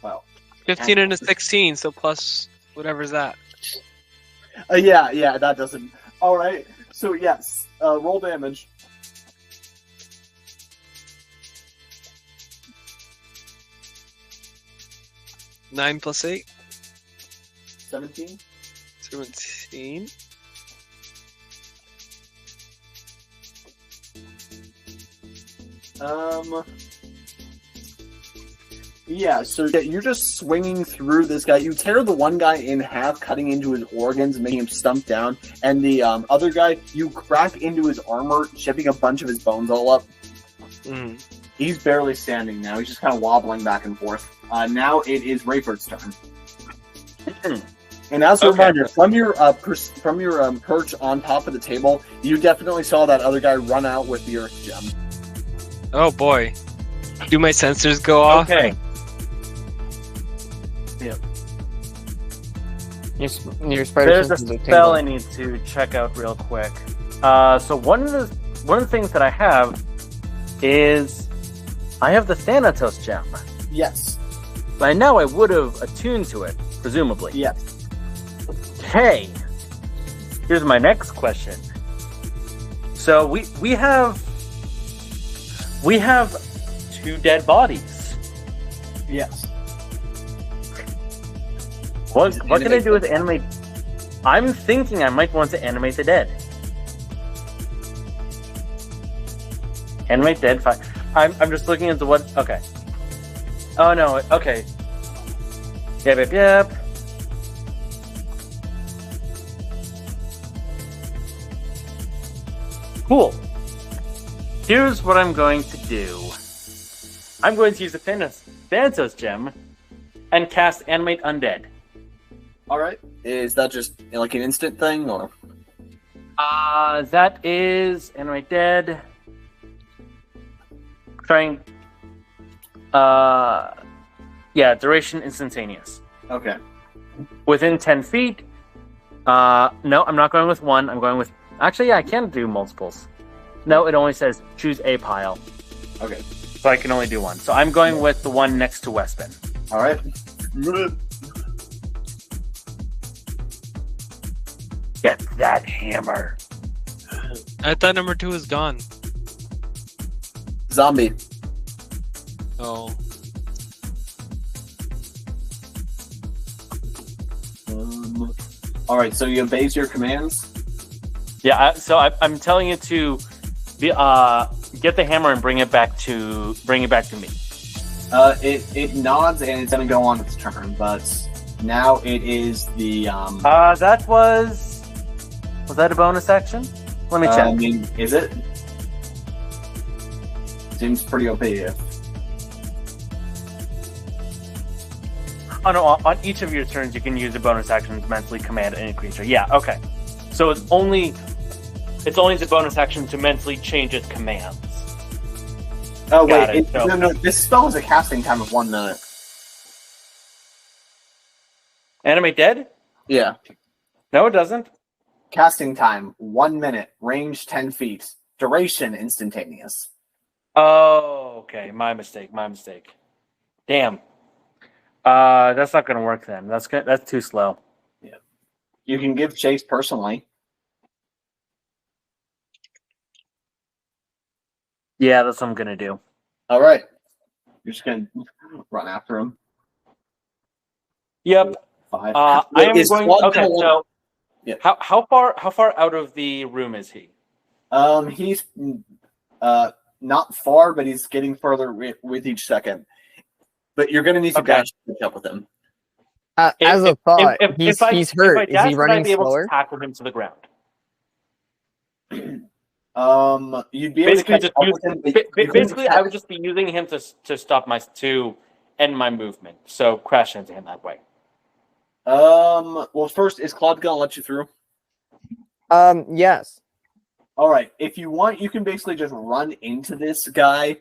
Wow. 15 and a 16, so plus whatever's that. Yeah, that doesn't. All right. So yes, roll damage. Nine plus 8. 17. 17. Yeah, so you're just swinging through this guy. You tear the one guy in half, cutting into his organs, making him stump down. And the other guy, you crack into his armor, chipping a bunch of his bones all up. Mm. He's barely standing now. He's just kind of wobbling back and forth. Now it is Rayford's turn. And as a reminder, from your perch on top of the table, you definitely saw that other guy run out with the Earth Gem. Oh boy. Do my sensors go off? Okay. Your spider There's a senses are spell I tingling. need to check out real quick. So one of the things that I have is I have the Thanatos gem. Yes. By now I would have attuned to it, presumably. Yes. Okay. Here's my next question. So we have 2 dead bodies. Yes. What can I do with animate? I'm thinking I might want to animate the dead. Animate dead. Fine. I'm just looking into what. Okay. Oh no. Okay. Yep. Cool. Here's what I'm going to do. I'm going to use the Thanatos gem and cast Animate Undead. All right. Is that just like an instant thing, or? That is Animate Dead. Trying. Yeah, duration instantaneous. Okay. Within 10 feet. No, I'm not going with one. I'm going with. Actually, yeah, I can do multiples. No, it only says choose a pile. Okay. So I can only do one. So I'm going with the one next to Westman. All right. Get that hammer. I thought number 2 was gone. Zombie. Oh. All right. So you obeys your commands. Yeah, I'm telling it to get the hammer and bring it back to me. It nods and it's gonna go on its turn, but now it is the That was that a bonus action? Let me check. I mean, is it? Seems pretty OP. Oh no! On each of your turns, you can use a bonus action to mentally command any creature. Yeah, okay. So it's only the bonus action to mentally change its commands. Oh Got wait, it, so- no. This spell has a casting time of 1 minute. Animate dead? Yeah. No, it doesn't. Casting time 1 minute. Range 10 feet. Duration instantaneous. Oh, okay. My mistake. Damn. That's not going to work then. That's too slow. You can give chase personally. Yeah, that's what I'm going to do. All right. You're just going to run after him. Yep. 5. I am Is going. Claude Okay, gonna- so Yeah. how far out of the room is he? He's not far, but he's getting further with each second. But you're going to need to dash to catch up with him. As a thought, he's hurt. Is dash, he would I running be able slower? to tackle him to the ground? You'd be able to catch up with him. Basically, I would just be using him to stop to end my movement. So crash into him that way. Well, first, is Claude going to let you through? Yes. All right. If you want, you can basically just run into this guy.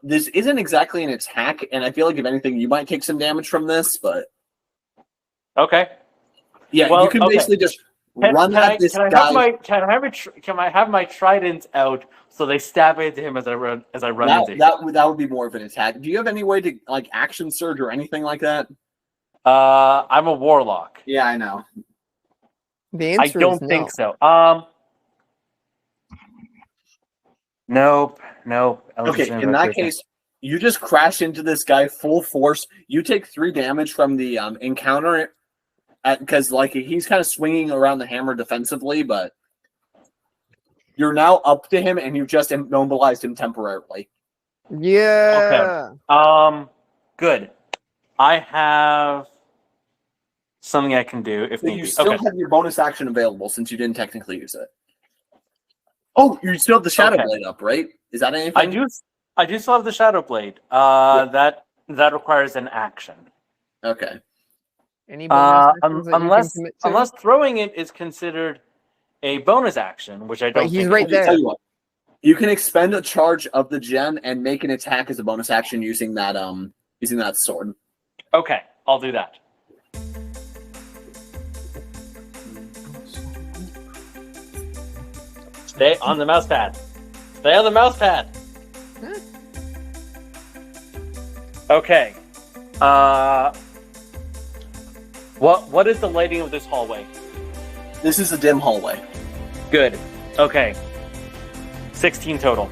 This isn't exactly an attack, and I feel like if anything, you might take some damage from this, but okay. Yeah, well, you can basically just run at this guy. Can I have my trident out so they stab into him as I run into him? That would be more of an attack. Do you have any way to like action surge or anything like that? I'm a warlock. Yeah, I know. The I answer don't is think no. so. Nope. Okay, in that case, you just crash into this guy full force. You take 3 damage from the encounter, because like he's kind of swinging around the hammer defensively, but you're now up to him, and you've just immobilized him temporarily. Yeah. Okay. Good. I have something I can do if So need you be. still have your bonus action available since you didn't technically use it. Oh, you still have the Shadow Blade up, right? Is that anything? I do still have the Shadow Blade. That requires an action. Okay. Any bonus actions that you unless can commit to? unless throwing it is considered a bonus action, which I don't. But he's think right it is. there. Tell you what, you can expend a charge of the gem and make an attack as a bonus action using that sword. Okay, I'll do that. Stay on the mouse pad. Stay on the mouse pad. Okay. What is the lighting of this hallway? This is a dim hallway. Good. Okay. 16 total.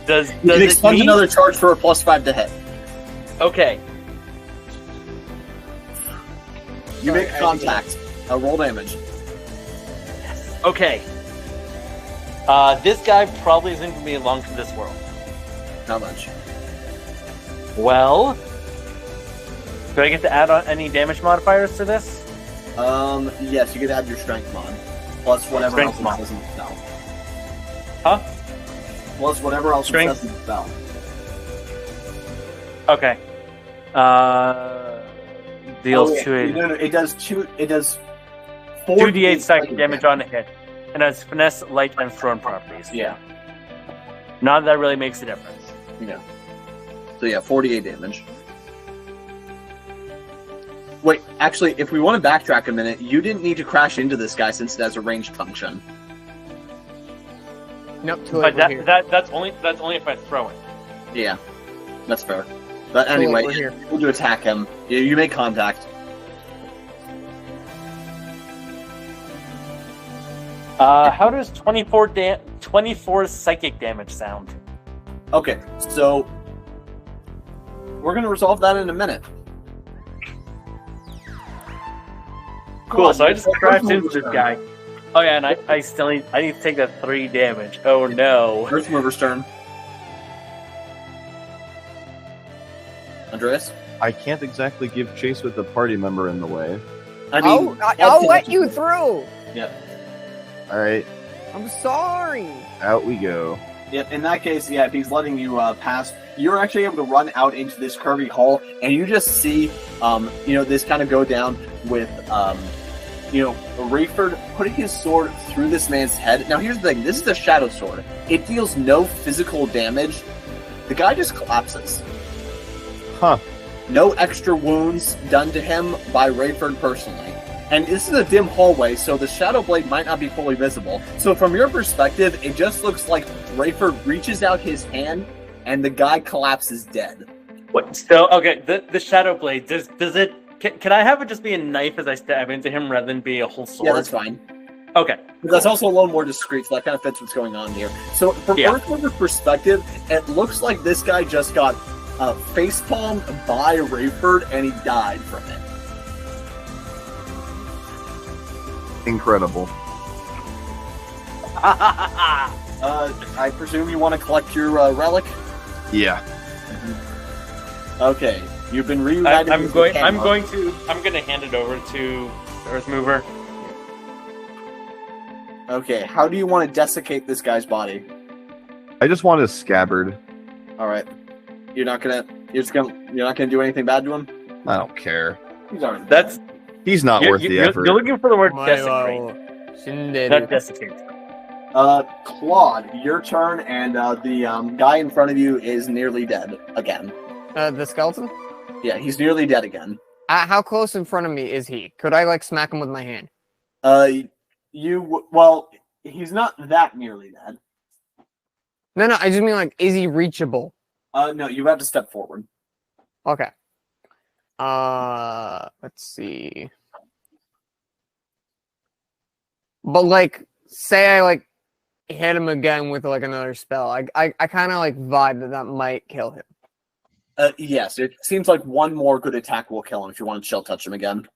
Does You can it expend mean... another charge for a +5 to hit. Okay. You make contact. Roll damage. Okay. This guy probably isn't going to be long to this world. How much? Well, do I get to add on any damage modifiers to this? Yes, you could add your strength mod. Plus whatever Strength else mod. it says in the spell. Huh? Plus whatever else Strength. it says in the spell. Okay. Deals Oh, yeah. 2d8. No, it does 4 2d8 psychic damage on a hit, and has finesse, light, and thrown properties. Yeah. None of that really makes a difference. Yeah. So yeah, 48 damage. Wait, actually, if we want to backtrack a minute, you didn't need to crash into this guy since it has a ranged function. Nope, too But late. We're here. that's only if I throw it. Yeah, that's fair. But Too late, anyway, we're here. you to attack him. You make contact. How does 24 psychic damage sound? Okay, so we're gonna resolve that in a minute. Cool, so I just First crashed mover into this turn. guy. Oh yeah, and I still need to take that 3 damage. Oh no. First mover's turn. Andreas? I can't exactly give chase with a party member in the way. I mean, I'll let you through. All right, I'm sorry. out we go. Yeah, in that case, yeah, if he's letting you pass, you're actually able to run out into this curvy hall, and you just see, this kind of go down with, Rayford putting his sword through this man's head. Now, here's the thing. This is a shadow sword. It deals no physical damage. The guy just collapses. Huh. No extra wounds done to him by Rayford personally. And this is a dim hallway, so the shadow blade might not be fully visible. So from your perspective, it just looks like Rayford reaches out his hand, and the guy collapses dead. What? So okay, the shadow blade does it? Can I have it just be a knife as I stab into him rather than be a whole sword? Yeah, that's fine. Okay. But that's also a little more discreet, so that kind of fits what's going on here. So from Earthwormer's perspective, it looks like this guy just got facepalmed by Rayford, and he died from it. Incredible. I presume you want to collect your relic? Yeah. Okay, you've been reunited. I'm going to hand it over to Earth Mover. Okay, how do you want to desiccate this guy's body? I just want his scabbard. All right, you're not gonna do anything bad to him. I don't care. He's not worth the effort. You're looking for the word desiccate. Not desiccate. Claude, your turn, and the guy in front of you is nearly dead again. The skeleton? Yeah, he's nearly dead again. How close in front of me is he? Could I smack him with my hand? He's not that nearly dead. No, I just mean is he reachable? No, you have to step forward. Okay. Let's see. But say I hit him again with another spell. I kind of vibe that might kill him. Yes, it seems like one more good attack will kill him if you want to chill touch him again.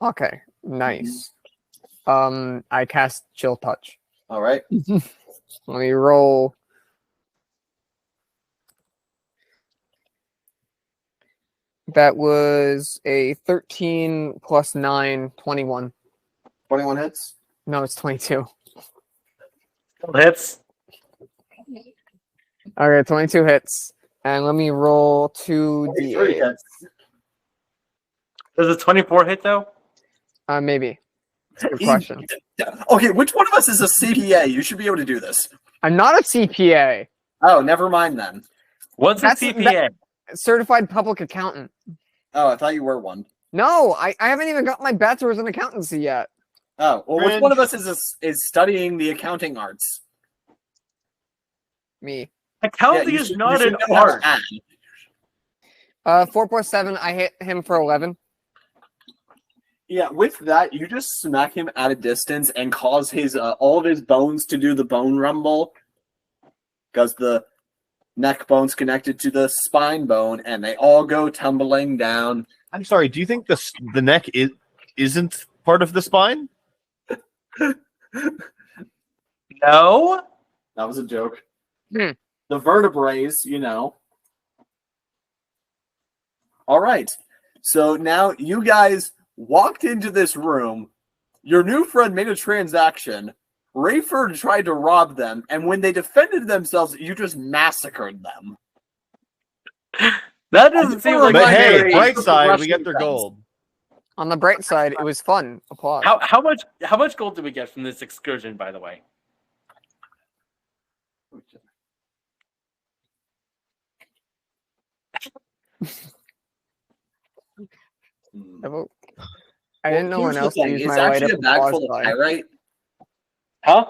Okay, nice. I cast chill touch. All right. Let me roll. That was a 13 plus 9, 21. 21 hits? No, it's 22. Hits. Okay, 22 hits. And let me roll 2d8. Does a 24 hit, though? Maybe. Good question. Okay, which one of us is a CPA? You should be able to do this. I'm not a CPA. Oh, never mind then. What's a CPA? Certified public accountant. Oh, I thought you were one. No, I haven't even got my bachelor's in accountancy yet. Oh, well, which one of us is studying the accounting arts? Me. Accounting is not an art. 4 plus 7, I hit him for 11. Yeah, with that, you just smack him at a distance and cause his all of his bones to do the bone rumble. Because the neck bone's connected to the spine bone, and they all go tumbling down. I'm sorry, do you think the neck isn't part of the spine? No. That was a joke. The vertebrae, All right. So now you guys walked into this room. Your new friend made a transaction. Rayford tried to rob them, and when they defended themselves, you just massacred them. That doesn't seem like. But hey, bright side, we got their gold. On the bright side, it was fun. Applause. How much gold did we get from this excursion, by the way? I didn't know when else to use it's my light actually up a bag full of pyrite. Huh?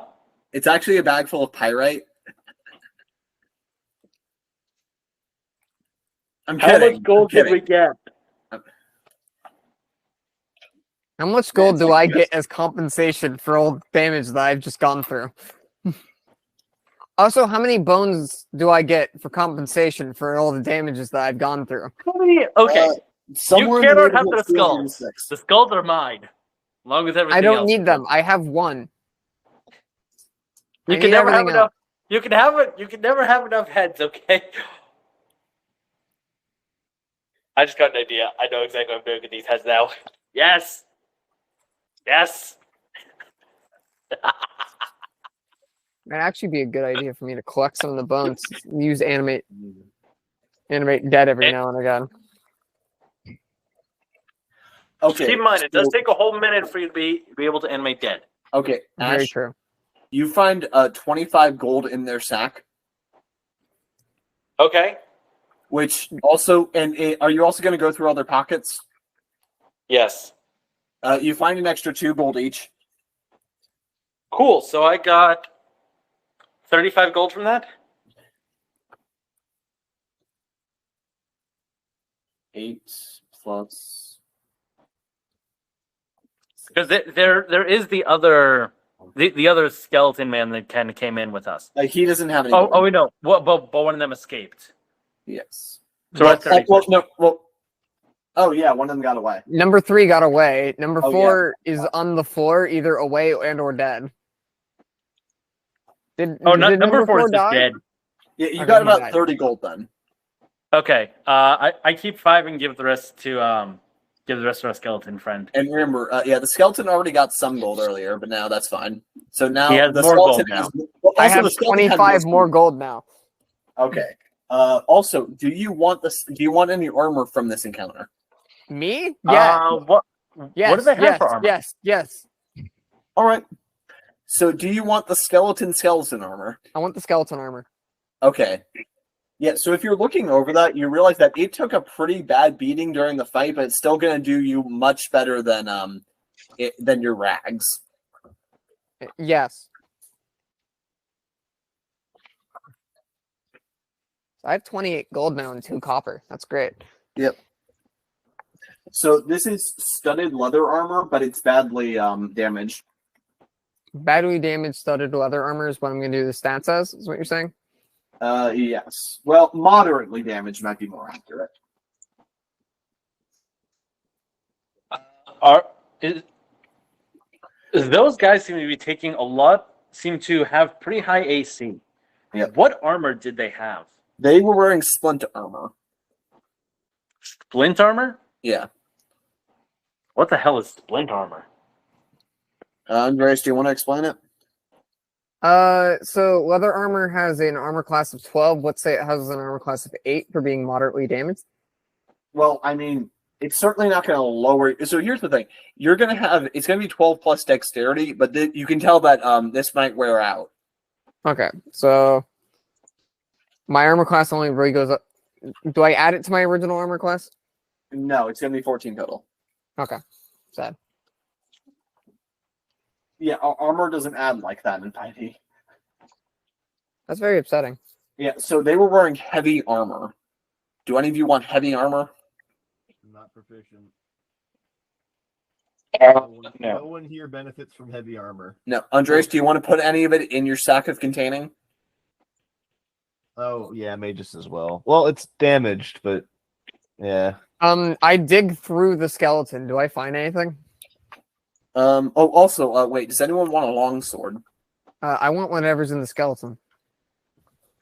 It's actually a bag full of pyrite. I'm kidding. How much gold did we get? How much gold do I get as compensation for all the damage that I've just gone through? Also, how many bones do I get for compensation for all the damages that I've gone through? Okay. You cannot have the skulls. The skulls are mine. Along with everything I don't else. need them. I have one. You can never have enough. You can never have enough heads, okay? I just got an idea. I know exactly what I'm doing with these heads now. Yes. Yes. That'd actually be a good idea for me to collect some of the bones. Use animate dead every now and again. Okay. Keep in mind, it does take a whole minute for you to be able to animate dead. Okay, Very Ash, true. you find 25 gold in their sack. Okay. Which also, are you also going to go through all their pockets? Yes. You find an extra 2 gold each. Cool. So I got 35 gold from that. 8 plus. Because there is the other skeleton man that kind of came in with us. He doesn't have any. Oh, we know. But one of them escaped. Yes. So that's 30. Oh yeah, one of them got away. Number 3 got away. Number Oh, 4 is on the floor, either away and or dead. Did Number 4 is just die? dead. Yeah, you Okay, got he about died. 30 gold then. Okay. I keep 5 and give the rest to our skeleton friend. And remember, the skeleton already got some gold earlier, but now that's fine. So now He has the more skeleton gold now. has- well, I also have the skeleton had 25 more gold now. Okay. Also, do you want any armor from this encounter? Me? Yeah. What Yes. what do they have yes, for armor? Yes. All right. So, do you want the skeleton armor? I want the skeleton armor. Okay. Yeah, so if you're looking over that, you realize that it took a pretty bad beating during the fight, but it's still going to do you much better than your rags. Yes. I have 28 gold now and 2 copper. That's great. Yep. So this is studded leather armor, but it's badly damaged. Badly damaged studded leather armor is what I'm going to do the stats as, is what you're saying? Yes. Well, moderately damaged might be more accurate. Those guys seem to have pretty high AC. Yep. What armor did they have? They were wearing splint armor. Splint armor? Yeah. What the hell is splint armor? Andreas, do you want to explain it? So leather armor has an armor class of 12. Let's say it has an armor class of 8 for being moderately damaged. Well, I mean, it's certainly not going to lower. So here's the thing: you're going to have it's going to be 12 plus dexterity, but you can tell that this might wear out. Okay, so my armor class only really goes up. Do I add it to my original armor class? No, it's going to be 14 total. Okay, sad. Yeah, armor doesn't add like that in 5e. That's very upsetting. Yeah, so they were wearing heavy armor. Do any of you want heavy armor? I'm not proficient. No. No one here benefits from heavy armor. No. Andres, do you want to put any of it in your sack of containing? Oh yeah, mages as well. Well, it's damaged, but yeah. I dig through the skeleton. Do I find anything? Also, wait, does anyone want a longsword? I want whatever's in the skeleton.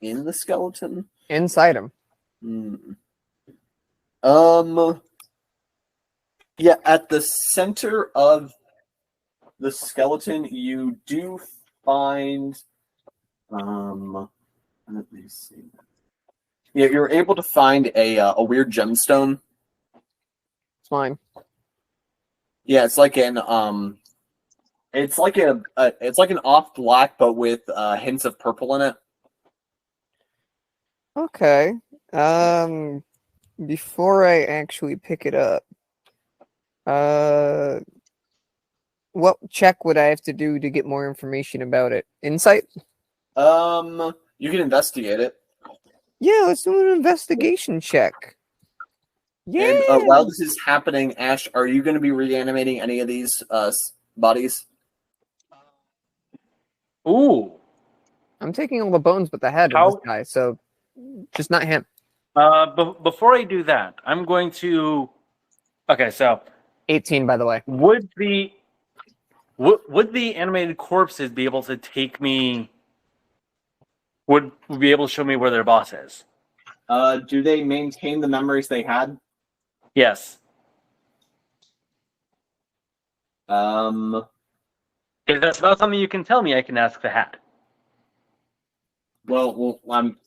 In the skeleton? Inside him. Yeah, at the center of the skeleton, you do find, let me see. Yeah, you're able to find a weird gemstone. It's mine. Yeah, it's like an it's like an off black, but with hints of purple in it. Okay. Before I actually pick it up, what check would I have to do to get more information about it? Insight? You can investigate it. Yeah, let's do an investigation check. Yeah. And while this is happening, Ash, are you going to be reanimating any of these bodies? Ooh. I'm taking all the bones but the head of this guy, so just not him. Before I do that, I'm going to. Okay, so 18, by the way. Would the animated corpses be able to take me? Would be able to show me where their boss is? Do they maintain the memories they had? Yes. If that's not something you can tell me, I can ask the hat. Well,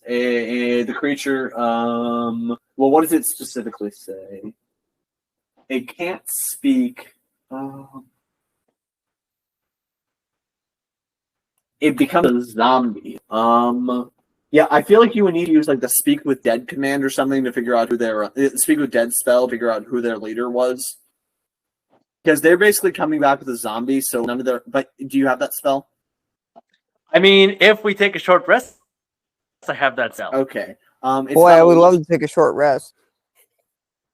the creature. Well, what does it specifically say? It can't speak. It becomes a zombie. Yeah, I feel like you would need to use like the Speak with Dead command or something to figure out who their Speak with Dead spell, figure out who their leader was. Because they're basically coming back with a zombie, so none of their. But do you have that spell? I mean, if we take a short rest, I have that spell. Okay. It's Boy, about I would love to take a short rest.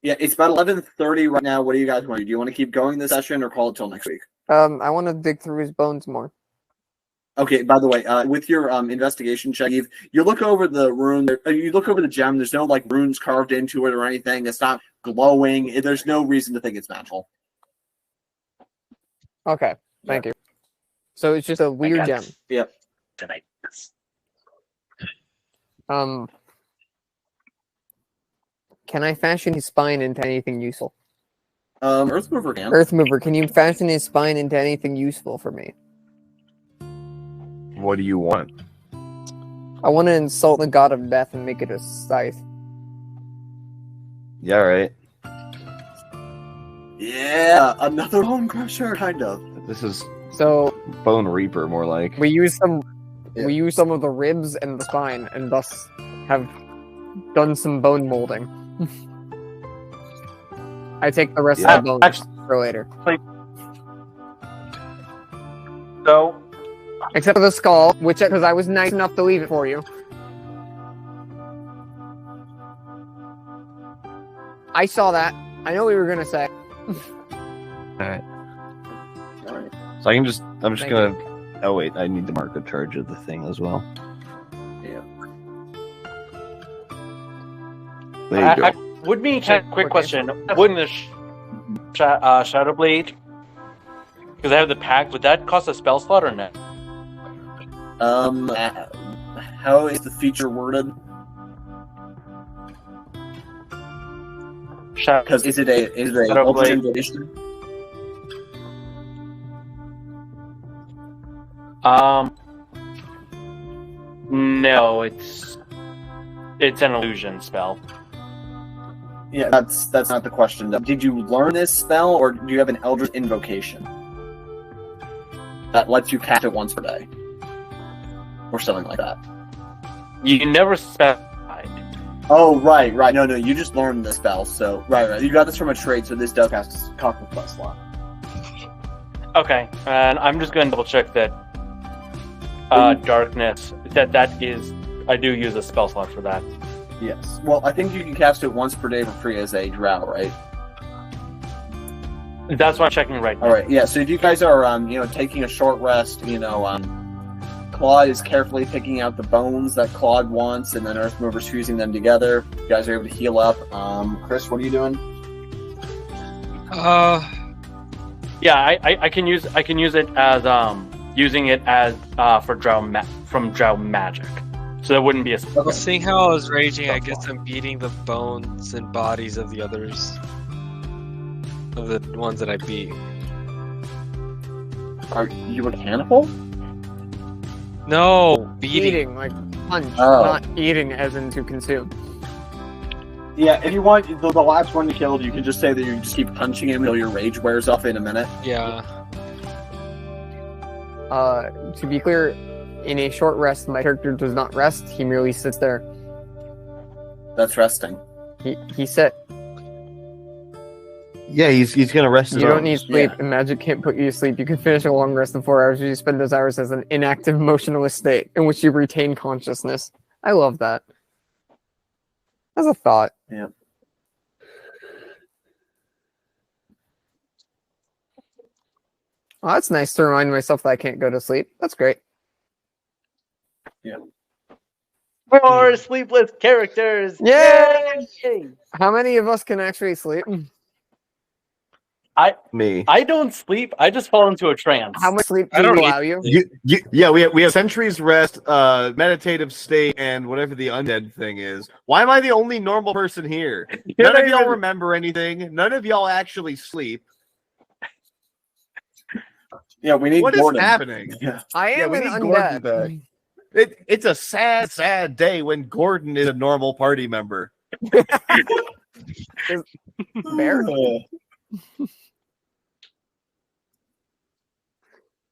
Yeah, it's about 11:30 right now. What do you guys want to do? Do you want to keep going this session or call it till next week? I want to dig through his bones more. Okay. By the way, with your investigation check, Eve, you look over the rune. You look over the gem. There's no like runes carved into it or anything. It's not glowing. There's no reason to think it's magical. Okay, thank you. So it's just a weird gem. Yep. Tonight. Can I fashion his spine into anything useful? Earth Mover can. Earth Mover, can you fashion his spine into anything useful for me? What do you want? I want to insult the god of death and make it a scythe. Yeah, right. Yeah, another bone crusher, kind of. This is So Bone Reaper, more like. we use some Yeah. we use some of the ribs and the spine, and thus have done some bone molding. I take the rest of the bones Actually, for later, so except for the skull, which because I was nice enough to leave it for you. I saw that. I know what you were gonna say. Alright. Alright. So I'm just Thank gonna. Oh wait, I need to mark a charge of the thing as well. Yeah. There you go. would be Sure, quick quick question. Wouldn't the Shadow Blade, because I have the pack, would that cost a spell slot or no? How is the feature worded? Because is it a Shadow ultimate Blade. invocation? No, it's an illusion spell. Yeah, that's not the question. Did you learn this spell, or do you have an Eldritch Invocation that lets you cast it once per day, or something like that? You never specified. Oh, right. No, you just learned the spell, so right. You got this from a trade, so this does cast a copper plus slot. Okay, and I'm just going to double check that darkness. That is, I do use a spell slot for that. Yes. Well, I think you can cast it once per day for free as a drow, right? That's what I'm checking right now. All right. Yeah. So if you guys are, taking a short rest, Claude is carefully picking out the bones that Claude wants, and then Earth Mover's fusing them together. You guys are able to heal up. Chris, what are you doing? Yeah, I can use it as using it as for from drow magic. So that wouldn't be a spell. Seeing how I was raging, I guess I'm beating the bones and bodies of the others. Of the ones that I beat. Are you a cannibal? No, beating. Eating, like punch, Oh. not eating as in to consume. Yeah, if you want the last one you killed, you can just say that you just keep punching him until your rage wears off in a minute. Yeah. To be clear, in a short rest, my character does not rest. He merely sits there. That's resting. He sit. Yeah, he's gonna rest his You don't arms. need sleep, Yeah. and magic can't put you to sleep. You can finish a long rest in 4 hours if you spend those hours as an inactive, motionless state in which you retain consciousness. I love that. As a thought. Yeah. Oh, that's nice to remind myself that I can't go to sleep. That's great. More sleepless characters. Yay! Yay! How many of us can actually sleep? Me. I don't sleep. I just fall into a trance. How much sleep I do don't you need allow you? Yeah, we have Century's Rest, meditative state, and whatever the undead thing is. Why am I the only normal person here? None of y'all remember anything. None of y'all actually sleep. Yeah, we need What is Gordon. happening? Yeah. I am we an need Gordon undead. It's a sad, sad day when Gordon is a normal party member. Bear?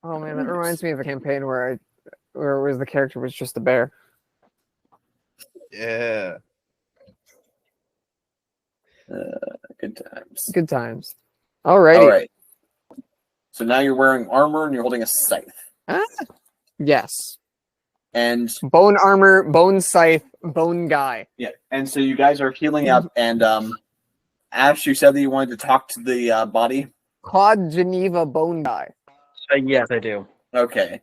Oh man, that reminds me of a campaign where it was the character was just a bear. Yeah. Good times. Good times. Alrighty. All right. So now you're wearing armor and you're holding a scythe. Yes. And Bone armor, bone scythe, bone guy. yeah, and so you guys are healing up. And Ash, you said that you wanted to talk to the body. Claude Geneva bone guy. Yes, I do. Okay.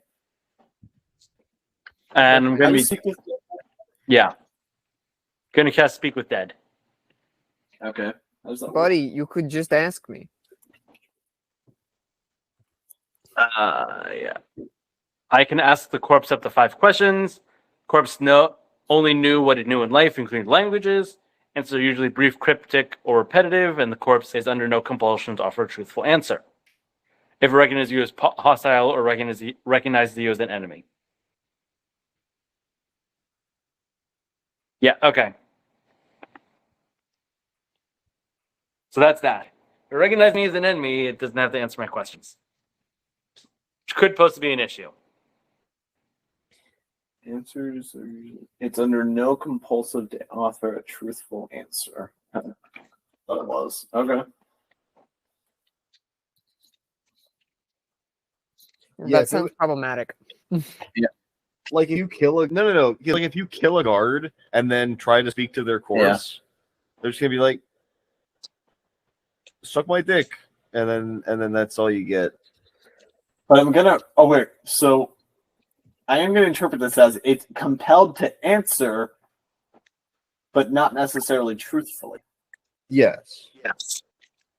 And I'm going to be... speak with- Yeah. Going to cast Speak with Dead. Okay. How does that work? Buddy, you could just ask me. Yeah. I can ask the corpse up to 5 questions. Corpse only knew what it knew in life, including languages. Answers are usually brief, cryptic, or repetitive, and the corpse is under no compulsion to offer a truthful answer. If it recognizes you as hostile or recognizes you as an enemy. Yeah, okay. So that's that. If it recognizes me as an enemy, it doesn't have to answer my questions. Which could pose to be an issue. Answers are usually... It's under no compulsive to offer a truthful answer. Thought it was. Okay. Yeah, That sounds problematic. Like if you kill a no. Like if you kill a guard and then try to speak to their corpse, they're just gonna be like, "Suck my dick," and then that's all you get. But I'm gonna. Oh wait. So I am gonna interpret this as it's compelled to answer, but not necessarily truthfully. Yes, Yes.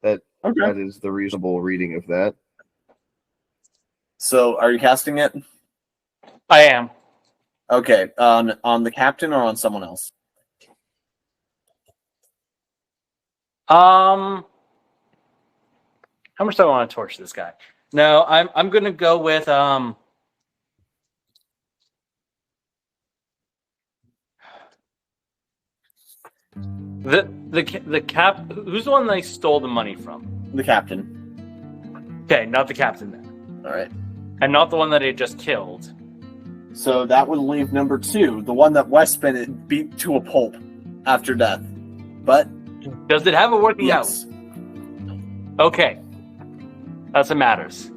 that Okay. is the reasonable reading of that. So are you casting it? I am. Okay. On the captain or on someone else? How much do I want to torch this guy? No, I'm gonna go with the cap. Who's the one that I stole the money from? The captain. Okay, not the captain then, All right. and not the one that I just killed. So that would leave number 2, the one that Wes Bennett beat to a pulp after death. But Does it have a working yes. out? Okay, that's what matters.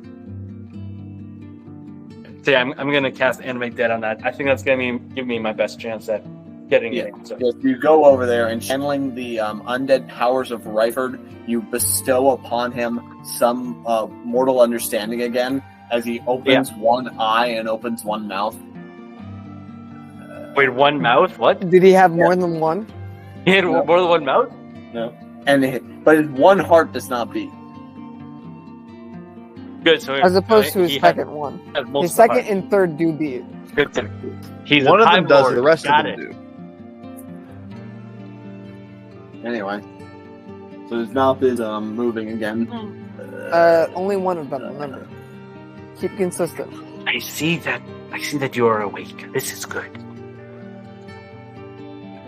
So yeah, I'm gonna cast Animate Dead on that. I think that's gonna give me my best chance at getting Yeah. it. So. If you go over there and channeling the undead powers of Ryford, you bestow upon him some mortal understanding again as he opens one eye and opens one mouth. Wait, one mouth? What? Did he have more than one? He had more than one mouth? No. But his one heart does not beat. Good. So As opposed to his he second one. had multiple His second parts. and third do beat. Good. He's One a of them Time does, Lord. the rest Got of them it. do. Anyway. So his mouth is moving again. Only one of them, remember. Keep consistent. I see that you are awake. This is good.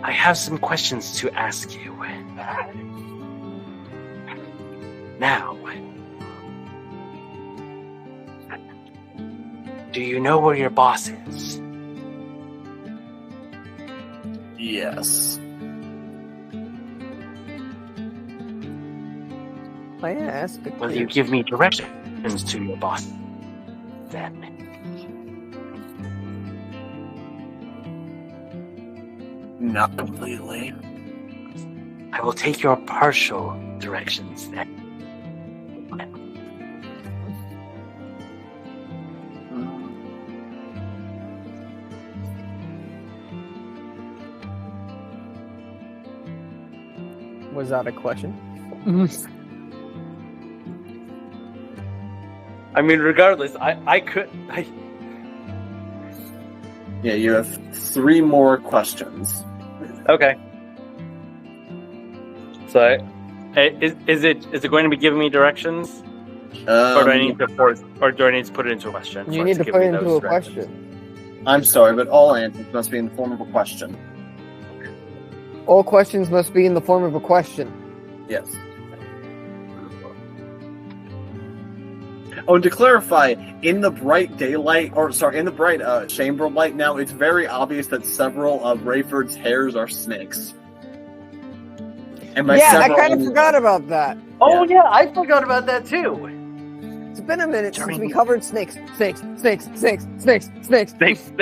I have some questions to ask you. Now, do you know where your boss is? Yes. I asked. Will you give me directions to your boss then? Not completely. I will take your partial directions then. Was that a question? I mean, regardless, I could. Yeah, you have 3 more questions. Okay. So, is it going to be giving me directions, or do I need to force, or do I need to put it into a question? You for need to give put me it into those a directions? question. I'm sorry, but all answers must be in the form of a question. All questions must be in the form of a question. Yes. Oh, and to clarify, in the bright daylight, in the bright chamber light now, it's very obvious that several of Rayford's hairs are snakes. And by Yeah, I several, kind of forgot about that. Oh yeah, I forgot about that too. It's been a minute since During- we covered snakes. Snakes. Oh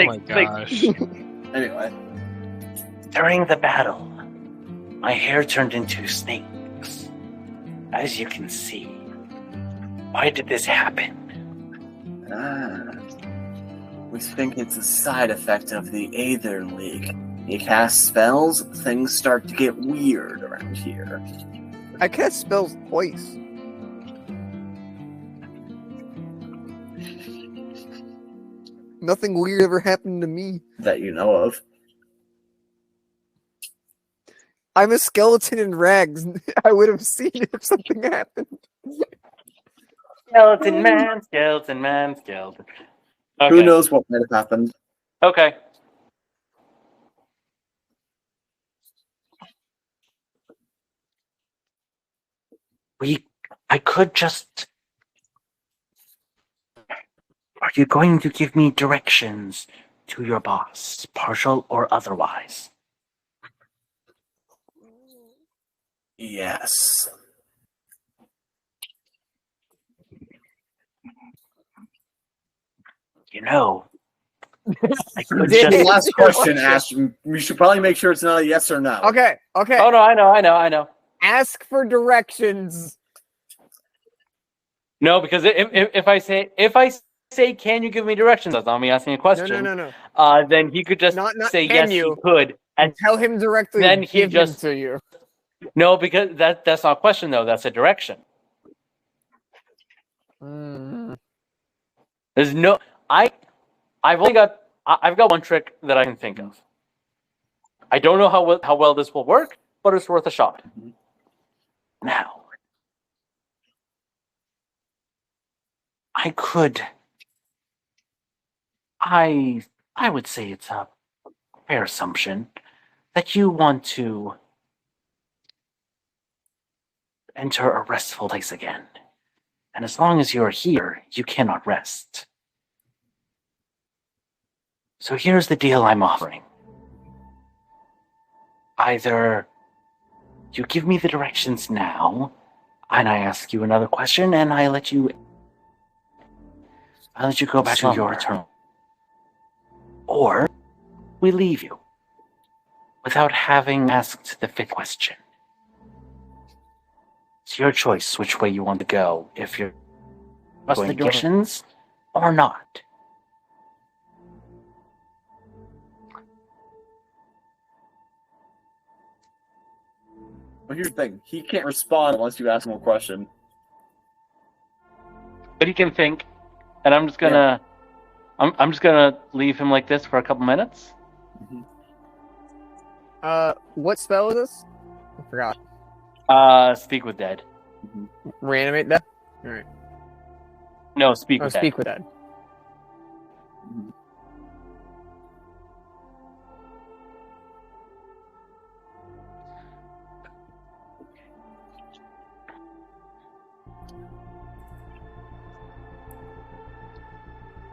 my gosh. Anyway, During the battle, my hair turned into snakes. As you can see. Why did this happen? we think it's a side effect of the Aether League. You cast spells, things start to get weird around here. I cast spells twice. Nothing weird ever happened to me. That you know of. I'm a skeleton in rags. I would have seen it if something happened. Skeleton man, skeleton man, skeleton. Okay. Who knows what might have happened? Okay. I could just... Are you going to give me directions to your boss, partial or otherwise? Yes. You know, I could Did- The just... last question asked. We should probably make sure it's not a yes or no. Okay. Oh no, I know. Ask for directions. No, because if I say, can you give me directions? That's not me asking a question. No. Then he could just Not say can yes, you. he could, and Tell him directly. Then he give just- them to you. no, because that's not a question though. That's a direction. There's no. I've got one trick that I can think of. I don't know how well this will work, but it's worth a shot. Now, I could... I would say it's a fair assumption that you want to enter a restful place again. And as long as you're here, you cannot rest. So here's the deal I'm offering. Either you give me the directions now, and I ask you another question, and I let you go back to your turn. Or we leave you without having asked the fifth question. It's your choice which way you want to go, if you're going to questions or not. Well, here's the thing. He can't respond unless you ask him a question. But he can think, and I'm just gonna, I'm just gonna leave him like this for a couple minutes. What spell is this? I forgot. Speak with dead. Reanimate that. All right. No, speak Oh, with dead. speak with that.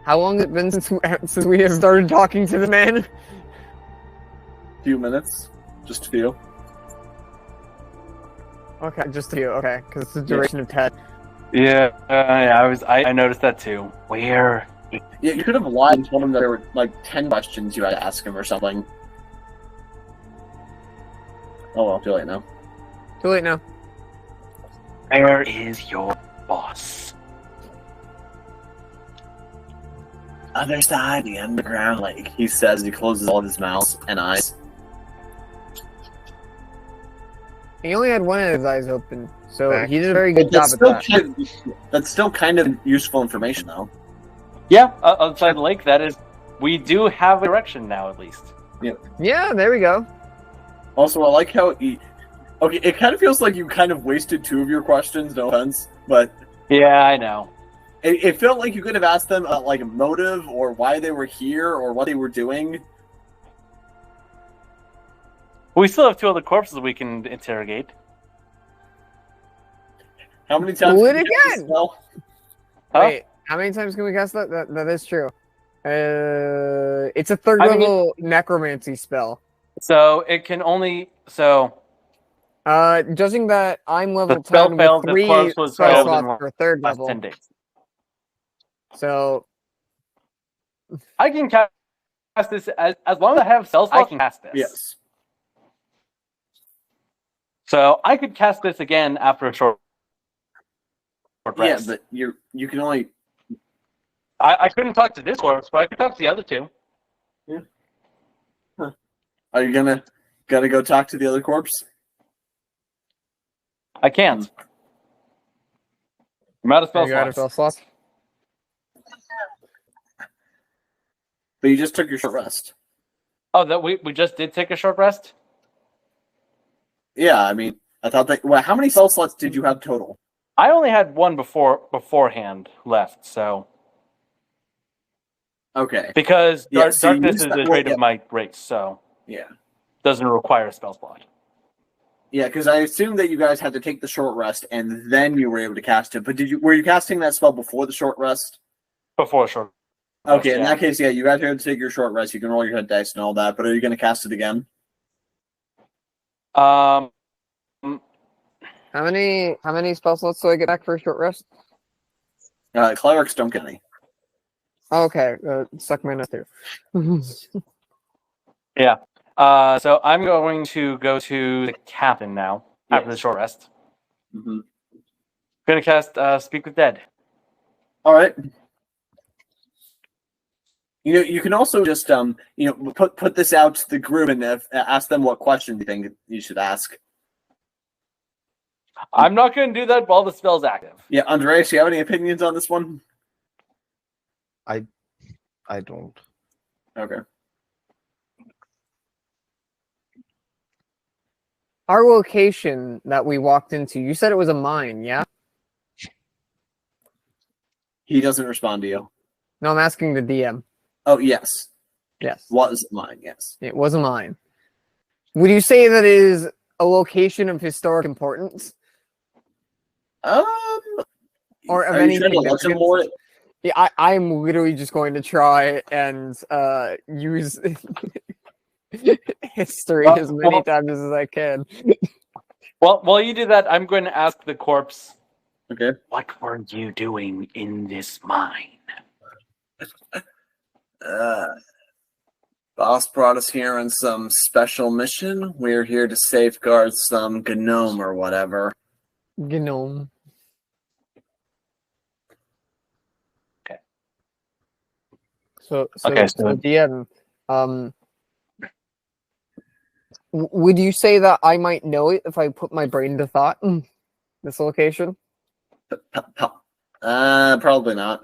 How long has it been since we have started talking to the man? Few minutes. Just a few. Okay, just a few. Okay, because it's the duration of 10. Yeah, I noticed that too. Where? Yeah, you could have lied and told him that there were like 10 questions you had to ask him or something. Oh well, too late now. Too late now. Where is your boss? Other side, the underground lake, he says as he closes all of his mouth and eyes. He only had one of his eyes open, so he did a very good job at that. That's still kind of useful information, though. Yeah, outside the lake, that is. We do have a direction now, at least. Yeah, there we go. Also, I like how he... Okay, it kind of feels like you kind of wasted 2 of your questions, no offense, but... Yeah, I know. It felt like you could have asked them, like, a motive, or why they were here, or what they were doing. We still have 2 other corpses we can interrogate. How many times... Do it did you get this again! spell? Huh? Wait, how many times can we cast that? That is true. It's a third level necromancy spell. So it can only Judging that I'm level The spell 10 failed, with the 3 corpse was spell failed slots in for third last level. 10 days. So I can cast this as long as I have spell slots, I can cast this. Yes. So I could cast this again after a short rest. Yeah, but you can only. I couldn't talk to this corpse, but I could talk to the other two. Yeah. Huh. Are you gonna go talk to the other corpse? I can't. I'm out of spell you out of slots. spell slots. But you just took your short rest. Oh, that we just did take a short rest? Yeah, I mean, I thought that. Well, how many spell slots did you have total? I only had one beforehand left, so Okay. because Yeah, so you darkness used is that- a well, trait yeah. of my race, so Yeah. doesn't require a spell slot. Yeah, because I assumed that you guys had to take the short rest and then you were able to cast it. But were you casting that spell before the short rest? Before a short Okay, rest, in that case, yeah, you guys had to take your short rest. You can roll your hit dice and all that. But are you going to cast it again? Um, How many spell slots do I get back for a short rest? Clerics don't get any. Okay, suck my nut through. yeah. So I'm going to go to the captain now after the short rest. Mm-hmm. Going to cast Speak with Dead. All right. You can also just put this out to the group and ask them what questions you think you should ask. I'm not going to do that while the spell's active. Yeah, Andreas, do you have any opinions on this one? I don't. Okay. Our location that we walked into, you said it was a mine, yeah? He doesn't respond to you. No, I'm asking the DM. Oh, yes. Yes. Was mine, yes. It was a mine. Would you say that it is a location of historic importance? Or of are you trying to anything legend lore it? Yeah, I'm literally just going to try and use history as many times as I can. Well, while you do that, I'm going to ask the corpse. Okay. What were you doing in this mine? Boss brought us here on some special mission. We're here to safeguard some gnome or whatever. Gnome. Okay. So So DM, would you say that I might know it if I put my brain to thought? This location? Probably not.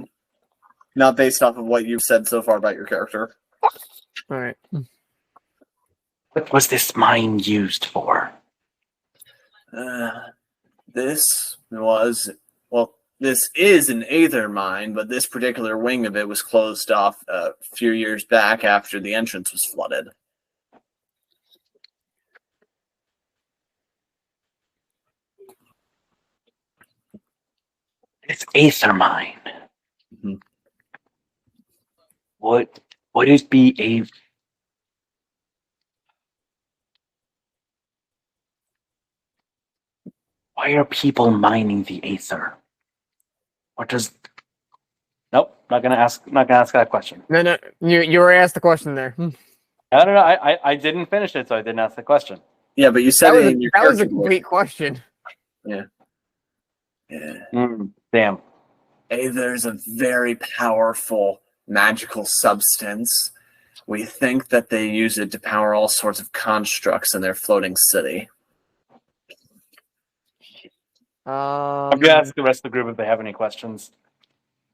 Not based off of what you've said so far about your character. All right. What was this mine used for? This is an aether mine, but this particular wing of it was closed off a few years back after the entrance was flooded. It's aether mine. Mm-hmm. Would it be a... Why are people mining the aether? What does... Nope, not gonna ask that question. No, you were asked the question there. I don't know. I didn't finish it, so I didn't ask the question. Yeah, but you said it in your that was a character complete question. Yeah. Damn. Aether's a very powerful magical substance. We think that they use it to power all sorts of constructs in their floating city. I'm gonna ask the rest of the group if they have any questions.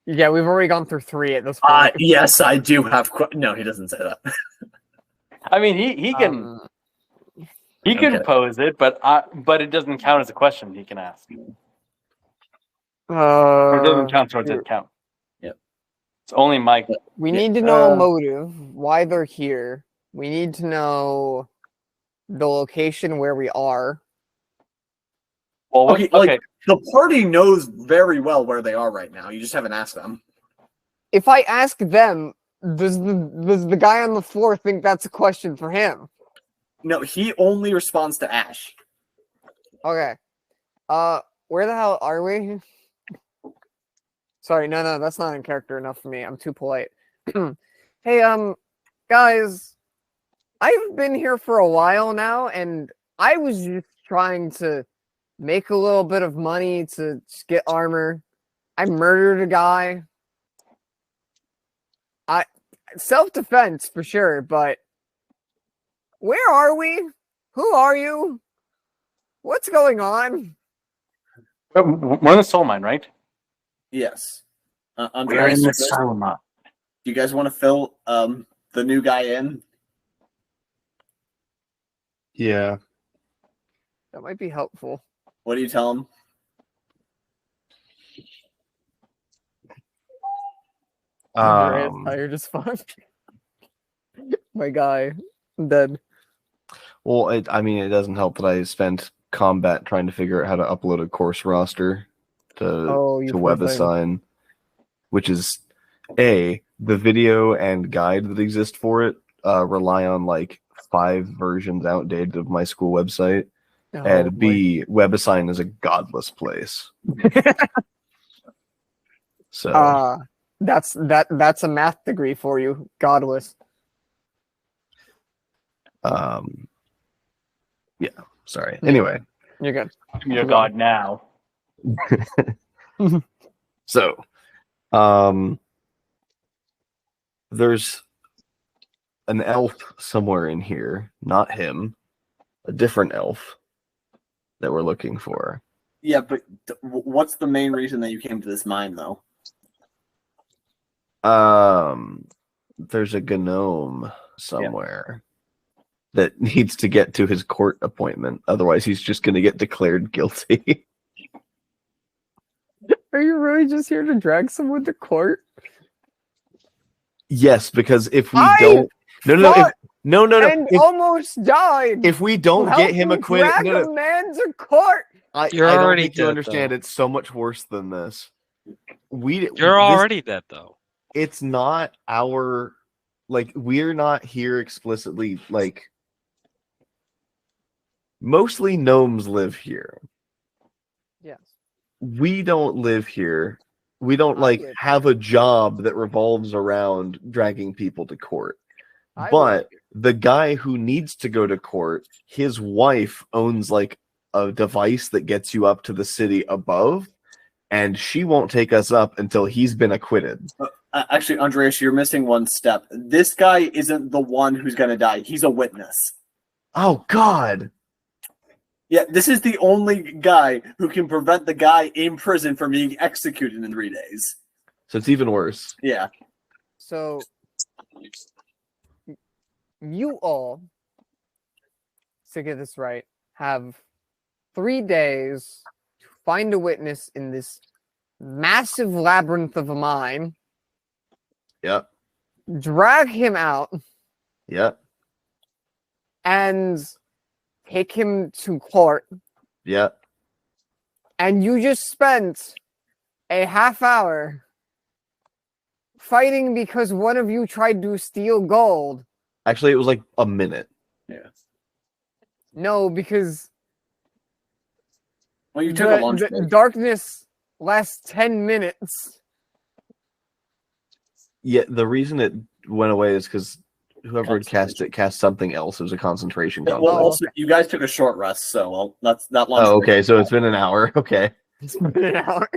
Yeah, we've already gone through 3 at this point. Yes, I do have. No, he doesn't say that. I mean, he can pose it, but it doesn't count as a question he can ask. Or it doesn't count towards it count. Yep. It's only Mike. We need to know a motive, why they're here. We need to know the location where we are. Well, okay. The party knows very well where they are right now. You just haven't asked them. If I ask them, does the guy on the floor think that's a question for him? No, he only responds to Ash. Okay. Where the hell are we? Sorry, no, that's not in character enough for me. I'm too polite. Hey, guys, I've been here for a while now, and I was just trying to make a little bit of money to just get armor. I murdered a guy. Self-defense for sure, but where are we? Who are you? What's going on? We're in the soul mine, right? Yes. We're Andreas, in the do Solomon. you guys want to fill the new guy in? Yeah. That might be helpful. What do you tell him? Andreas tired as fuck. My guy, I'm dead. Well, it doesn't help that I spent combat trying to figure out how to upload a course roster to You poor thing. WebAssign, which is the video and guide that exist for it rely on like 5 versions outdated of my school website, and B, WebAssign is a godless place. So that's a math degree for you, godless. Yeah, sorry. Anyway, You're good. You're God now. so there's an elf somewhere in here, not him, a different elf that we're looking for. Yeah, but what's the main reason that you came to this mine, though? There's a gnome somewhere that needs to get to his court appointment. Otherwise, he's just going to get declared guilty. Are you really just here to drag someone to court? Yes, because if we don't... No. Almost died. If we don't get him acquitted... Drag a man to court. I You're don't already think you dead, understand. though. It's so much worse than this. You're already dead, though. It's not our... Like, we're not here explicitly, like... Mostly gnomes live here. Yes. We don't live here. We don't, have a job that revolves around dragging people to court. But the guy who needs to go to court, his wife owns, like, a device that gets you up to the city above, and she won't take us up until he's been acquitted. Actually, Andreas, you're missing one step. This guy isn't the one who's going to die. He's a witness. Oh, God! Yeah, this is the only guy who can prevent the guy in prison from being executed in 3 days. So it's even worse. Yeah. So, you all, to get this right, have 3 days to find a witness in this massive labyrinth of a mine. Yep. Drag him out. Yep. And take him to court. Yep. And you just spent a half hour fighting because one of you tried to steal gold. Actually, it was like a minute. Yeah. No, because Well, you took a lunch break. darkness lasts 10 minutes. Yeah, the reason it went away is because whoever had cast it cast something else. It was a concentration Well, conflict. also, you guys took a short rest, so that's that lunch. Oh, break. okay, so it's been an hour. Okay. It's been an hour.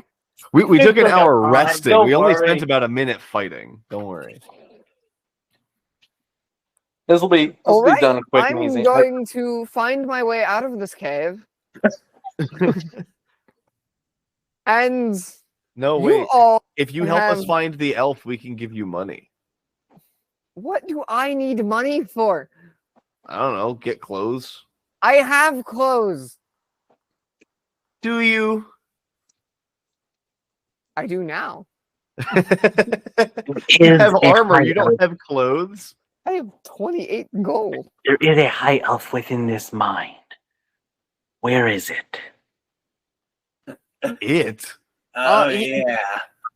We took an hour resting. Don't We only worry. spent about a minute fighting. Don't worry. This will be Alright, done quick and I'm easy. going to find my way out of this cave. And No, you wait. all If you help us have- find the elf, we can give you money. what do I need money for? I don't know. Get clothes. I have clothes. Do you? I do now. You have armor. You don't have clothes. I have 28 gold. There is a high elf within this mind. Where is it? It. Oh, he- yeah.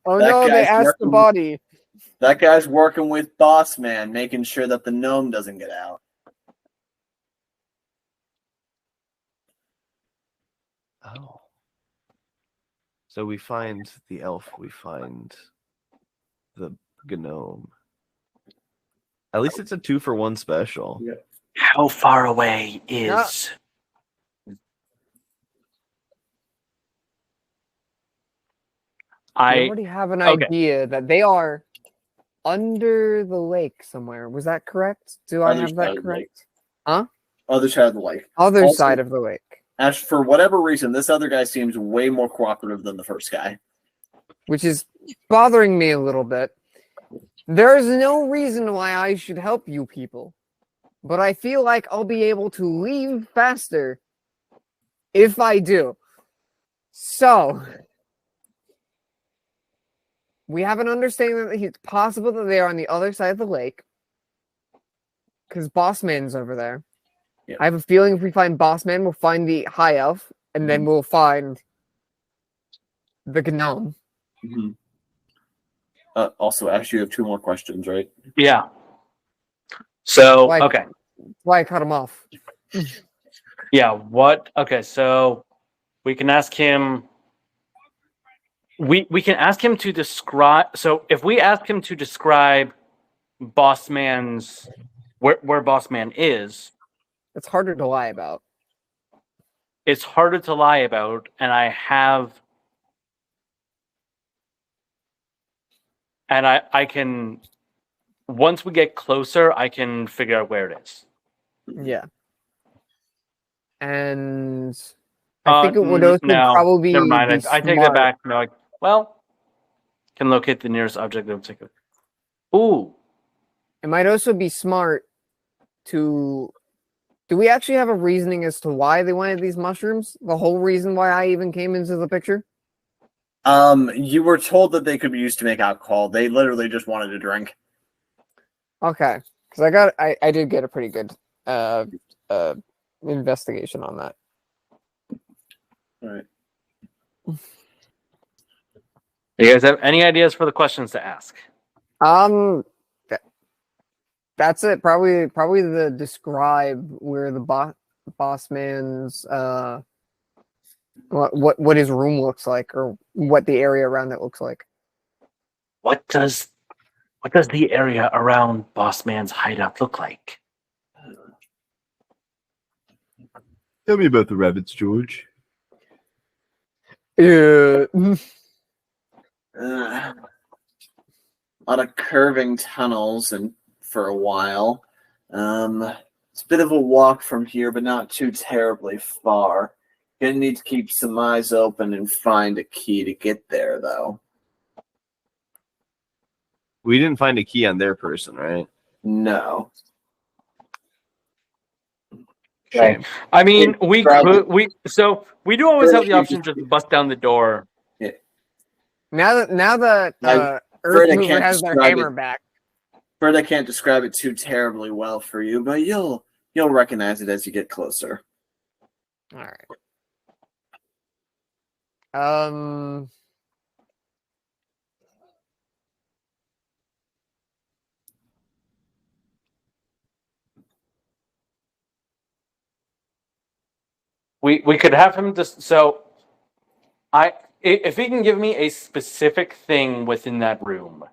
Oh That no, they guy's asked the working- body. That guy's working with Boss Man, making sure that the gnome doesn't get out. Oh. So we find the elf, we find the gnome. At least it's a 2-for-1 special. Yeah. How far away is... I already have an idea that they are under the lake somewhere. Was that correct? Do I have that correct? Huh? Other side of the lake. Other side of the lake. As for whatever reason, this other guy seems way more cooperative than the first guy. Which is bothering me a little bit. There is no reason why I should help you people. But I feel like I'll be able to leave faster if I do. So, we have an understanding that it's possible that they are on the other side of the lake. Because Bossman's over there. Yep. I have a feeling if we find Bossman, we'll find the High Elf, and then we'll find the Gnome. Mm-hmm. Also, Ash, you have 2 more questions, right? Yeah. So, okay. Why I cut him off. Yeah, what? Okay, so we can ask him... We can ask him to describe... So if we ask him to describe Bossman's... Where Bossman is... It's harder to lie about. It's harder to lie about, and I have... And I can... Once we get closer, I can figure out where it is. Yeah. And... I think it would also probably never mind. be I take that back. No, can locate the nearest object in particular. Ooh. It might also be smart to... Do we actually have a reasoning as to why they wanted these mushrooms? The whole reason why I even came into the picture? You were told that they could be used to make alcohol. They literally just wanted to drink. Okay. Because I did get a pretty good investigation on that. All right. Do you guys have any ideas for the questions to ask? That's it. Probably the describe where the boss man's what his room looks like, or what the area around it looks like. What does the area around Bossman's hideout look like? Tell me about the rabbits, George. A lot of curving tunnels, and for a while. It's a bit of a walk from here, but not too terribly far. Gonna need to keep some eyes open and find a key to get there, though. We didn't find a key on their person, right? No. Okay. I mean, we do always have the option to just bust down the door. Yeah. Now that Earth Mover has their hammer back. Fred, I can't describe it too terribly well for you, but you'll recognize it as you get closer. All right. We could have him just if he can give me a specific thing within that room,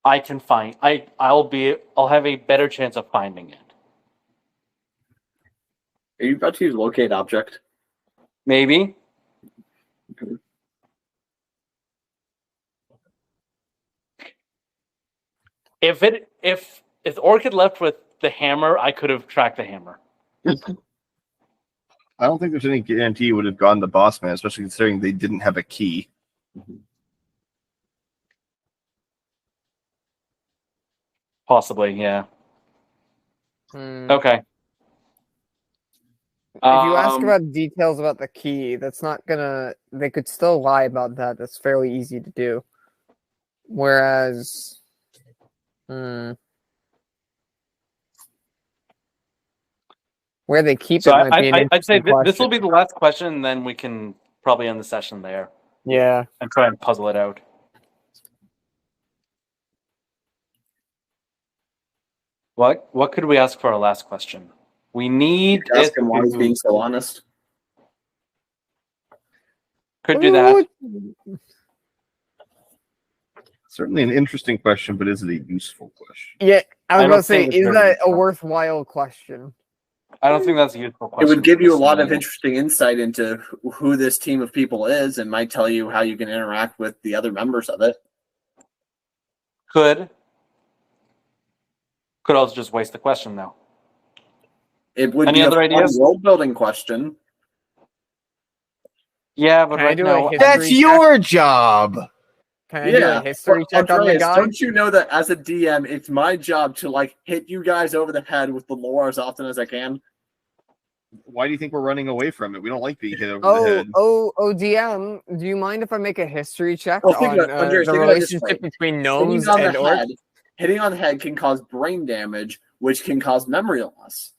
I can find. I'll have a better chance of finding it. Are you about to use locate object? Maybe. Okay. If Orchid left with the hammer, I could have tracked the hammer. I don't think there's any guarantee it would have gone to Bossman, especially considering they didn't have a key. Possibly, yeah. Okay. If you ask about details about the key, that's not gonna... They could still lie about that. That's fairly easy to do. Whereas... Where they keep it might be an I'd say interesting this will be question. the last question, and then we can probably end the session there. Yeah. And try and puzzle it out. What could we ask for our last question? We need ask him why he's being so honest. Could do that. Certainly an interesting question, but is it a useful question? Yeah, I was I going don't to say, think it's is very that a useful. worthwhile question? I don't think that's a useful It question. would give you a lot of Scenario. interesting insight into who this team of people is and might tell you how you can interact with the other members of it. Could also just waste the question though. It would Any be other a fun ideas? world-building question. Yeah, but Can I right do now, a history That's check? your job. Can I do a history check on the Andreas, guy? don't you know that as a DM, it's my job to like hit you guys over the head with the lore as often as I can? Why do you think we're running away from it? We don't like being hit over the head. DM, do you mind if I make a history check Well, think on about it, Andreas, the think about it this relationship way. between gnomes Hitting on and the orcs? head, hitting on the head can cause brain damage, which can cause memory loss.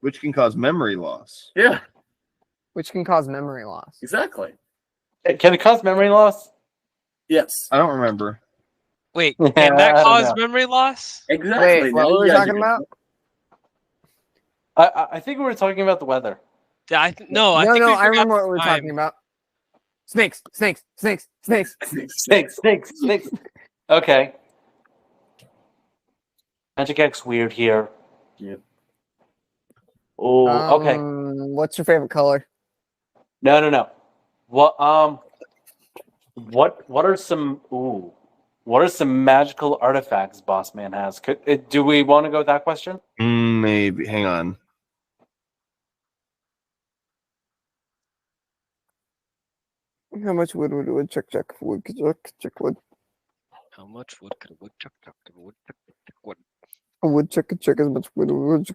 Which can cause memory loss. Yeah, Which can cause memory loss. exactly. can it cause memory loss? Yes, I don't remember. Wait, I can that don't cause know. memory loss? exactly. Wait, Now what were you we guys talking are- about? I think we were talking about the weather. Yeah, I think we I forgot remember what we were time. talking about. Snakes, snakes, snakes, snakes. Snakes. Okay. Magic X weird here. Yep. Oh, okay. What's your favorite color? No. What are some magical artifacts Boss Man has? Do we want to go with that question? Maybe. Hang on. How much wood would wood check wood check wood? How much wood could a woodchuck chuck? Wood. A wood check as much wood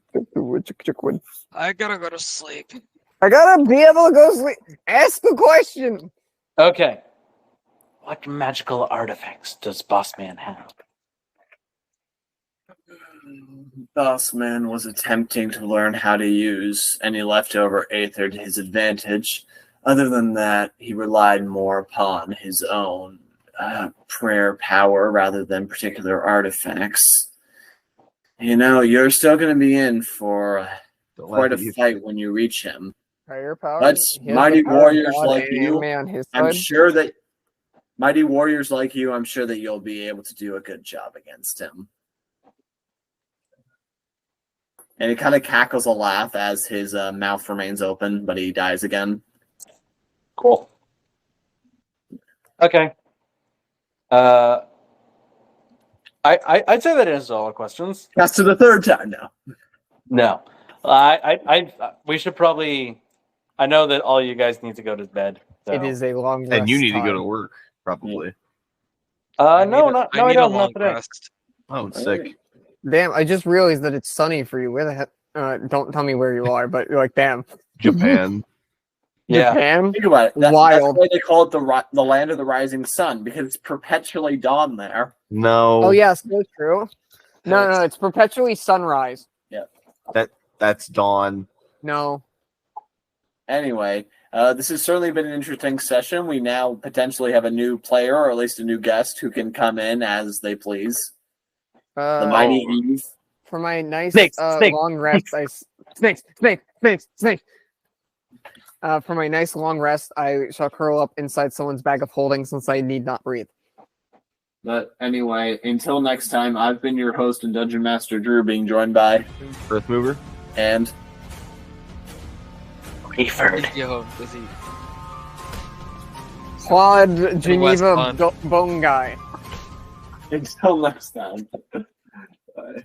check wood. I gotta go to sleep. I gotta be able to go sleep. Ask the question. Okay. What magical artifacts does Boss Man have? Bossman was attempting to learn how to use any leftover aether to his advantage. Other than that, he relied more upon his own prayer power rather than particular artifacts. You know, you're still going to be in for quite a fight when you reach him. Prayer power. But He has mighty the power of warriors God like and you, me on his I'm side. sure that mighty warriors like you, I'm sure that you'll be able to do a good job against him. And he kind of cackles a laugh as his mouth remains open, but he dies again. Cool. Okay. I'd say that answers all our questions. That's to the third time now. No. We should probably. I know that all you guys need to go to bed. So. It is a long rest. And you need to go to time. work, probably. No, I need a not long today. rest. Oh, it's sick. Damn, I just realized that it's sunny for you. Where the heck? Don't tell me where you are, but you're like, damn. Japan. Yeah. Japan? Think about it. That's Wild. why they call it the land of the rising sun, because it's perpetually dawn there. No. Oh, yeah, so true. No, it's perpetually sunrise. That's dawn. No. Anyway, this has certainly been an interesting session. We now potentially have a new player, or at least a new guest, who can come in as they please. The mighty Eve. For my nice Snakes. long rest, snakes. For my nice long rest, I shall curl up inside someone's bag of holding since I need not breathe. But anyway, until next time, I've been your host and Dungeon Master Drew, being joined by Earth Mover. and Rayford. Yo, is he? Claude Geneva Pond. Bone Guy. until next time. Bye.